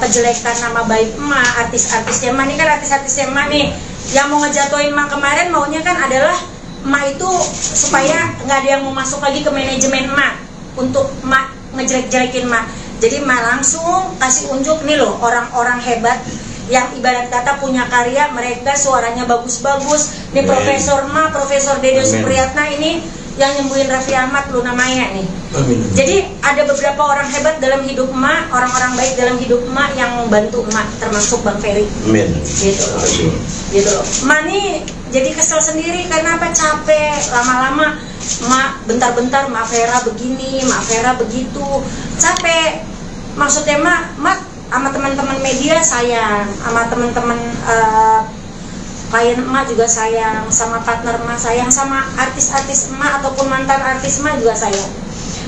kejelekan nama baik emak, artis-artis emak ini kan artis-artis emak nih yang mau ngejatuhin emak kemarin maunya kan adalah emak itu supaya nggak ada yang mau masuk lagi ke manajemen emak untuk emak ngejelek-jelekin emak. Jadi emak langsung kasih unjuk nih loh orang-orang hebat yang ibarat kata punya karya, mereka suaranya bagus-bagus. Nih Profesor emak, Profesor Dede Supriyatna ini yang nyembuhin Raffi Ahmad lu namanya nih. Jadi ada beberapa orang hebat dalam hidup emak, orang-orang baik dalam hidup emak yang membantu emak, termasuk Bang Ferry. Amin. Gitu loh. Gitu loh. Emak nih jadi kesel sendiri karena apa? Capek lama-lama emak bentar-bentar Mafera begini, Mafera begitu. Capek. Maksudnya emak sama teman-teman media sayang, sama teman-teman klien emak juga sayang, sama partner emak sayang, sama artis-artis emak ataupun mantan artis emak juga sayang.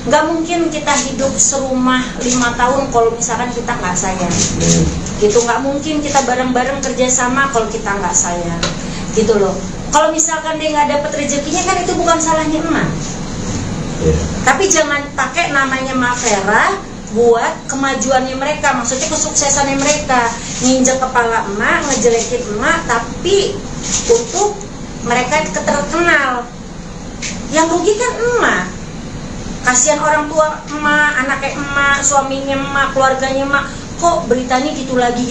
Nggak mungkin kita hidup serumah 5 tahun kalau misalkan kita nggak sayang. Gitu, nggak mungkin kita bareng-bareng kerjasama kalau kita nggak sayang. Gitu loh. Kalau misalkan dia nggak dapat rezekinya kan itu bukan salahnya emak. Tapi jangan pakai namanya Mak Vera buat kemajuannya mereka, maksudnya kesuksesannya mereka, nginjek kepala emak, ngejelekin emak, tapi untuk mereka terkenal. Yang rugi kan emak. Kasihan orang tua emak, anaknya emak, suaminya emak, keluarganya emak. Kok beritanya gitu lagi,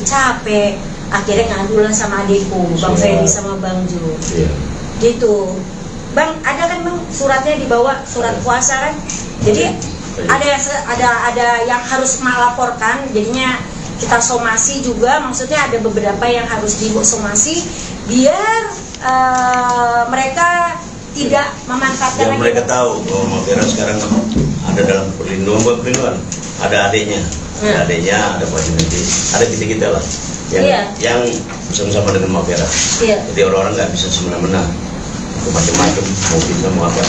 capek. Akhirnya ngadulah sama adikku, Bang Ferry sama Bang Jo. Gitu. Bang, ada kan Bang suratnya dibawa, surat puasa kan? Jadi ada yang harus emak laporkan, jadinya kita somasi juga, maksudnya ada beberapa yang harus somasi biar mereka tidak memanfaatkan lagi. Mereka tahu bahwa Mak Vera sekarang ada dalam perlindungan, ada adiknya, ada Pak Junedi, ada kita lah yang bersama-sama dengan Mak Vera. Jadi orang-orang nggak bisa semena-mena macam-macam mau kita mau apa.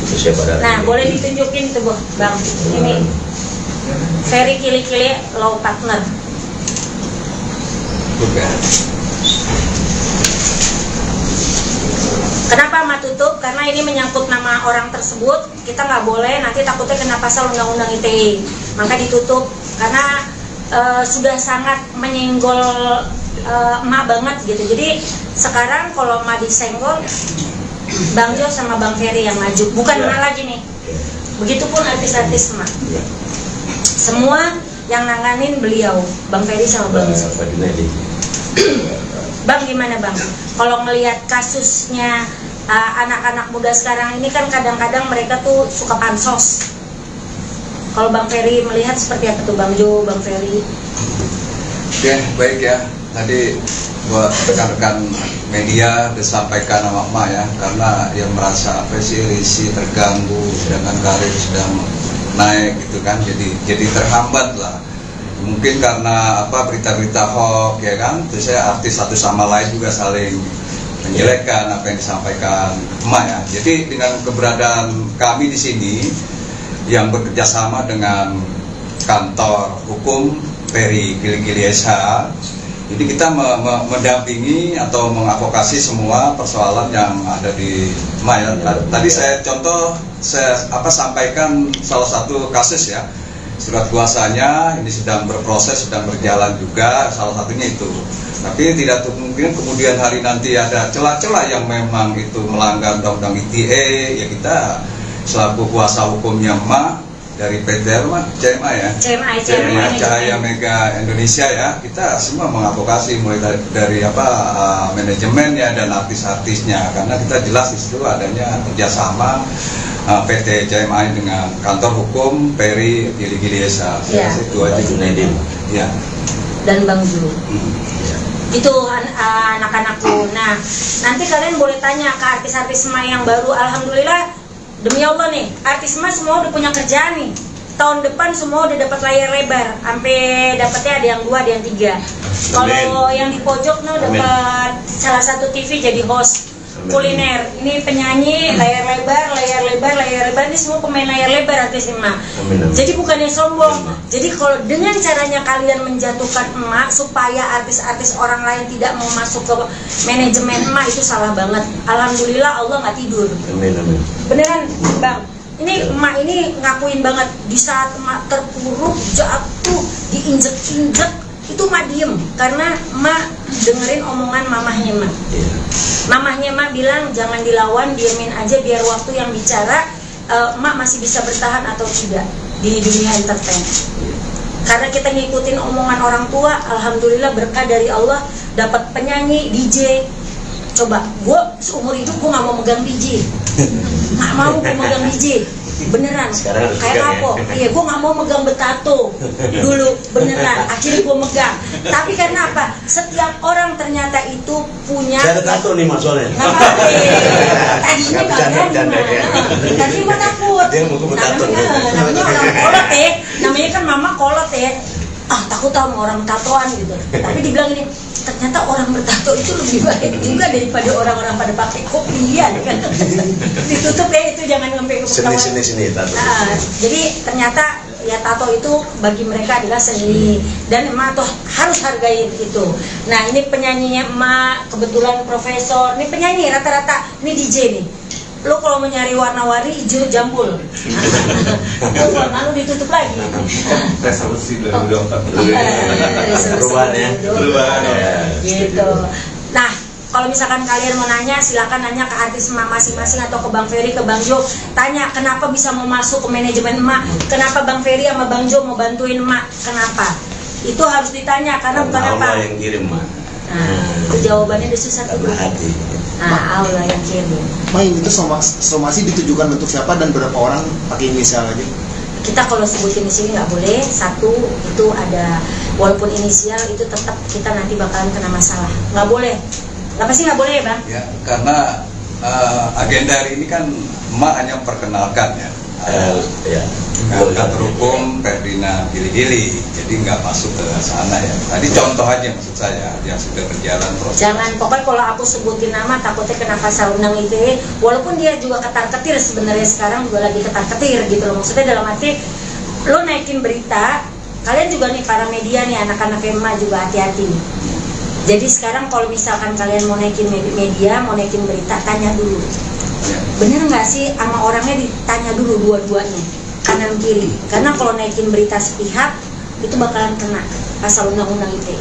Itu saya pada. Nah, boleh ditunjukin tuh Bang, ini Ferry Kili-Kili Law Partner. Kenapa Mak tutup? Karena ini menyangkut nama orang tersebut, kita nggak boleh, nanti takutnya kena pasal undang-undang ITE. Maka ditutup karena sudah sangat menyenggol emak banget gitu. Jadi sekarang kalau emak disenggol, Bang Jo sama Bang Ferry yang maju, bukan emak lagi nih. Begitupun artis-artis emak. Semua yang nanganin beliau, Bang Ferry sama Bang Jo. Bang, gimana Bang? Kalau ngelihat kasusnya anak-anak muda sekarang ini kan kadang-kadang mereka tuh suka pansos. Kalau Bang Ferry melihat seperti apa tuh Bang Jo, Bang Ferry? Oke, baik ya. Tadi buat rekan-rekan media disampaikan sama emak ya, karena yang merasa risi terganggu, sedangkan karir sedang naik gitu kan, jadi terhambat lah. Mungkin karena berita-berita hoax ya kan, terus saya artis satu sama lain juga saling menjelekkan apa yang disampaikan emak ya. Jadi dengan keberadaan kami di sini yang bekerja sama dengan kantor hukum Ferry Kili-Kili SH, jadi kita mendampingi atau mengadvokasi semua persoalan yang ada di emak ya. Tadi saya sampaikan salah satu kasus ya. Surat kuasanya ini sedang berproses, sedang berjalan juga, salah satunya itu. Tapi tidak kemungkinan kemudian hari nanti ada celah-celah yang memang itu melanggar undang-undang ITE, ya kita selaku kuasa hukumnya emak dari PT CMA ya, Cahaya Mega Indonesia ya, kita semua mengadvokasi mulai dari manajemennya dan artis-artisnya, karena kita jelas di situ adanya kerjasama PT CMA dengan kantor hukum Ferry Kili-Kili SH. Itu aja ya. Dan Bang Jo. Itu anak-anakku. Nah, nanti kalian boleh tanya ke artis-artis emak yang baru. Alhamdulillah, demi Allah nih, artis emak semua udah punya kerjaan nih. Tahun depan semua udah dapat layar lebar, sampai dapatnya ada yang 2, ada yang 3. Kalau yang di pojok dapat salah satu TV jadi host kuliner. Ini penyanyi layar lebar ini semua pemain layar lebar artis emak. Jadi bukannya sombong. Jadi kalau dengan caranya kalian menjatuhkan emak supaya artis-artis orang lain tidak mau masuk ke manajemen emak, itu salah banget. Alhamdulillah Allah nggak tidur. Beneran Bang. Ini emak ini ngakuin banget, di saat emak terpuruk, jatuh, diinjek-injek, itu emak diem karena emak dengerin omongan mamahnya emak. Mamahnya emak bilang jangan dilawan, diamin aja biar waktu yang bicara emak masih bisa bertahan atau tidak di dunia entertain. Karena kita ngikutin omongan orang tua, alhamdulillah berkah dari Allah, dapat penyanyi, DJ. Coba, gue seumur hidup gue gak mau megang DJ. Gak mau gue megang DJ. Beneran, kayak apa? Iya, gue gak mau megang betato dulu, beneran. Akhirnya gue megang. Tapi karena apa? Setiap orang ternyata itu punya. Saya ada tato nih maksudnya. Tadinya gak berani. Tadinya gue takut. Namanya orang kolot ya. Namanya kan mama kolot ya. Takut sama orang tatoan gitu. Tapi dibilang ini, ternyata orang bertato itu lebih baik juga daripada orang-orang pada pakai kopian kan. Ditutup itu jangan sampai ketahuan. Seni tato. Nah, jadi ternyata ya tato itu bagi mereka adalah seni dan emak tuh harus hargai itu. Nah ini penyanyinya emak kebetulan profesor, ini penyanyi rata-rata, ini DJ nih. Lo kalau mau nyari warna-warni hijau jambul, lalu ditutup lagi. Resolusi 2024. Perubahan ya. Gitu. Nah, kalau misalkan kalian mau nanya, silakan nanya ke artis emak masing-masing atau ke Bang Ferry, ke Bang Jo. Tanya kenapa bisa mau masuk ke manajemen emak, kenapa Bang Ferry sama Bang Jo mau bantuin emak, kenapa? Itu harus ditanya karena bukan apa. Allah yang kirim mah. Nah, itu jawabannya udah susah tuh. Nah, Allah yang kirim. Main itu somasi ditujukan untuk siapa dan berapa orang, pakai inisial aja? Kita kalau sebutin di sini nggak boleh. Satu itu ada, walaupun inisial itu tetap kita nanti bakalan kena masalah. Nggak boleh. Kenapa sih nggak boleh ya Bang? Ya, karena agenda hari ini kan emak hanya memperkenalkan ya. Kantor hukum Ferdinand Gili-Gili, jadi nggak masuk ke sana ya. Tadi contoh aja maksud saya yang sudah berjalan proses. Jangan, pokoknya kalau aku sebutin nama takutnya kena pasal undang ITE, walaupun dia juga ketar-ketir sebenarnya sekarang juga lagi ketar-ketir gitu loh. Maksudnya dalam arti lo naikin berita, kalian juga nih para media nih anak-anak emak juga hati-hati. Jadi sekarang kalau misalkan kalian mau naikin media, mau naikin berita, tanya dulu. Bener nggak sih sama orangnya, ditanya dulu dua-duanya, kanan kiri. Karena kalau naikin berita sepihak itu bakalan kena pasal undang-undang ITE.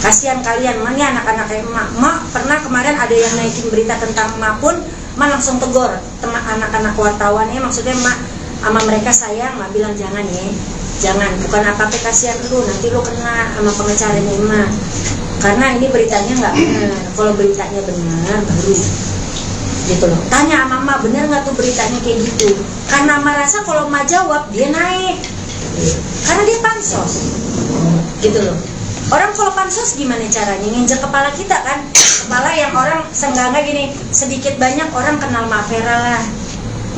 Kasihan kalian, mana anak-anak emak pernah kemarin ada yang naikin berita tentang emak pun, emak langsung tegur teman anak-anak wartawannya, maksudnya emak sama mereka sayang, emak bilang jangan ya, jangan, bukan apa-apa, kasihan lu, nanti lu kena sama pengacaranya emak. Karena ini beritanya nggak benar. Kalau beritanya benar baru gitu loh. Tanya sama emak, bener nggak tuh beritanya kayak gitu? Karena emak rasa kalau emak jawab dia naik, karena dia pansos gitu loh. Orang kalau pansos gimana caranya? Nginjek kepala kita kan, kepala yang orang seenggaknya gini, sedikit banyak orang kenal Mak Vera lah.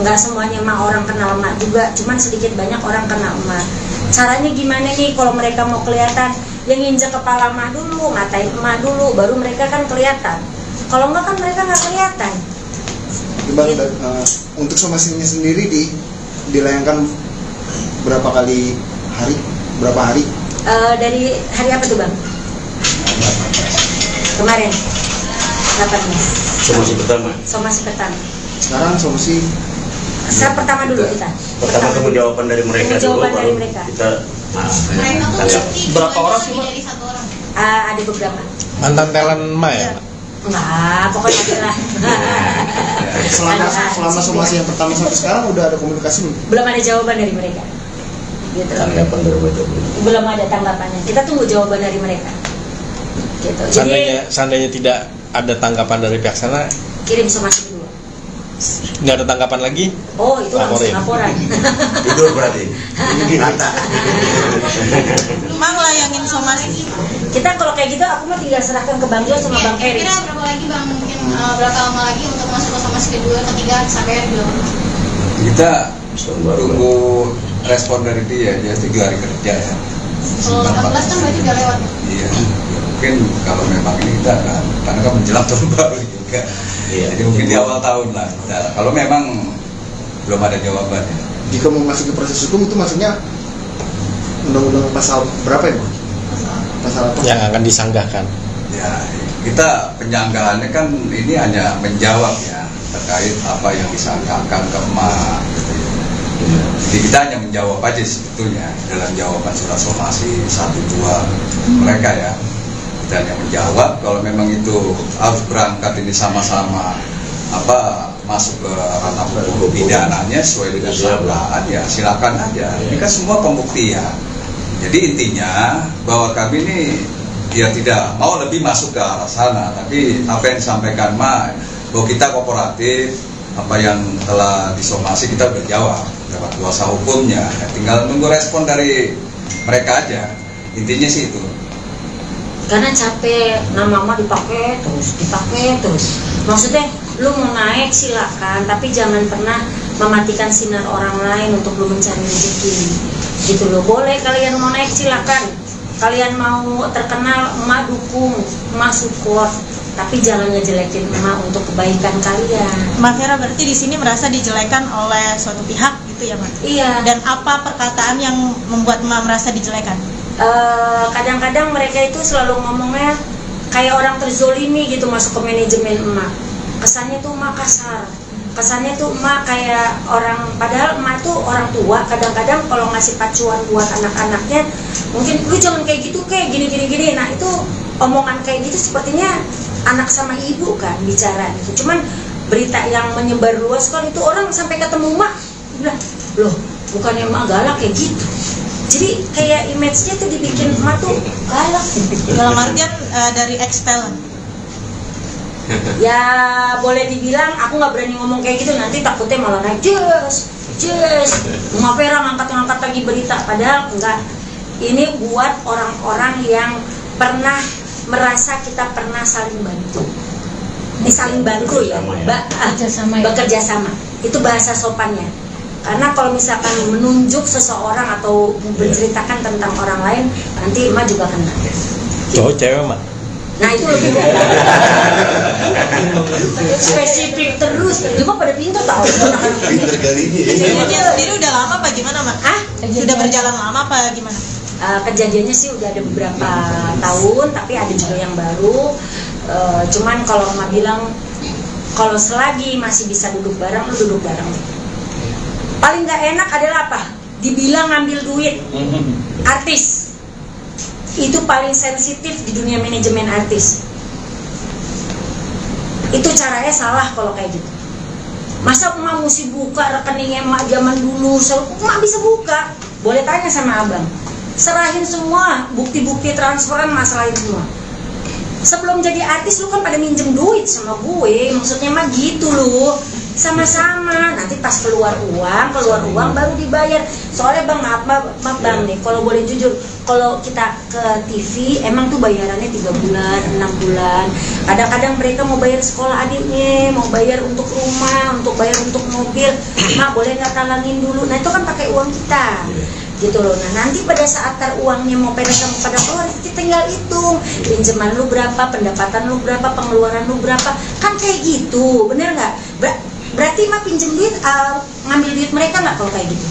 Nggak semuanya emak orang kenal emak juga, cuman sedikit banyak orang kenal emak. Caranya gimana nih kalau mereka mau kelihatan? Yang nginjek kepala emak dulu, ngatain emak dulu, baru mereka kan kelihatan. Kalau enggak kan mereka nggak kelihatan. Bang, untuk somasinya sendiri dilayangkan berapa kali hari? Berapa hari? Dari hari apa tuh Bang? Kemarin 18. Somasi pertama. Somasi pertama. Sekarang somasi pertama dulu kita. Pertama tunggu jawaban dari mereka dulu, dari baru mereka. kita berapa orang sih Pak? Ada beberapa. Mantan talent emak ya? Enggak, pokoknya ada lah. Selama somasi yang pertama sampai sekarang udah ada komunikasi belum? Belum ada jawaban dari mereka. Gitu. Tanggapan dari mereka belum ada tanggapannya. Kita tunggu jawaban dari mereka. Gitu. Seandainya tidak ada tanggapan dari pihak sana, kirim somasi dulu. nggak ada tanggapan lagi? Oh, itu langsung laporan. Tidur berarti. Rata. Emang layangin somasi. Kita kalau kayak gitu aku mah tinggal serahkan ke Bang Jo sama Bang Ferry. Kira berapa lagi Bang, mungkin berapa lama lagi untuk masuk ke somasi kedua, ketiga sampai belum? Kita tunggu respon dari dia 3 hari kerja ya. Kalau 14 kan berarti udah lewat. Iya, mungkin kalau memang ini kita kan, karena kan menjelang tahun baru juga. Iya. Jadi mungkin di awal tahun lah. Nah, kalau memang belum ada jawabannya. Jika mau masuk ke proses hukum itu maksudnya undang-undang pasal berapa ya, Bang? Pasal apa? Yang akan disanggahkan. Ya, kita penyanggahannya kan ini hanya menjawab ya terkait apa yang disangkakan ke emak. Jadi kita hanya menjawab aja sebetulnya dalam jawaban surat somasi 1-2 mereka ya. Kita hanya menjawab kalau memang itu harus berangkat ini sama-sama masuk ke ranah hukum pidananya sesuai dengan peraturan ya silakan aja. Ini kan semua pembuktian. Jadi intinya bahwa kami ini dia tidak mau lebih masuk ke arah sana, tapi apa yang disampaikan bahwa kita kooperatif, apa yang telah disomasi kita udah jawab lewat kuasa hukumnya, tinggal nunggu respon dari mereka aja. Intinya sih itu. Karena capek, nama mama dipakai terus. Maksudnya lu mau naik silakan, tapi jangan pernah mematikan sinar orang lain untuk lu mencari rezeki. Gitu loh, boleh kalian mau naik silakan. kalian mau terkenal, emak dukung, emak support, tapi jangan ngejelekin emak untuk kebaikan kalian. Mbak Vera berarti di sini merasa dijelekan oleh suatu pihak gitu ya, Mbak? Iya. Dan apa perkataan yang membuat emak merasa dijelekan? Kadang-kadang mereka itu selalu ngomongnya kayak orang terzolimi gitu masuk ke manajemen emak. Kesannya tuh emak kasar, kesannya tuh emak kayak orang, padahal emak tuh orang tua. Kadang-kadang kalau ngasih pacuan buat anak-anaknya, mungkin lu jangan kayak gitu, kayak gini. Nah itu omongan kayak gitu sepertinya anak sama ibu kan bicara gitu. Cuman berita yang menyebar luas kan itu orang sampai ketemu emak bilang, loh bukannya emak galak kayak gitu. Jadi kayak image-nya tuh dibikin emak tuh galak. Dalam artian dari ex-talent. Ya boleh dibilang, aku nggak berani ngomong kayak gitu, nanti takutnya malah naik Jess Mbak Vera ngangkat lagi berita, padahal enggak. Ini buat orang-orang yang pernah merasa kita pernah saling bantu. Ini saling bantu ya, bekerja sama. Itu bahasa sopannya. Karena kalau misalkan menunjuk seseorang atau menceritakan tentang orang lain, nanti emak juga kena. Cowok cewek, Mak? Nah itu lebih spesifik terus. Cuma pada pintar tahu. Pintar kali ini. Kejadiannya sendiri udah lama apa gimana, Mak? Sudah berjalan lama apa gimana? Kejadiannya sih udah ada beberapa tahun, tapi ada juga yang baru. Cuman kalau emak bilang, kalau selagi masih bisa duduk bareng, lu duduk bareng. Paling nggak enak adalah apa? Dibilang ngambil duit artis. Itu paling sensitif di dunia manajemen artis. Itu caranya salah kalau kayak gitu. Masa emak mesti buka rekeningnya emak zaman dulu? Emak bisa buka. Boleh tanya sama abang. Serahin semua bukti-bukti transferan, masalahin semua. Sebelum jadi artis lu kan pada minjem duit sama gue. Maksudnya mah gitu loh. Sama-sama, nanti pas keluar uang baru dibayar. Soalnya bang, maaf bang nih, kalau boleh jujur, kalau kita ke TV emang tuh bayarannya 3 bulan, 6 bulan. Kadang-kadang mereka mau bayar sekolah adiknya, mau bayar untuk rumah, untuk bayar untuk mobil. Mak boleh nggak talangin dulu? Nah itu kan pakai uang kita, gitu loh. Nah nanti pada saat uangnya mau pada keluar, kita tinggal hitung pinjaman lu berapa, pendapatan lu berapa, pengeluaran lu berapa, kan kayak gitu, bener nggak? Berarti mah pinjem duit, ngambil duit mereka nggak kalau kayak gitu?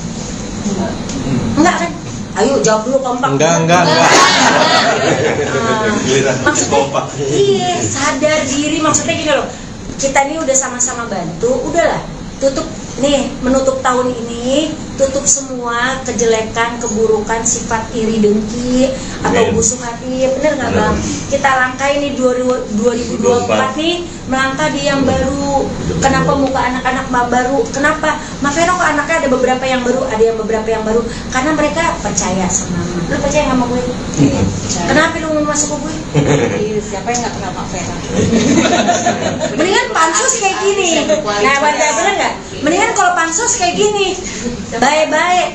Enggak kan? Ayo jawab dulu kompak. Enggak. Maksudnya, iya sadar diri. Maksudnya gini loh, kita ini udah sama-sama bantu, udahlah tutup nih, menutup tahun ini, tutup semua kejelekan, keburukan, sifat iri dengki atau busuk hati, bener nggak bang? Kita langkah ini 2024 nih, melangkah di yang baru. Kenapa muka anak-anak baru? Kenapa? Mbak Vera kok anaknya ada beberapa yang baru, ada yang beberapa yang baru? Karena mereka percaya sama mama. Lu percaya sama gue? Iya. Kenapa lu mau masuk ke gue? Siapa yang nggak kenal Mbak Vera? Mendingan pansus kayak gini. Nah, bener nggak? Mendingan kalau pansos kayak gini, baik-baik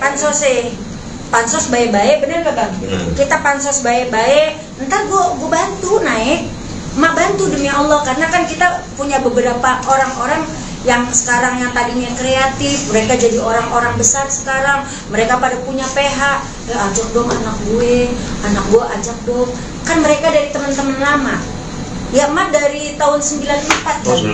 pansos baik-baik, bener gak bang? Kita pansos baik-baik, ntar gue bantu naik, mak bantu demi Allah, karena kan kita punya beberapa orang-orang yang sekarang yang tadinya kreatif, mereka jadi orang-orang besar sekarang, mereka pada punya PH, ya ajak dong anak gue ajak dong, kan mereka dari teman-teman lama, ya emak dari tahun 94 kan?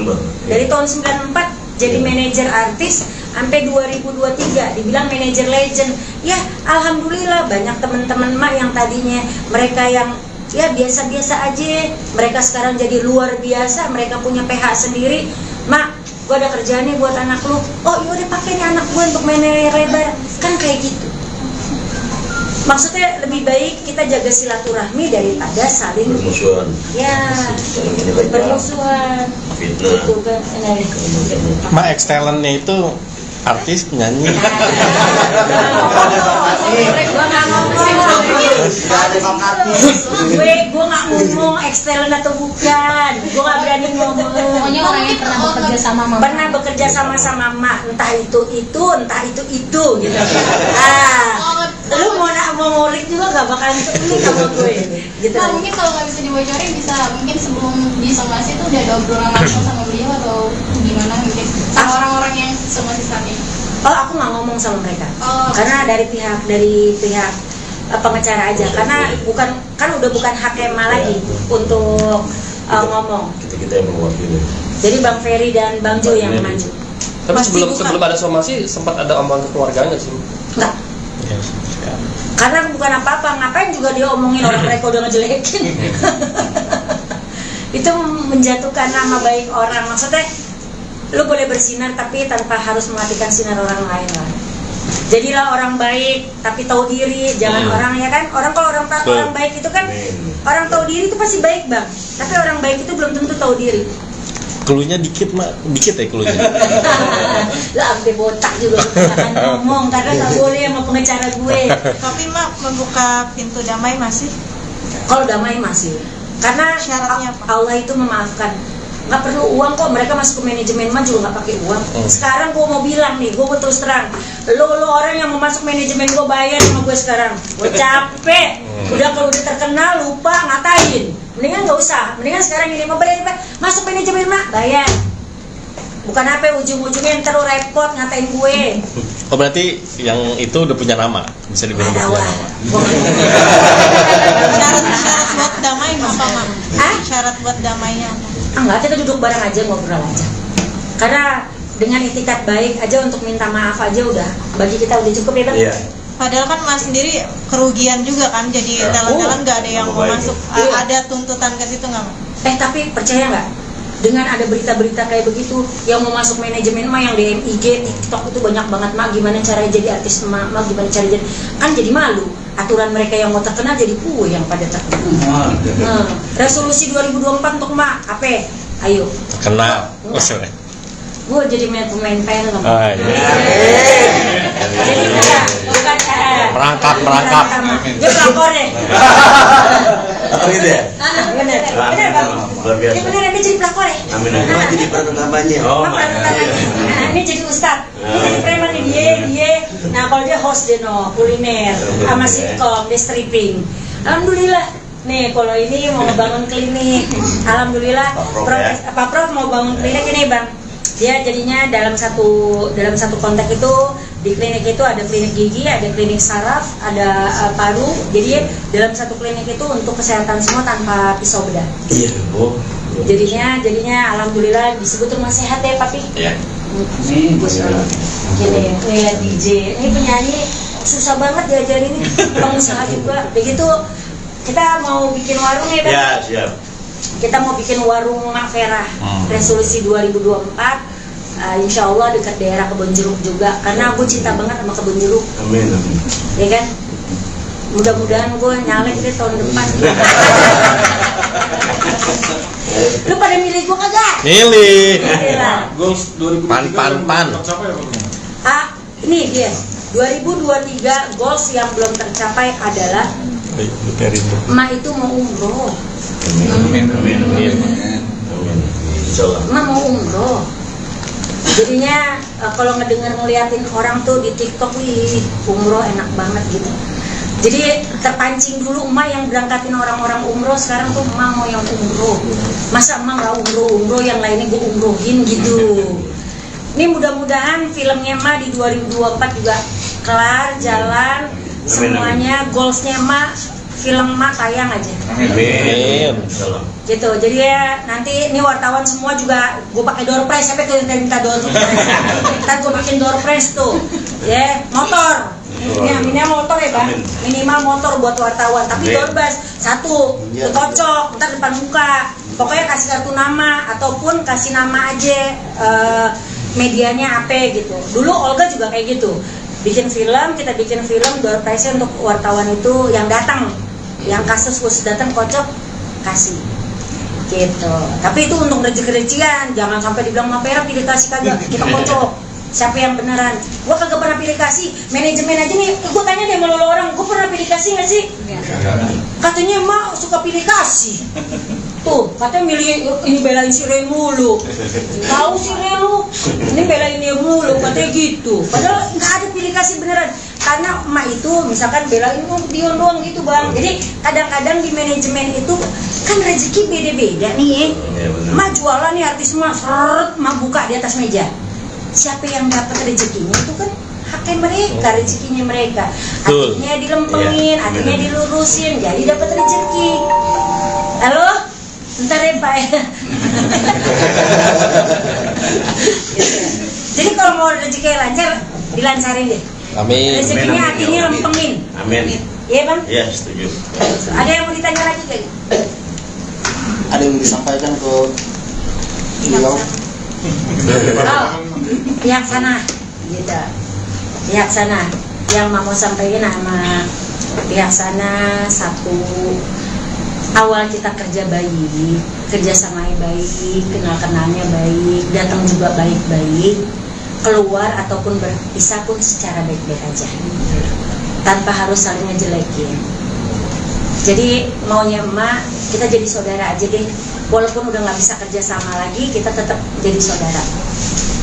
Dari tahun 94 jadi manajer artis sampai 2023 dibilang manajer legend. Ya alhamdulillah banyak teman-teman mak yang tadinya mereka yang ya biasa-biasa aja, mereka sekarang jadi luar biasa, mereka punya PH sendiri. Mak, gue ada kerjaan nih buat anak lu. Oh yaudah pakai nih anak gue untuk main lebar. Kan kayak gitu. Maksudnya lebih baik kita jaga silaturahmi daripada saling bermusuhan. Ya, bermusuhan. Fitnah. Itu kan. Mak ex-talentnya itu artis, penyanyi. Gue nggak ngomong ex-talent atau bukan. Gue nggak berani ngomong. Pokoknya orang yang pernah bekerja sama mama. Pernah bekerja sama mak, entah itu, entah itu gitu. Lu mau ngulik juga gak bakalan ini sama gue. Gitu. Nah, mungkin kalau nggak bisa dibocorin, bisa mungkin sebelum disomasi itu udah ada obrolan langsung sama beliau atau gimana mungkin sama orang-orang yang somasi saat ini? Oh, aku nggak ngomong sama mereka. Karena dari pihak pengacara aja, karena udah bukan hak Emma lagi untuk ngomong. Kita yang mewakili. Jadi Bang Ferry dan Bang Jo yang maju. Tapi sebelum ada somasi sempat ada omongan kekeluargaan nggak sih? Enggak. Karena bukan apa-apa, ngapain juga dia omongin orang mereka udah ngejelekin. Itu menjatuhkan nama baik orang. Maksudnya lu boleh bersinar tapi tanpa harus mematikan sinar orang lain lah. Jadilah orang baik tapi tahu diri, jangan orang, ya kan? Kalau orang baik itu kan orang tahu diri itu pasti baik, Bang. Tapi orang baik itu belum tentu tahu diri. Klunya dikit ya klunya. Lah sampai botak juga akan ngomong karena nggak boleh sama pengacara gue. Tapi Mak membuka pintu damai masih? Kalau damai masih. Karena syaratnya apa? Allah itu memaafkan. Nggak perlu uang kok, mereka masuk ke manajemen mah juga nggak pakai uang. Sekarang gue mau bilang nih, gue terus terang, lo orang yang mau masuk manajemen gue bayar sama gue sekarang. Gue capek. Udah kalau udah terkenal lupa ngatain. Mendingan nggak usah. Mendingan sekarang ini mau bayar masuk manajemen mah bayar. Bukan apa ujung-ujungnya ntar lo repot ngatain gue. Oh berarti yang itu udah punya nama, bisa dibilang udah punya nama. Syarat buat damai apa Mak? Syarat buat damainya apa? Enggak, kita duduk bareng aja, ngobrol aja. Karena dengan itikat baik aja untuk minta maaf aja udah, bagi kita udah cukup ya Bang? Iya. Padahal kan Mas sendiri kerugian juga kan, jadi talent-talent nggak ada yang mau masuk. Ada tuntutan ke situ nggak Mak? Tapi percaya nggak? Dengan ada berita-berita kayak begitu, yang mau masuk manajemen mah yang DM IG, TikTok itu banyak banget Mak. Gimana caranya jadi artis Mak? Gimana cara jadi? Kan jadi malu. Aturan mereka yang mau terkenal jadi gue yang pada terkenal. Resolusi 2024 untuk Mak, apa? Ayo. Terkenal. Gue jadi pemain film. Merangkap. Dia pelakor deh. Gitu ya? Bener Bang. Luar biasa. Dia beneran dia jadi pelakor ya. Amin. Jadi peran utamanya. Ini jadi ustad. Ini jadi preman nih dia. Nah kalau dia host dia kuliner sama sitcom, dia stripping. Alhamdulillah. Nih kalau ini mau bangun klinik. Alhamdulillah. Pak Prof mau bangun klinik ini Bang. Dia jadinya dalam satu kontak itu di klinik itu ada klinik gigi, ada klinik saraf, ada paru. Jadi dalam satu klinik itu untuk kesehatan semua tanpa pisau bedah. Iya. Jadinya alhamdulillah disebut rumah sehat ya Papi. Iya. Gini, DJ, ini penyanyi susah banget diajarin ini, pengusaha juga. Begitu kita mau bikin warung ya Bang. Ya, siap. Kita mau bikin warung Mak Vera, resolusi 2024, insya Allah dekat daerah Kebon Jeruk juga, karena aku cinta banget sama Kebon Jeruk. Amin. Ya kan? Mudah-mudahan gue nyalek deh tahun depan. Lu pada milih gue kagak? Milih. Goals 2023 Pan. Ini dia 2023 goals yang belum tercapai adalah Mak itu mau umroh. Amin. Insyaallah. Mak mau umroh. Jadinya kalau ngeliatin orang tuh di TikTok, wih umroh enak banget gitu. Jadi terpancing dulu emak yang berangkatin orang-orang umroh, sekarang tuh emak mau yang umroh. Masa emak nggak umroh yang lainnya gue umrohin gitu. Ini mudah-mudahan filmnya emak di 2024 juga kelar, jalan, semuanya goalsnya emak, film emak tayang aja. Amin. Gitu, jadi ya nanti ini wartawan semua juga gue pakai door prize, sampai ke minta door prize. Ntar gue bikin door prize tuh, ya motor. Ini aminnya motor ya Bang, minimal motor buat wartawan, tapi door prize satu, kocok, ntar depan muka. Pokoknya kasih kartu nama ataupun kasih nama aja medianya apa gitu. Dulu Olga juga kayak gitu. Kita bikin film door prize untuk wartawan itu yang datang, yang kasus datang kocok kasih gitu. Tapi itu untuk rezeki-rezekian, jangan sampai dibilang Mak Vera pilih kasih kagak, kita kocok. Siapa yang beneran? Gua kagak pernah pilih kasih. Manajemen aja nih, gua tanya deh sama orang, gua pernah pilih kasih nggak sih? Katanya Mak suka pilih kasih. Tuh, katanya milih ini belain si Ray mulu. Tahu si Ray lu, ini belain dia mulu, katanya gitu. Padahal nggak ada pilih kasih beneran. Karena emak itu misalkan belain Dion doang gitu Bang. Jadi kadang-kadang di manajemen itu kan rezeki beda-beda nih. Emak jualan nih artis emak, emak buka di atas meja. Siapa yang dapat rezekinya itu kan haknya mereka, rezekinya mereka. Betul. Hatinya dilempengin, hatinya dilurusin, jadi dapat rezeki. Halo? Bentar ya Pak ya. Jadi kalau mau rezeki lancar, dilancarin deh. Amin. Rezekinya hatinya lempengin. Amin. Iya Bang? Iya, setuju. Ada yang mau ditanya lagi kali? Ada yang disampaikan ke beliau? Oh, pihak sana, gitu. Pihak sana, yang mau sampaikan sama pihak sana, satu, awal kita kerja baik, kerja sama baik, kenal-kenalnya baik, datang juga baik-baik, keluar ataupun berpisah pun secara baik-baik aja, tanpa harus saling ngejelekin. Jadi maunya emak, kita jadi saudara aja deh. Walaupun udah nggak bisa kerja sama lagi, kita tetap jadi saudara.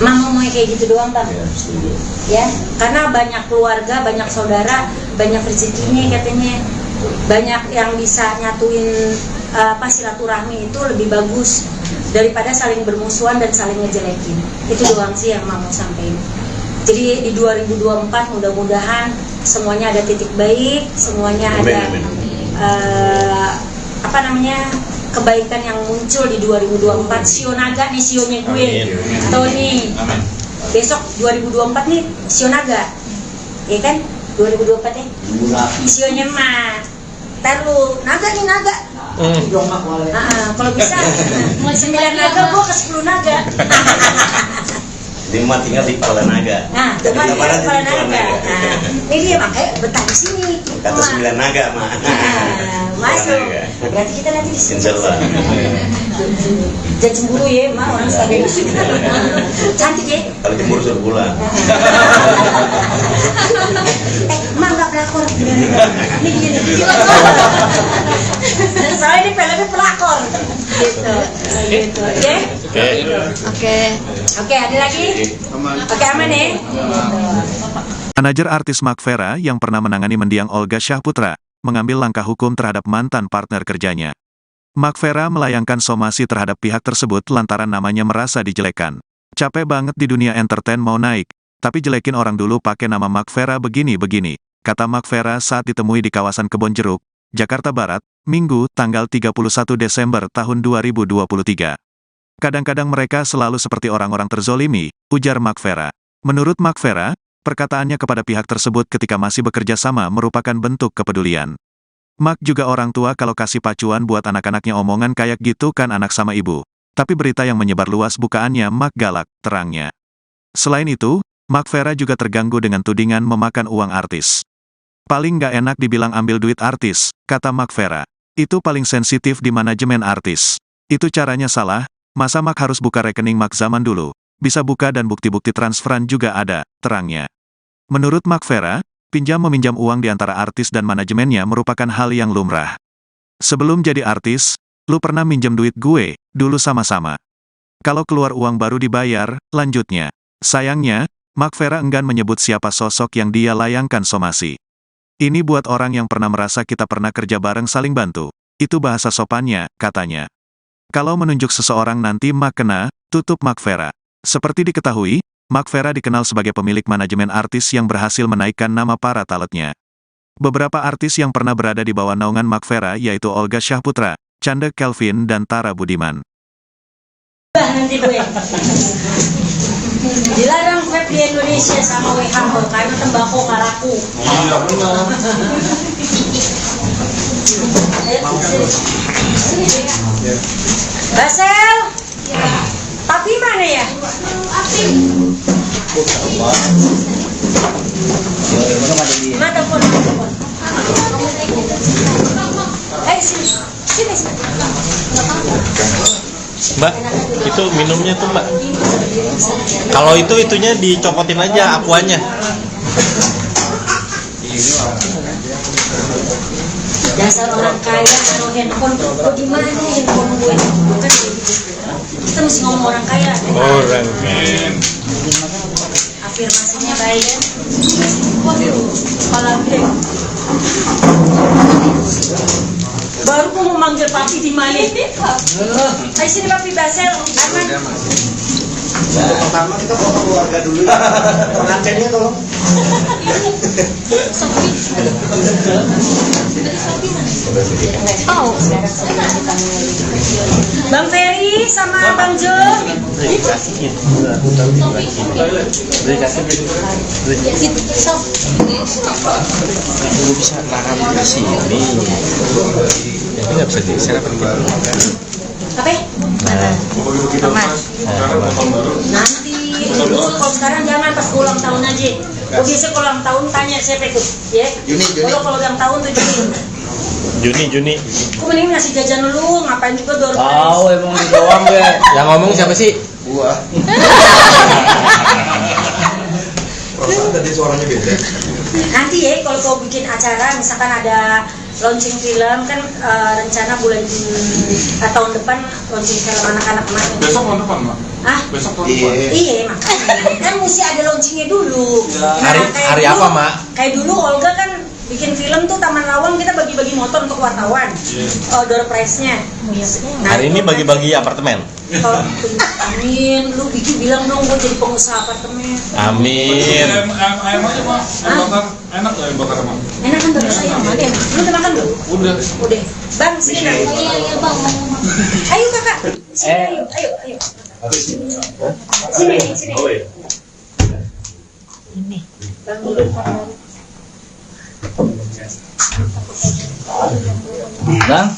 Mama mau kayak gitu doang Bang. Ya, karena banyak keluarga, banyak saudara, banyak rezekinya katanya. Banyak yang bisa nyatuin silaturahmi itu lebih bagus daripada saling bermusuhan dan saling ngejelekin. Itu doang sih yang Mama mau sampaikan. Jadi di 2024 mudah-mudahan semuanya ada titik baik, semuanya ada kebaikan yang muncul di 2024. Sio naga nih, sionya gue. Atau nih, besok 2024 nih sio naga, ya kan? 2024 ya. Sionya mah, taruh naga nih naga. Kalau bisa 9 naga, gue ke 10 naga. Dia mah tinggal di kepala naga. Nah, tinggal di kepala naga. Ini dia makanya betah di sini. Kata 9 naga mah. Masuk. Berarti kita nanti di sini. Insyaallah. Jangan cemburu ya, mah orang stabil. Cantik ya. Kalau cemburu suruh pulang. Mah nggak pelakor. Ini gini. Soalnya ini filmnya pelakor. Gitu. Oke, ada lagi? Oke, aman ya? Manajer artis Mark Vera yang pernah menangani mendiang Olga Syahputra, mengambil langkah hukum terhadap mantan partner kerjanya. Mark Vera melayangkan somasi terhadap pihak tersebut lantaran namanya merasa dijelekan. Capek banget di dunia entertain mau naik, tapi jelekin orang dulu pakai nama Mark Vera begini-begini, kata Mark Vera saat ditemui di kawasan Kebon Jeruk, Jakarta Barat, Minggu, tanggal 31 Desember tahun 2023. Kadang-kadang mereka selalu seperti orang-orang terzolimi, ujar Mark Vera. Menurut Mark Vera, perkataannya kepada pihak tersebut ketika masih bekerja sama merupakan bentuk kepedulian. Mark juga orang tua kalau kasih pacuan buat anak-anaknya omongan kayak gitu kan anak sama ibu. Tapi berita yang menyebar luas bukaannya Mark galak, terangnya. Selain itu, Mark Vera juga terganggu dengan tudingan memakan uang artis. Paling nggak enak dibilang ambil duit artis, kata Mark Vera. Itu paling sensitif di manajemen artis. Itu caranya salah, masa Mark harus buka rekening Mark zaman dulu. Bisa buka dan bukti-bukti transferan juga ada, terangnya. Menurut Mark Vera, pinjam-meminjam uang di antara artis dan manajemennya merupakan hal yang lumrah. Sebelum jadi artis, lu pernah minjem duit gue, dulu sama-sama. Kalau keluar uang baru dibayar, lanjutnya. Sayangnya, Mark Vera enggan menyebut siapa sosok yang dia layangkan somasi. Ini buat orang yang pernah merasa kita pernah kerja bareng saling bantu. Itu bahasa sopannya, katanya. Kalau menunjuk seseorang nanti Mark kena, tutup Mark Vera. Seperti diketahui, Mark Vera dikenal sebagai pemilik manajemen artis yang berhasil menaikkan nama para talentnya. Beberapa artis yang pernah berada di bawah naungan Mark Vera yaitu Olga Syahputra, Chanda Kelvin dan Tara Budiman. Nanti gue dilarang vape di Indonesia sama WHO karena tembakau nggak laku. Basel, Papi mana ya? Mana telepon? Sini. Mbak, itu minumnya tuh Mbak. Kalau itunya dicopotin aja akuanya. Dasar orang kaya, kalau handphone tuh di mana handphone gue? Bukan kita mesti ngomong orang kaya. Orang kaya. Afirmasinya baik. Kepala gede. Baru mau manggil papi di mana? Ayo sini papi Basel, Arman. Untuk pertama kita foto keluarga dulu ya. Pengantinnya tolong. Bang Ferry sama Bang Jo. Dulu bisa nahan ke sini, jadi nggak bisa geser apa gitu. Apa? Nanti kalau sekarang jangan pas ulang tahun aja. Gue biasa kalau ulang tahun tanya siapa ikut, ya? Juni. Kalau ulang tahun tuh Juni. Aku mending ngasih jajan lu, ngapain juga door prize. Tahu emang di doang gue. Yang ngomong siapa sih? Gua. Tadi suaranya beda. Nanti ya kalau kau bikin acara, misalkan ada launching film kan rencana bulan tahun depan launching film anak-anak emak. Besok tahun depan, Mak. Ah? Besok tahun depan. Iya, makanya kan mesti ada launchingnya dulu. Hari apa, Mak? Kayak dulu Olga kan bikin film tuh Taman Lawang, kita bagi-bagi motor untuk wartawan. Door prize-nya. Hari ini bagi-bagi apartemen. Amin, lu bilang dong gue jadi pengusaha apartemen. Amin. Ayam aja, Mak. Ayam bakar. Enak loh ayam bakar, Mak. Enak kan bagi saya, lu udah makan belum? Udah. Bang, sini dong. Iya bang. Ayo kakak, sini ayo. Sini. Ini. Bang dulu. Bang.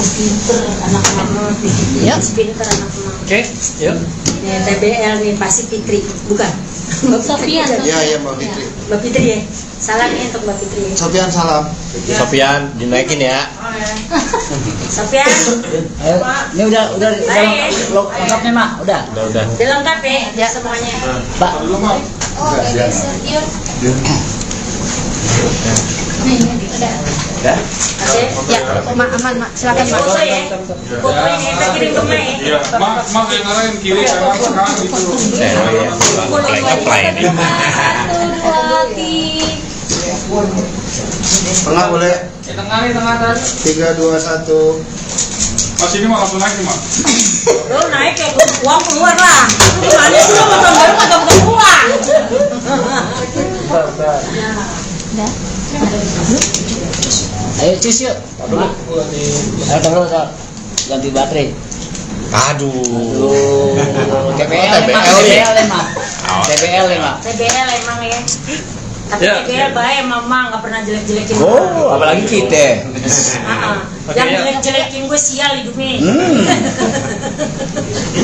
Pinter anak-anak. Ya. Pinter anak-anak. Oke, yuk. Nih TBL nih pasti Fitri, bukan? Sofian. Iya Mbak Fitri. Mbak Fitri ya. Salam nih untuk Mbak Fitri. Sofian salam. Sofian dinaikin ya. Sofian. Ayo, ini udah lengkap nih mak, udah. Udah. Udah lengkap ya semuanya. Pak. Oh, yuk. Nih, udah. Udah? Oke. Ya, Mak, aman, Mak. Silakan, Mak. Foto ya. Fotonya kita kirim ke Mak ya. Iya, Mak yang ngarahin kiri kanan sekarang gitu. Apply ini. Tengah boleh. Tengah nih, tengah atas. 3, 2, 1. Mas ini Mak langsung naik nih, Mak. Lo naik ya uang keluar lah. Lu gimana sih lo potong baru potong uang. Udah. Ayo cus yuk. Mak. Ayo tunggu ganti baterai. Aduh. TBL nih mak. TBL emang ya. Tapi TBL baik mama nggak pernah jelek-jelekin. Oh, apalagi kita. Yang jelek-jelekin gue sial hidupnya.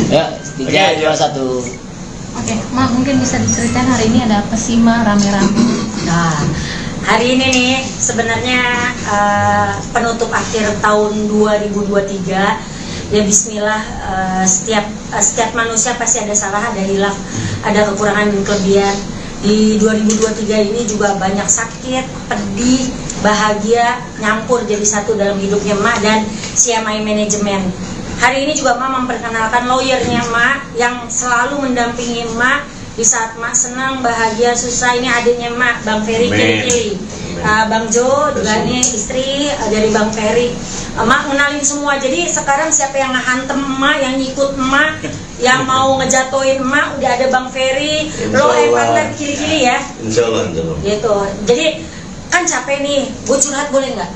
Ya, 3, 2, 1. Oke, Mak, mungkin bisa diceritain hari ini ada apa sih, Mak, rame-rame? Nah, hari ini nih sebenarnya penutup akhir tahun 2023. Ya Bismillah, setiap manusia pasti ada salah, ada hilaf, ada kekurangan dan kelebihan. Di 2023 ini juga banyak sakit, pedih, bahagia, nyampur jadi satu dalam hidupnya Mak dan CMI Manajemen. Hari ini juga Mak memperkenalkan lawyernya Mak yang selalu mendampingi Mak di saat Mak senang, bahagia, susah. Ini adiknya Mak, Bang Ferry Kili. Bang Jo juga ini istri dari Bang Ferry. Mak kenalin semua. Jadi sekarang siapa yang ngehantem Mak, yang ngikut Mak, yang mau ngejatoin Mak, udah ada Bang Ferry. Lo partner kiri-kiri ya. Insyaallah. Gitu. Jadi kan capek nih. Gue curhat boleh nggak?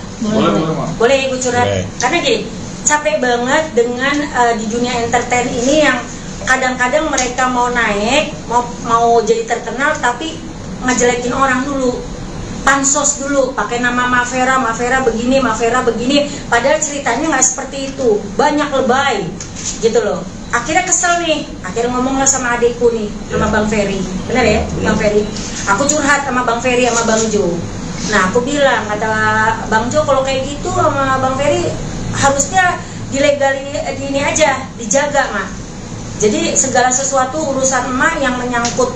Boleh gue curhat. Karena gini, capek banget dengan di dunia entertain ini yang kadang-kadang mereka mau naik, mau jadi terkenal tapi ngejelekin orang dulu. Pansos dulu, pakai nama Mafera begini, padahal ceritanya nggak seperti itu, banyak lebay, gitu loh. Akhirnya kesel nih, akhirnya ngomonglah sama adikku nih, sama Bang Ferry, bener ya, Bang Ferry. Aku curhat sama Bang Ferry sama Bang Jo. Nah, aku bilang, kata Bang Jo, kalau kayak gitu sama Bang Ferry harusnya dilegali ini aja, dijaga Mak. Jadi segala sesuatu urusan emak yang menyangkut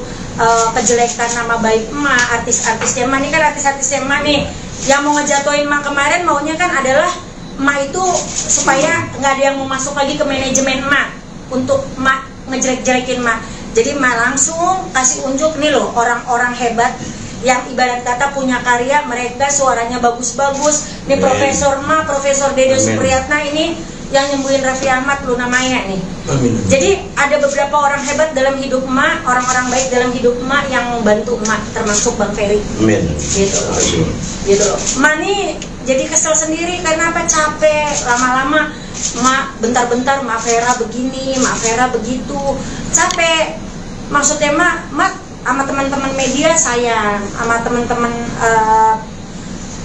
kejelekan nama baik emak, artis-artisnya emak, ini kan artis-artisnya emak nih yang mau ngejatuhin emak kemarin, maunya kan adalah emak itu supaya nggak ada yang mau masuk lagi ke manajemen emak untuk emak ngejelek-jelekin emak. Jadi emak langsung kasih unjuk nih loh, orang-orang hebat yang ibarat kata punya karya, mereka suaranya bagus-bagus. Nih Profesor Dede Supriyatna ini yang nyembuhin Raffi Ahmad, Luna Maya nih. Jadi ada beberapa orang hebat dalam hidup emak, orang-orang baik dalam hidup emak yang bantu emak, termasuk Bang Ferry. Gitu loh. Emak nih jadi kesel sendiri karena apa? Capek lama-lama emak bentar-bentar Mak Vera begini, Mak Vera begitu. Capek. Maksudnya emak sama teman-teman media sayang, sama teman-teman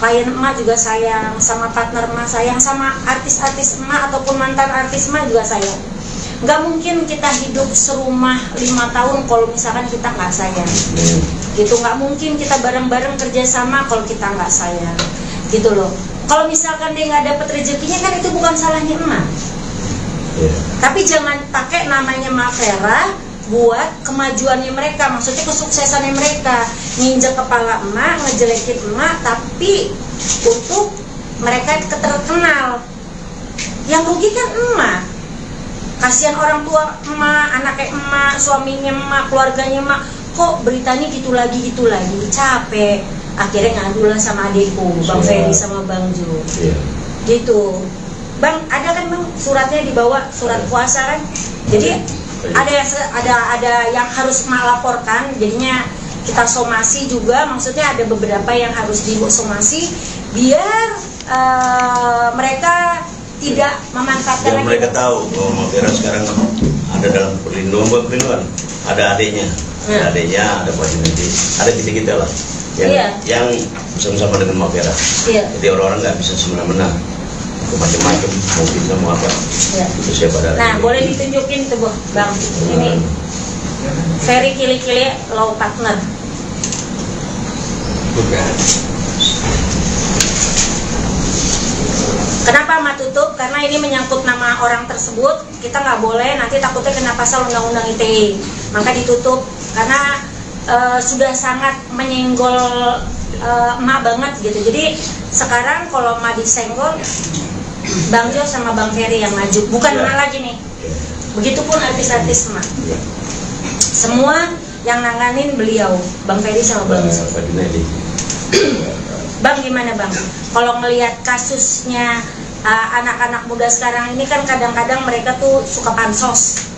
klien emak juga sayang, sama partner emak sayang, sama artis-artis emak ataupun mantan artis emak juga sayang. Nggak mungkin kita hidup serumah 5 tahun kalau misalkan kita nggak sayang. Gitu, nggak mungkin kita bareng-bareng kerjasama kalau kita nggak sayang. Gitu loh. Kalau misalkan dia nggak dapet rezekinya kan itu bukan salahnya emak. Tapi jangan pakai namanya Mak Vera buat kemajuannya mereka, maksudnya kesuksesannya mereka, nginjek kepala emak, ngejelekin emak, tapi untuk mereka terkenal. Yang rugi kan emak. Kasihan orang tua emak, anaknya emak, suaminya emak, keluarganya emak. Kok beritanya gitu lagi, capek. Akhirnya ngadu lah sama adekku, Bang Ferry sama Bang Jo. Gitu. Bang, ada kan Bang suratnya dibawa, surat puasa kan? Jadi ada yang harus emak laporkan, jadinya kita somasi juga, maksudnya ada beberapa yang harus disomasi biar mereka tidak memanfaatkan lagi. Mereka tahu bahwa Mak Vera sekarang ada dalam perlindungan, ada adiknya, ada Pak Junedi, ada kita lah yang bersama-sama dengan Mak Vera. Jadi orang-orang nggak bisa semena-mena macam-macam mau kita mau apa itu saya pada. Nah boleh ditunjukin tuh Bang, ini Ferry Kili-Kili Law Partner. Kenapa emak tutup? Karena ini menyangkut nama orang tersebut, kita nggak boleh, nanti takutnya kena pasal undang-undang ITE, maka ditutup karena sudah sangat menyenggol emak banget gitu. Jadi sekarang kalau emak disenggol, Bang Jo sama Bang Ferry yang maju, bukan emak lagi nih. Begitupun artis-artis emak. Semua yang nanganin beliau, Bang Ferry sama Bang Jo. Bang gimana Bang? Kalau ngelihat kasusnya anak-anak muda sekarang ini kan kadang-kadang mereka tuh suka pansos.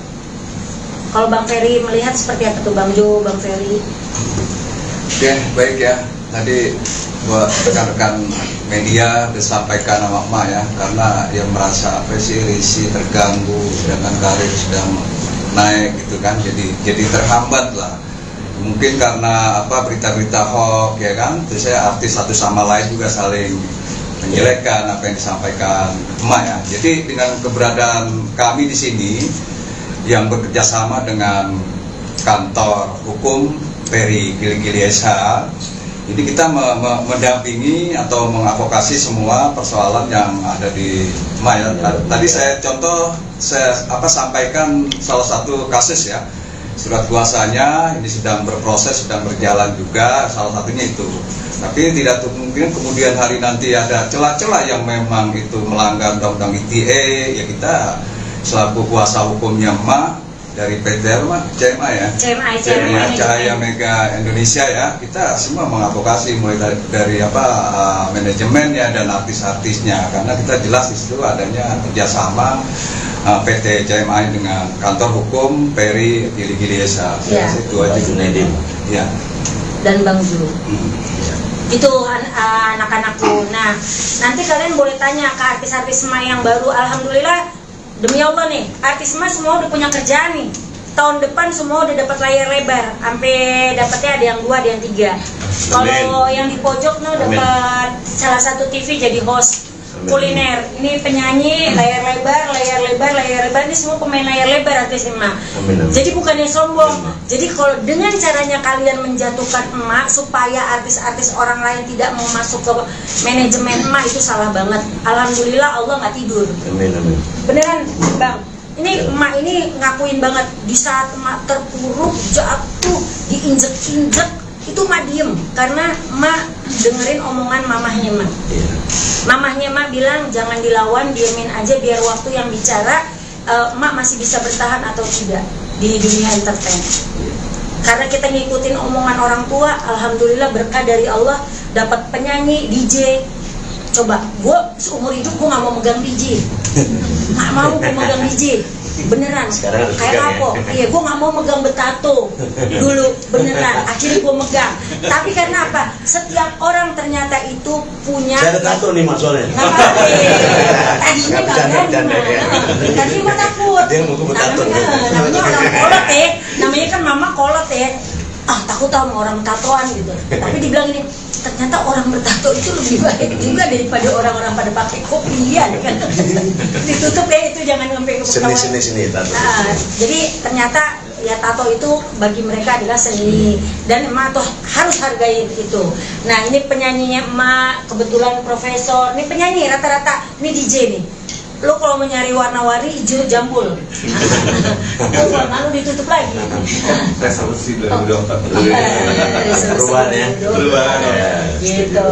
Kalau Bang Ferry melihat seperti apa tuh Bang Jo, Bang Ferry? Oke, baik ya. Tadi buat rekan-rekan media disampaikan sama emak ya, karena dia merasa apa sih risih, terganggu, sedangkan karir sedang naik gitu kan, jadi terhambat lah. Mungkin karena apa berita-berita hoax ya kan, terus saya artis satu sama lain juga saling menjelekkan apa yang disampaikan emak ya. Jadi dengan keberadaan kami di sini yang bekerja sama dengan kantor hukum Ferry Kili-Kili SH, ini kita mendampingi atau mengadvokasi semua persoalan yang ada di Maya. Tadi saya sampaikan salah satu kasus ya, surat kuasanya ini sedang berproses, sedang berjalan juga, salah satunya itu. Tapi tidak mungkin kemudian hari nanti ada celah-celah yang memang itu melanggar undang-undang ITE, ya kita selaku kuasa hukumnya emak dari PT CMA ya, Cahaya Mega Indonesia ya, kita semua mengadvokasi mulai dari manajemennya dan artis-artisnya, karena kita jelas di situ adanya kerjasama PT CMA dengan kantor hukum Ferry Kili-Kili SH. Itu aja Junedi ya. Dan Bang Jo. Itu anak-anakku. Nah, nanti kalian boleh tanya ke artis-artis emak yang baru. Alhamdulillah, demi Allah nih, artis emak semua udah punya kerjaan nih. Tahun depan semua udah dapat layar lebar, sampai dapatnya ada yang 2, ada yang 3. Kalau yang di pojok nih dapat salah satu TV jadi host kuliner. Ini penyanyi layar lebar, ini semua pemain layar lebar artis emak. Jadi bukannya sombong. Jadi kalau dengan caranya kalian menjatuhkan emak supaya artis-artis orang lain tidak mau masuk ke manajemen emak, itu salah banget. Alhamdulillah Allah nggak tidur. Beneran Bang. Ini emak ini ngakuin banget, di saat emak terpuruk, jatuh, diinjek-injek, itu emak diem karena emak dengerin omongan mamahnya emak. Mamahnya emak bilang jangan dilawan, diamin aja biar waktu yang bicara emak masih bisa bertahan atau tidak di dunia entertain. Karena kita ngikutin omongan orang tua, alhamdulillah berkah dari Allah, dapat penyanyi, DJ. Coba, gue seumur hidup gue nggak mau megang DJ, nggak mau gue megang DJ, beneran. Kayak apa? Iya, gue nggak mau megang betato dulu, beneran. Akhirnya gue megang. Tapi karena apa? Setiap orang ternyata itu punya. Saya ada tato nih maksudnya. Tadinya nggak berani, tadinya gue takut. Dia mau betato. Namanya orang kolot ya, namanya kan mama kolot ya. Takut sama orang tatoan gitu. Tapi dibilang ini, ternyata orang bertato itu lebih baik juga daripada orang-orang pada pakai kopian kan. Ditutup ya, itu jangan sampai ketahuan. Sini tato. Jadi ternyata ya tato itu bagi mereka adalah seni, dan emak tuh harus hargai itu. Nah, ini penyanyinya emak, kebetulan profesor. Ini penyanyi rata-rata, ini DJ nih. Lo kalau mau nyari warna-warni hijau jambul, warna lo ditutup lagi. Resolusi 2024. Perubahan ya. Gitu.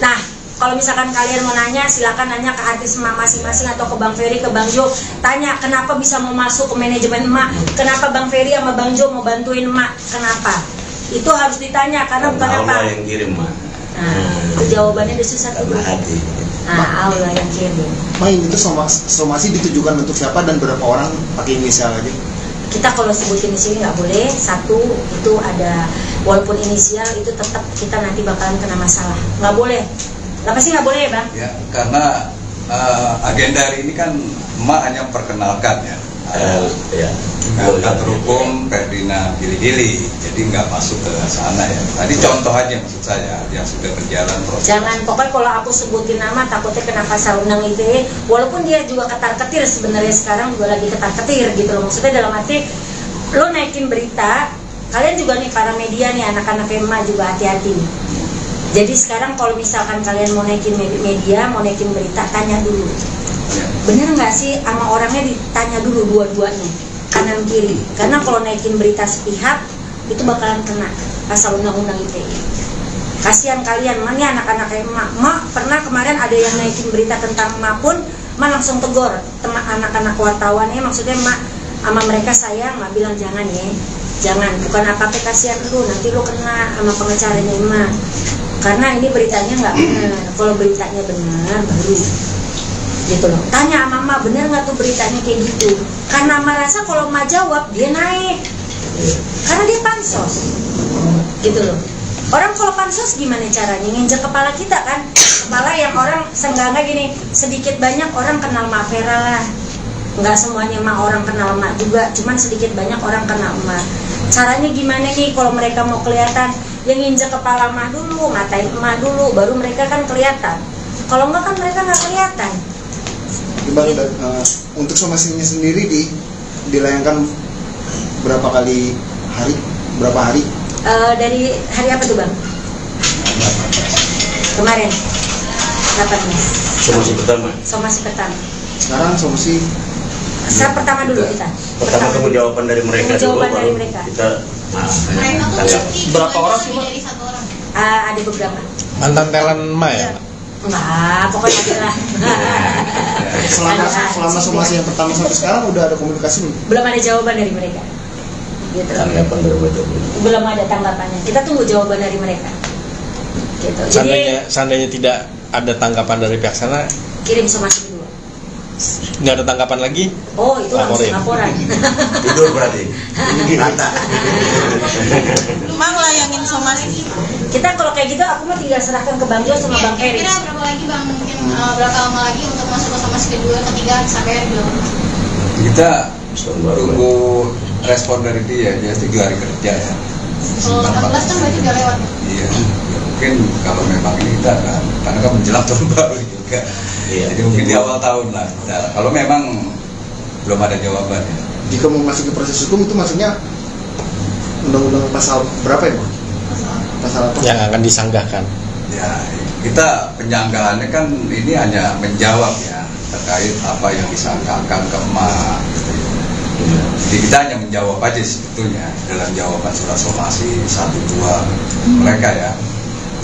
Nah, kalau misalkan kalian mau nanya, silakan nanya ke artis emak masing-masing atau ke Bang Ferry, ke Bang Jo. Tanya kenapa bisa mau masuk ke manajemen emak, kenapa Bang Ferry sama Bang Jo mau bantuin emak, kenapa? Itu harus ditanya, karena bukan apa. Allah yang kirim mah. Nah, itu jawabannya udah susah tuh. Allah yang kirim. Itu somasi ditujukan untuk siapa dan berapa orang, pakai inisial aja? Kita kalau sebutin di sini nggak boleh. Satu itu ada, walaupun inisial itu tetap kita nanti bakalan kena masalah. Nggak boleh. Kenapa sih nggak boleh ya, Bang? Ya, karena agenda hari ini kan emak hanya memperkenalkan ya. Kantor hukum Ferdinand Gili-Gili, jadi nggak masuk ke sana ya. Tadi contoh aja maksud saya yang sudah berjalan proses. Jangan, pokoknya kalau aku sebutin nama takutnya kena pasal undang ITE. Walaupun dia juga ketar-ketir sebenarnya, sekarang juga lagi ketar-ketir gitu loh. Maksudnya dalam arti lo naikin berita, kalian juga nih para media nih, anak-anak emak juga hati-hati nih. Jadi sekarang kalau misalkan kalian mau naikin media, mau naikin berita, tanya dulu. Bener nggak sih sama orangnya, ditanya dulu dua-duanya, kanan kiri. Karena kalau naikin berita sepihak itu bakalan kena pasal undang-undang ITE. Kasihan kalian, mana anak-anak emak pernah kemarin ada yang naikin berita tentang emak pun, emak langsung tegur teman anak-anak wartawannya, maksudnya emak sama mereka sayang, emak bilang jangan ya, jangan, bukan apa-apa, kasihan lu, nanti lu kena sama pengacaranya emak. Karena ini beritanya nggak benar. Kalau beritanya benar baru gitu loh. Tanya sama emak, bener nggak tuh beritanya kayak gitu? Karena emak rasa kalau emak jawab dia naik, karena dia pansos gitu loh. Orang kalau pansos gimana caranya? Nginjek kepala kita kan, kepala yang orang seenggaknya gini, sedikit banyak orang kenal Mak Vera lah. Nggak semuanya emak orang kenal emak juga, cuman sedikit banyak orang kenal emak. Caranya gimana nih kalau mereka mau kelihatan? Yang nginjek kepala emak dulu, ngatain emak dulu, baru mereka kan kelihatan. Kalau enggak kan mereka nggak kelihatan. Bang, untuk somasinya sendiri dilayangkan berapa kali hari? Berapa hari? Dari hari apa tuh, Bang? Kemarin 18. Somasi pertama. Somasi pertama. Sekarang somasi pertama dulu kita. Pertama tunggu jawaban dari mereka dulu, baru kita berapa orang sih, Pak? Ada beberapa. Mantan talent emak ya? Enggak, pokoknya ada lah. Selama somasi yang pertama sampai sekarang udah ada komunikasi belum? Belum ada jawaban dari mereka. Gitu. Tanggapan dari mereka belum ada tanggapannya. Kita tunggu jawaban dari mereka. Gitu. Seandainya tidak ada tanggapan dari pihak sana, kirim somasi kedua. Nggak ada tanggapan lagi? Oh, itu langsung laporan. Tidur berarti. Rata. Emang layangin somasi. Kita kalau kayak gitu, aku mau tinggal serahkan ke Bang Jo sama Bang Ferry. Kira berapa lagi, Bang? Mungkin berapa lama lagi untuk masuk ke somasi kedua, ketiga, sampai hari belum? Kita tunggu respon dari dia 3 hari kerja ya. Kalau 14 kan berarti udah lewat. Iya, ya mungkin kalau memang ini kita kan, karena kan menjelang tahun baru juga. Iya, jadi mungkin di awal tahun lah. Nah, kalau memang belum ada jawaban ya. Jika mau masuk ke proses hukum itu maksudnya undang-undang pasal berapa ya, Bang? Pasal apa? Yang akan disanggahkan. Ya, kita penyanggaannya kan ini hanya menjawab ya terkait apa yang disangkakan ke emak gitu ya. Jadi kita hanya menjawab aja sebetulnya dalam jawaban surat somasi 1-2 mereka ya.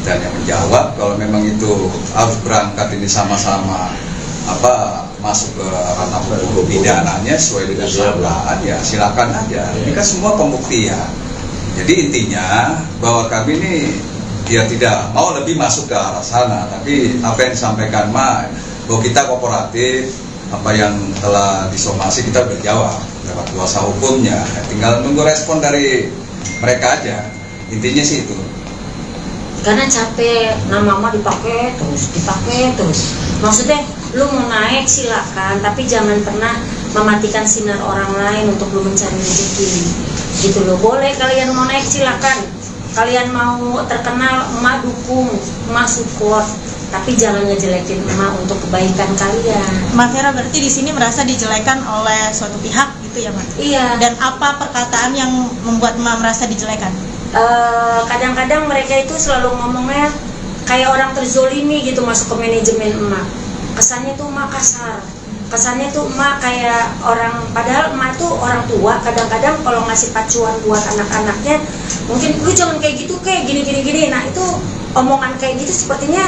Kita hanya menjawab kalau memang itu harus berangkat ini sama-sama masuk ke ranah hukum pidananya sesuai dengan sangkaan ya silakan aja. Ini kan semua pembuktian. Jadi intinya bahwa kami ini ya tidak mau lebih masuk ke arah sana, tapi apa yang disampaikan Ma, bahwa kita kooperatif, apa yang telah disomasi kita udah jawab lewat kuasa hukumnya, tinggal nunggu respon dari mereka aja. Intinya sih itu. Karena capek, nama mama dipakai terus. Maksudnya lu mau naik silakan, tapi jangan pernah mematikan sinar orang lain untuk lu mencari rezeki. Gitu loh. Boleh kalian mau naik silakan. Kalian mau terkenal, emak dukung, emak support, tapi jangan ngejelekin emak untuk kebaikan kalian. Mbak Vera berarti di sini merasa dijelekan oleh suatu pihak gitu ya, Mbak? Iya. Dan apa perkataan yang membuat emak merasa dijelekan? Kadang-kadang mereka itu selalu ngomongnya kayak orang terzolimi gitu masuk ke manajemen emak. Kesannya tuh emak kasar. Kesannya tuh emak kayak orang, padahal emak tuh orang tua. Kadang-kadang kalau ngasih pacuan buat anak-anaknya, mungkin lu jangan kayak gitu, kayak gini. Nah itu omongan kayak gitu sepertinya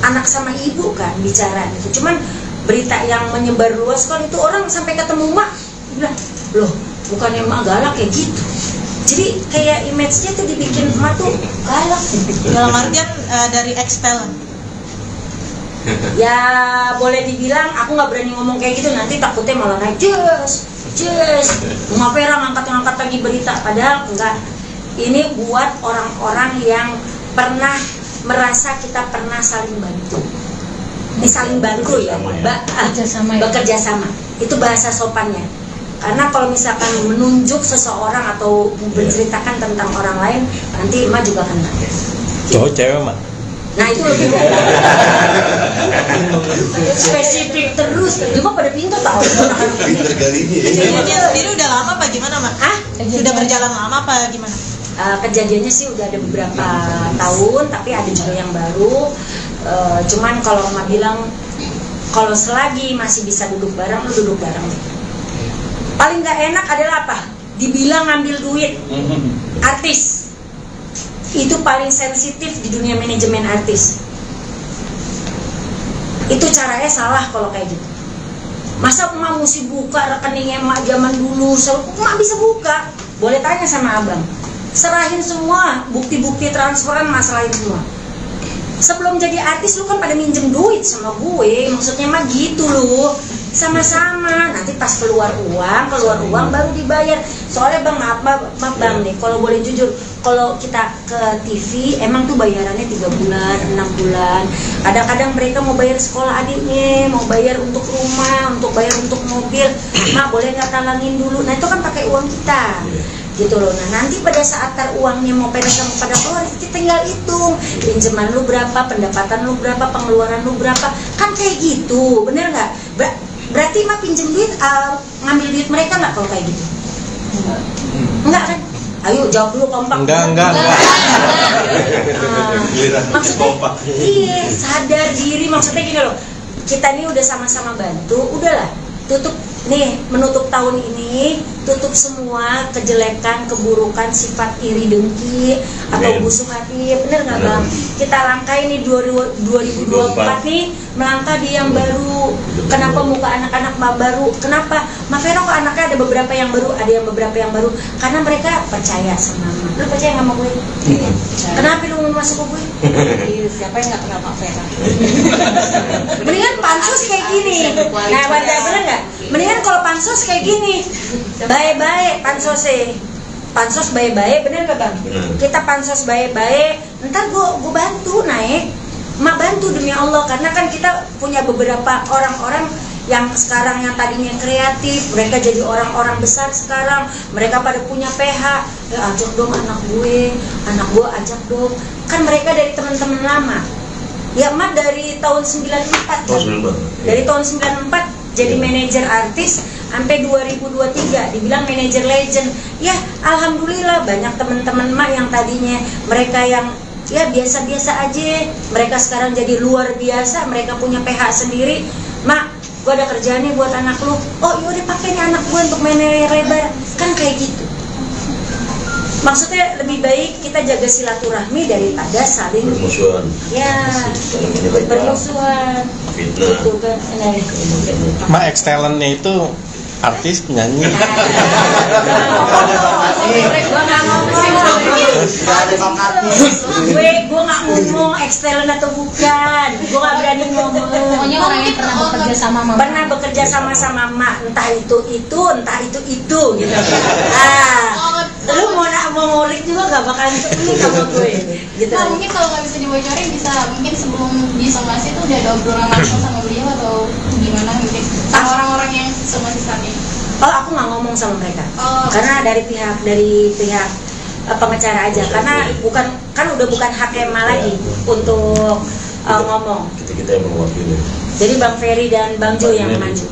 anak sama ibu kan bicara gitu. Cuman berita yang menyebar luas kan itu orang sampai ketemu emak bilang, loh bukannya emak galak kayak gitu. Jadi kayak image-nya tuh dibikin emak tuh galak. Dalam artian dari ex-talent. Ya boleh dibilang aku nggak berani ngomong kayak gitu, nanti takutnya malah naik Jess Mbak Vera ngangkat lagi berita, padahal enggak. Ini buat orang-orang yang pernah merasa kita pernah saling bantu. Ini saling bantu ya, bekerja sama. Itu bahasa sopannya. Karena kalau misalkan menunjuk seseorang atau menceritakan tentang orang lain, nanti emak juga kena. Cowok cewek Mak? Nah itu lebih spesifik terus. Cuma pada pintar tahu. Pintar kali ini. Kejadiannya sendiri udah lama apa gimana, Mak? Sudah berjalan lama apa gimana? Kejadiannya sih udah ada beberapa tahun, tapi ada juga yang baru. Cuman kalau emak bilang, kalau selagi masih bisa duduk bareng, lu duduk bareng. Paling gak enak adalah apa? Dibilang ngambil duit artis. Itu paling sensitif di dunia manajemen artis. Itu caranya salah kalau kayak gitu. Masa emak mesti buka rekeningnya emak zaman dulu? Emak bisa buka. Boleh tanya sama abang. Serahin semua bukti-bukti transferan, masalahin semua. Sebelum jadi artis lu kan pada minjem duit sama gue. Maksudnya mah gitu loh. Sama-sama, nanti pas keluar uang baru dibayar. Soalnya bang, maaf bang nih, kalau boleh jujur, kalau kita ke TV emang tuh bayarannya 3 bulan, 6 bulan. Kadang-kadang mereka mau bayar sekolah adiknya, mau bayar untuk rumah, untuk bayar untuk mobil. Mak boleh nggak talangin dulu? Nah itu kan pakai uang kita, gitu loh. Nah nanti pada saat uangnya mau pada keluar, kita tinggal hitung pinjaman lu berapa, pendapatan lu berapa, pengeluaran lu berapa, kan kayak gitu, bener nggak? Berarti mah pinjem duit, ngambil duit mereka nggak kalau kayak gitu? Enggak kan? Ayo jawab dulu kompak. Enggak. Maksudnya, iya sadar diri. Maksudnya gini loh, kita ini udah sama-sama bantu, udahlah tutup nih, menutup tahun ini, tutup semua kejelekan, keburukan, sifat iri dengki atau busuk hati, bener nggak bang? Kita langkah ini 2024 nih, melangkah di yang baru. Kenapa muka anak-anak baru? Kenapa? Mbak Vera kok anaknya ada beberapa yang baru, ada yang beberapa yang baru? Karena mereka percaya sama Mbak. Lu percaya nggak sama gue? Kenapa lu mau masuk ke gue? Siapa yang nggak kenal Mbak Vera? Mendingan pansus kayak gini. Nah, bener nggak? Mendingan kalau pansos kayak gini, baik-baik pansos baik-baik, bener gak bang? Kita pansos baik-baik, ntar gue bantu naik, mak bantu demi Allah, karena kan kita punya beberapa orang-orang yang sekarang yang tadinya kreatif, mereka jadi orang-orang besar sekarang, mereka pada punya PH, ya ajak dong anak gue ajak dong, kan mereka dari teman-teman lama, ya emak dari tahun 94 kan? Dari tahun 94 jadi manajer artis sampai 2023 dibilang manajer legend. Ya alhamdulillah banyak teman-teman mak yang tadinya mereka yang ya biasa-biasa aja, mereka sekarang jadi luar biasa, mereka punya PH sendiri. Mak, gue ada kerjaan nih buat anak lu. Oh yaudah pakai nih anak gue untuk main layar lebar. Kan kayak gitu. Maksudnya lebih baik kita jaga silaturahmi daripada saling bermusuhan. Ya, bermusuhan. Gitu kan. Mak ex-talentnya itu artis, penyanyi. Gue nggak ngomong ekstelen atau bukan, gue nggak berani ngomong. Pokoknya orang yang pernah bekerja sama mama. Pernah bekerja sama mak, entah itu, entah itu gitu. Lu mau ngulik juga nggak bakalan ini sama gue. Gitu. Nah, mungkin kalau nggak bisa dibocorin, bisa mungkin sebelum disomasi itu udah ada obrolan langsung sama beliau atau gimana mungkin sama orang-orang yang somasi saat ini. Oh, aku nggak ngomong sama mereka, karena dari pihak pengacara aja, karena udah bukan hak Emma lagi untuk ngomong. Kita yang mewakili. Jadi Bang Ferry dan Bang Jo yang maju.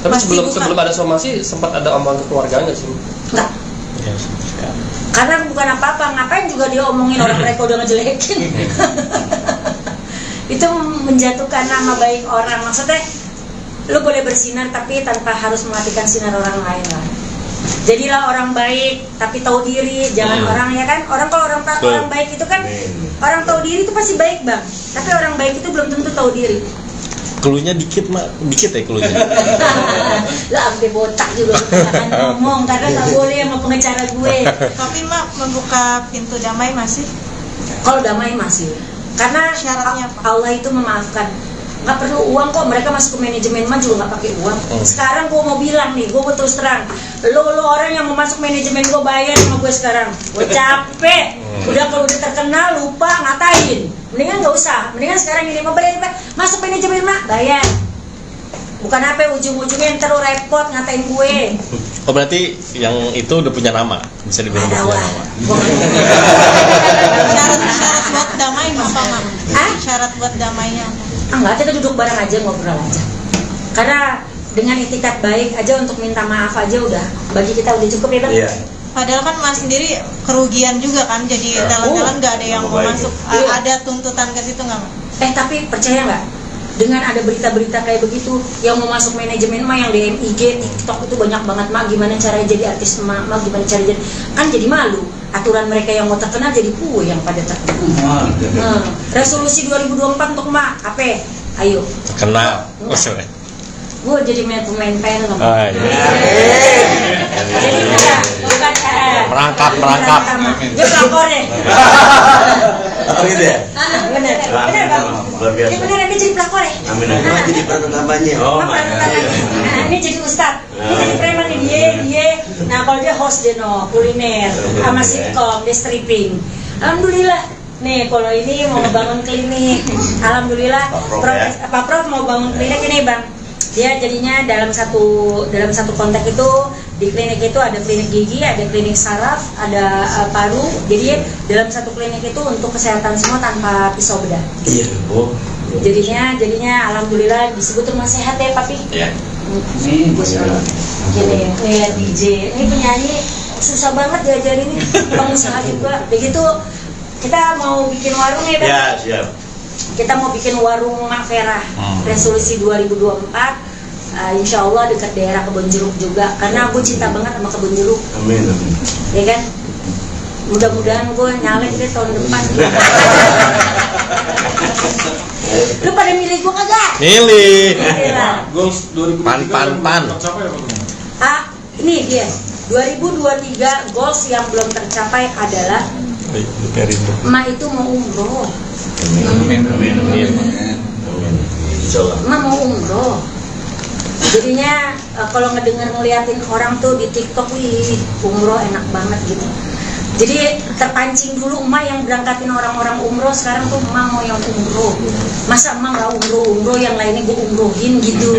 Tapi sebelum ada somasi sempat ada omongan ke keluarga nggak sih? Enggak. Karena bukan apa-apa, ngapain juga dia omongin orang mereka udah ngejelekin. Itu menjatuhkan nama baik orang. Maksudnya lu boleh bersinar tapi tanpa harus mematikan sinar orang lain lah. Jadilah orang baik tapi tahu diri, jangan orang, ya kan? Orang kalau orang baik itu kan orang tahu diri itu pasti baik, Bang. Tapi orang baik itu belum tentu tahu diri. Klunya dikit ya klunya. Lah sampai botak juga jangan ngomong karena nggak boleh sama pengacara gue. Tapi Mak membuka pintu damai masih? Kalau damai masih. Karena syaratnya apa? Allah itu memaafkan. Nggak perlu uang kok, mereka masuk ke manajemen mah juga nggak pakai uang. Sekarang gue mau bilang nih, gue terus terang, lo orang yang mau masuk manajemen gue bayar sama gue sekarang. Gue capek, udah kalau udah terkenal lupa ngatain. Mendingan nggak usah, mendingan sekarang ini mau beli masuk manajemen mah bayar. Bukan apa ujung-ujungnya ntar lo repot ngatain gue. Oh berarti yang itu udah punya nama, bisa dibilang udah punya nama. Syarat buat damai apa Mak? Syarat buat damainya? Enggak, kita duduk bareng aja, ngobrol aja. Karena dengan itikat baik aja untuk minta maaf aja udah, bagi kita udah cukup ya Bang. Iya. Padahal kan Mas sendiri kerugian juga kan, jadi talent-talent nggak ada yang mau masuk. Ada tuntutan ke situ nggak Mak? Tapi percaya nggak? Dengan ada berita-berita kayak begitu, yang mau masuk manajemen mah yang di MIG, TikTok itu banyak banget Mak. Gimana caranya jadi artis Mak, gimana cara jadi, kan jadi malu. Aturan mereka yang mau terkenal jadi yang pada terkenal. Resolusi 2024 untuk Mak, apa? Ayo. Terkenal. Gue jadi pemain film. Jadi bukan merangkap. Dia pelakor deh. Oh gitu ya? Bener Bang. Luar biasa. Ini beneran dia jadi pelakor ya? Amin. Jadi peran utamanya. Oh, ini jadi ustad. Ini jadi preman nih dia. Nah kalau dia host dia kuliner sama sitcom, dia stripping. Alhamdulillah. Nih kalau ini mau bangun klinik. Alhamdulillah. Pak Prof mau bangun klinik ini Bang. Dia jadinya dalam satu konteks itu di klinik itu ada klinik gigi, ada klinik saraf, ada paru. Jadi dalam satu klinik itu untuk kesehatan semua tanpa pisau bedah. Iya. Oh. Jadinya alhamdulillah disebut rumah sehat ya Papi. Iya. Gini DJ, ini penyanyi susah banget diajarin ini, pengusaha juga. Begitu kita mau bikin warung ya Bang. Ya siap. Kita mau bikin warung Mak Vera, resolusi 2024, insya Allah dekat daerah Kebonjeruk juga, karena aku cinta banget sama Kebonjeruk. Amin. Ya kan? Mudah-mudahan gue nyalek deh tahun depan. Lu pada milih gue kagak? Milih. Goals 2023 Pan. Ini dia 2023 goals yang belum tercapai adalah Emak itu mau umroh. Amin. Insyaallah. Emak mau umroh. Jadinya kalau ngeliatin orang tuh di TikTok, wih umroh enak banget gitu. Jadi terpancing dulu emak yang berangkatin orang-orang umroh, sekarang tuh emak mau yang umroh. Masa emak nggak umroh yang lainnya gue umrohin gitu.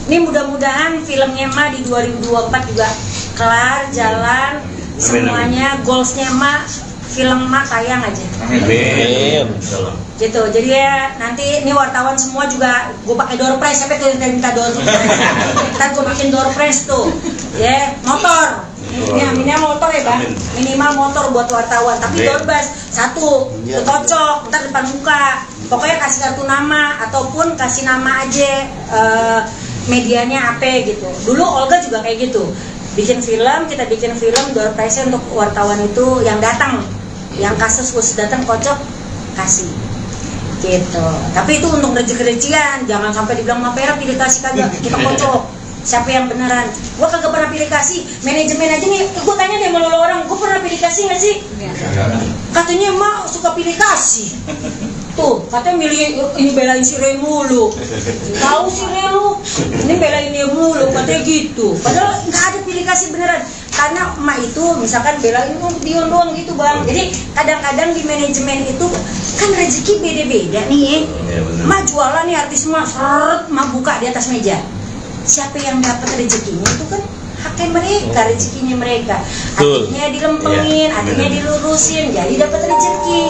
Ini mudah-mudahan filmnya emak di 2024 juga kelar, jalan, semuanya goalsnya emak, film emak tayang aja. Amin. Gitu, jadi ya nanti ini wartawan semua juga gue pakai door prize, sampai tuh yang minta door prize. Ntar gue bikin door prize tuh, ya motor. Ini aminnya motor ya Bang, minimal motor buat wartawan, tapi door prize satu, cocok, ntar depan muka. Pokoknya kasih kartu nama ataupun kasih nama aja medianya apa gitu. Dulu Olga juga kayak gitu, kita bikin film door prize untuk wartawan itu yang datang, yang kasus datang kocok kasih gitu. Tapi itu untuk rezeki-rezekian, jangan sampai dibilang Mak Vera pilih kasih kagak, kita kocok. Siapa yang beneran? Gua kagak pernah pilih kasih, manajemen aja nih. Gua tanya deh sama lo orang, gua pernah pilih pilih kasih nggak sih? Katanya emak suka pilih kasih. Tuh, katanya milih ini belain si Rey mulu. Tahu si Rey lu, ini belain dia mulu, katanya gitu. Padahal nggak ada pilih kasih beneran. Karena emak itu misalkan belain Dion doang gitu bang. Jadi kadang-kadang di manajemen itu kan rezeki beda-beda nih. Emak jualan nih artis emak, emak buka di atas meja. Siapa yang dapat rezekinya itu kan haknya mereka, rezekinya mereka. Hatinya dilempengin, hatinya dilurusin, jadi dapat rezeki.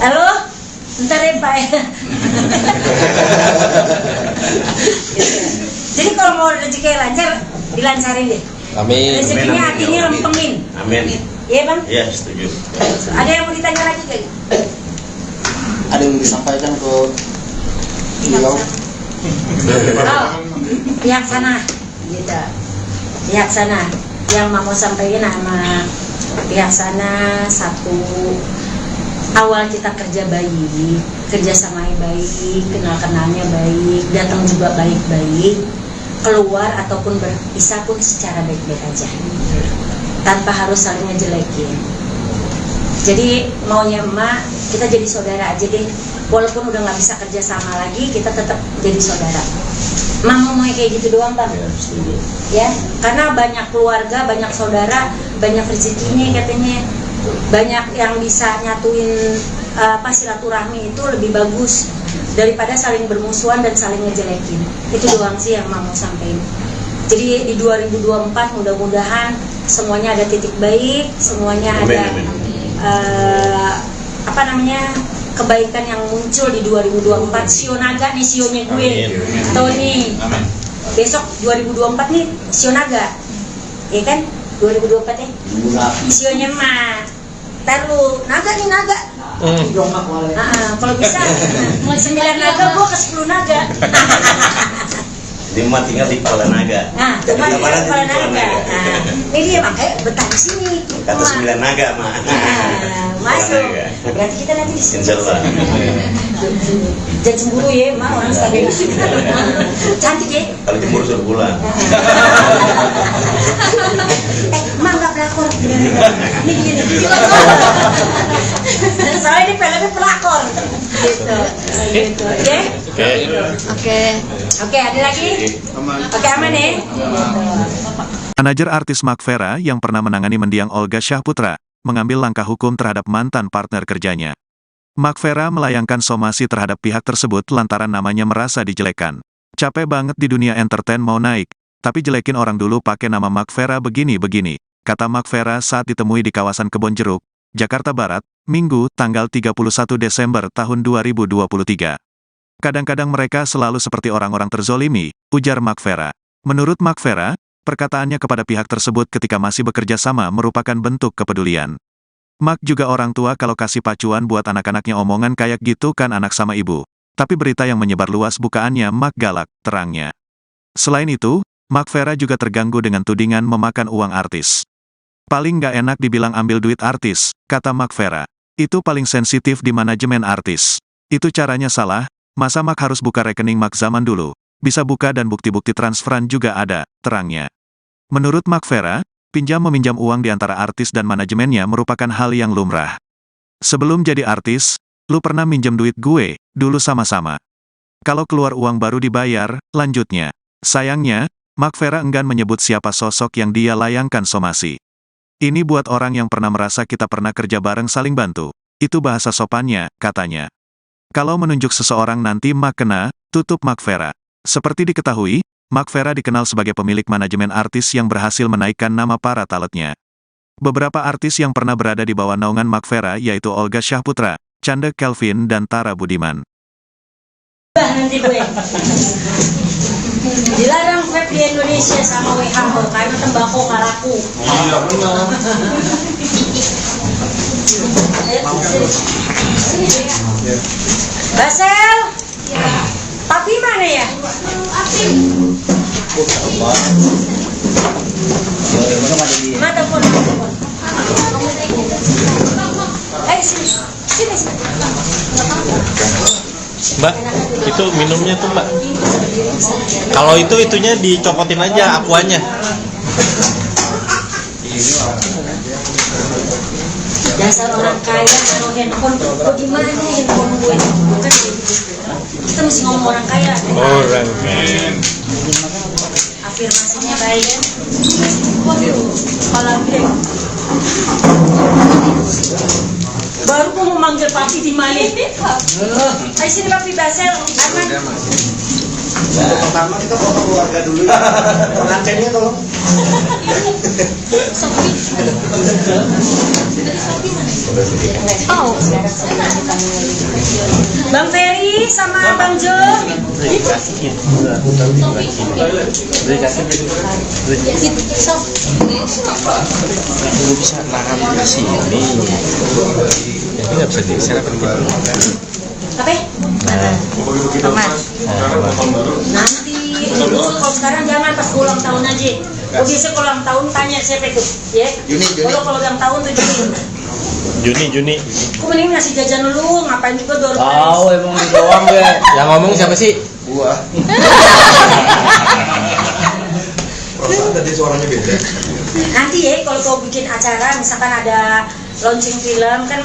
Halo? Bentar ya Pak ya. Jadi kalau mau rezeki lancar, dilancarin deh. Amin. Rezekinya hatinya lempengin. Amin. Iya bang? Iya, setuju. Ada yang mau ditanya lagi kali? Ada yang disampaikan ke beliau? Oh, pihak sana, gitu. Pihak sana, yang mau sampaikan sama pihak sana satu. Awal kita kerja baik, kerja sama baik, kenal-kenalnya baik, datang juga baik-baik, keluar ataupun berpisah pun secara baik-baik aja, tanpa harus saling ngejelekin. Jadi maunya emak, kita jadi saudara aja deh, walaupun udah nggak bisa kerja sama lagi, kita tetap jadi saudara. Emak mau kayak gitu doang bang, ya, karena banyak keluarga, banyak saudara, banyak rezekinya katanya. Banyak yang bisa nyatuin silaturahmi itu lebih bagus daripada saling bermusuhan dan saling ngejelekin. Itu doang sih yang mau sampaikan. Jadi di 2024 mudah-mudahan semuanya ada titik baik, semuanya ada kebaikan yang muncul di 2024. Sio naga nih, sionya gue. Tahu nih. Besok 2024 nih sio naga. Iya kan? 2024 ya? Sionya mah taruh naga nih naga. Kalau bisa 9 naga gua ke 10 naga. Dia mah tinggal di kepala naga. Nah, cuma di kepala naga. Ini dia makanya betah di sini. Kata 9 naga mah. Masuk. Berarti kita nanti di sini. Insyaallah. Jangan cemburu ya, mah orang stabil. Cantik ya. Kalau cemburu suruh pulang. Mah nggak pelakor. Ini gini. Soalnya ini filmnya pelakor. Gitu. Oke, ada lagi? Oke, aman ya? Manajer artis Mark Vera yang pernah menangani mendiang Olga Syahputra, mengambil langkah hukum terhadap mantan partner kerjanya. Mark Vera melayangkan somasi terhadap pihak tersebut lantaran namanya merasa dijelekan. Capek banget di dunia entertain mau naik, tapi jelekin orang dulu pakai nama Mark Vera begini-begini, kata Mark Vera saat ditemui di kawasan Kebon Jeruk, Jakarta Barat, Minggu, tanggal 31 Desember tahun 2023. Kadang-kadang mereka selalu seperti orang-orang terzolimi, ujar Mark Vera. Menurut Mark Vera, perkataannya kepada pihak tersebut ketika masih bekerja sama merupakan bentuk kepedulian. Mark juga orang tua kalau kasih pacuan buat anak-anaknya omongan kayak gitu kan anak sama ibu. Tapi berita yang menyebar luas bukaannya Mark galak, terangnya. Selain itu, Mark Vera juga terganggu dengan tudingan memakan uang artis. Paling nggak enak dibilang ambil duit artis, kata Mark Vera. Itu paling sensitif di manajemen artis. Itu caranya salah, masa Mark harus buka rekening Mark zaman dulu. Bisa buka dan bukti-bukti transferan juga ada, terangnya. Menurut Mark Vera, pinjam-meminjam uang di antara artis dan manajemennya merupakan hal yang lumrah. Sebelum jadi artis, lu pernah minjem duit gue, dulu sama-sama. Kalau keluar uang baru dibayar, lanjutnya. Sayangnya, Mark Vera enggan menyebut siapa sosok yang dia layangkan somasi. Ini buat orang yang pernah merasa kita pernah kerja bareng saling bantu. Itu bahasa sopannya, katanya. Kalau menunjuk seseorang nanti Mark kena, tutup Mark Vera. Seperti diketahui, Mark Vera dikenal sebagai pemilik manajemen artis yang berhasil menaikkan nama para talentnya. Beberapa artis yang pernah berada di bawah naungan Mark Vera yaitu Olga Syahputra, Chanda Kelvin dan Tara Budiman. Nanti gue dilarang vape di Indonesia sama WHO karena tembakau nggak laku. Basel, papi mana ya? Mata pun. Sini. Mbak, itu minumnya tuh Mbak. Kalau itunya dicopotin aja akuanya. Dasar orang kaya naruh handphone, kok gimana handphone gue? Bukan gitu. Kita mesti ngomong orang kaya. Orang Afirmasinya baik. Kepala gede. Baru gua mau manggil papi di Mali. Ayo sini papi Basel, Arman. Pertama kita foto keluarga dulu ya. Pengantinnya tolong. Bang Ferry sama Bang Jo. Belum bisa nahan ke sini. Jadi nggak bisa digeser apa gitu. Apa? Nanti kalau sekarang jangan pas ulang tahun aja. Kok bisa kalau ulang tahun tanya siapa itu, ya? Kalau ulang tahun tuh Juni. Aku mending ngasih jajan dulu, ngapain juga door prize. Tahu emang di doang gue. Yang ngomong siapa sih? Gua. Perasaan tadi suaranya beda. Nanti ya kalau kau bikin acara, misalkan ada launching film kan.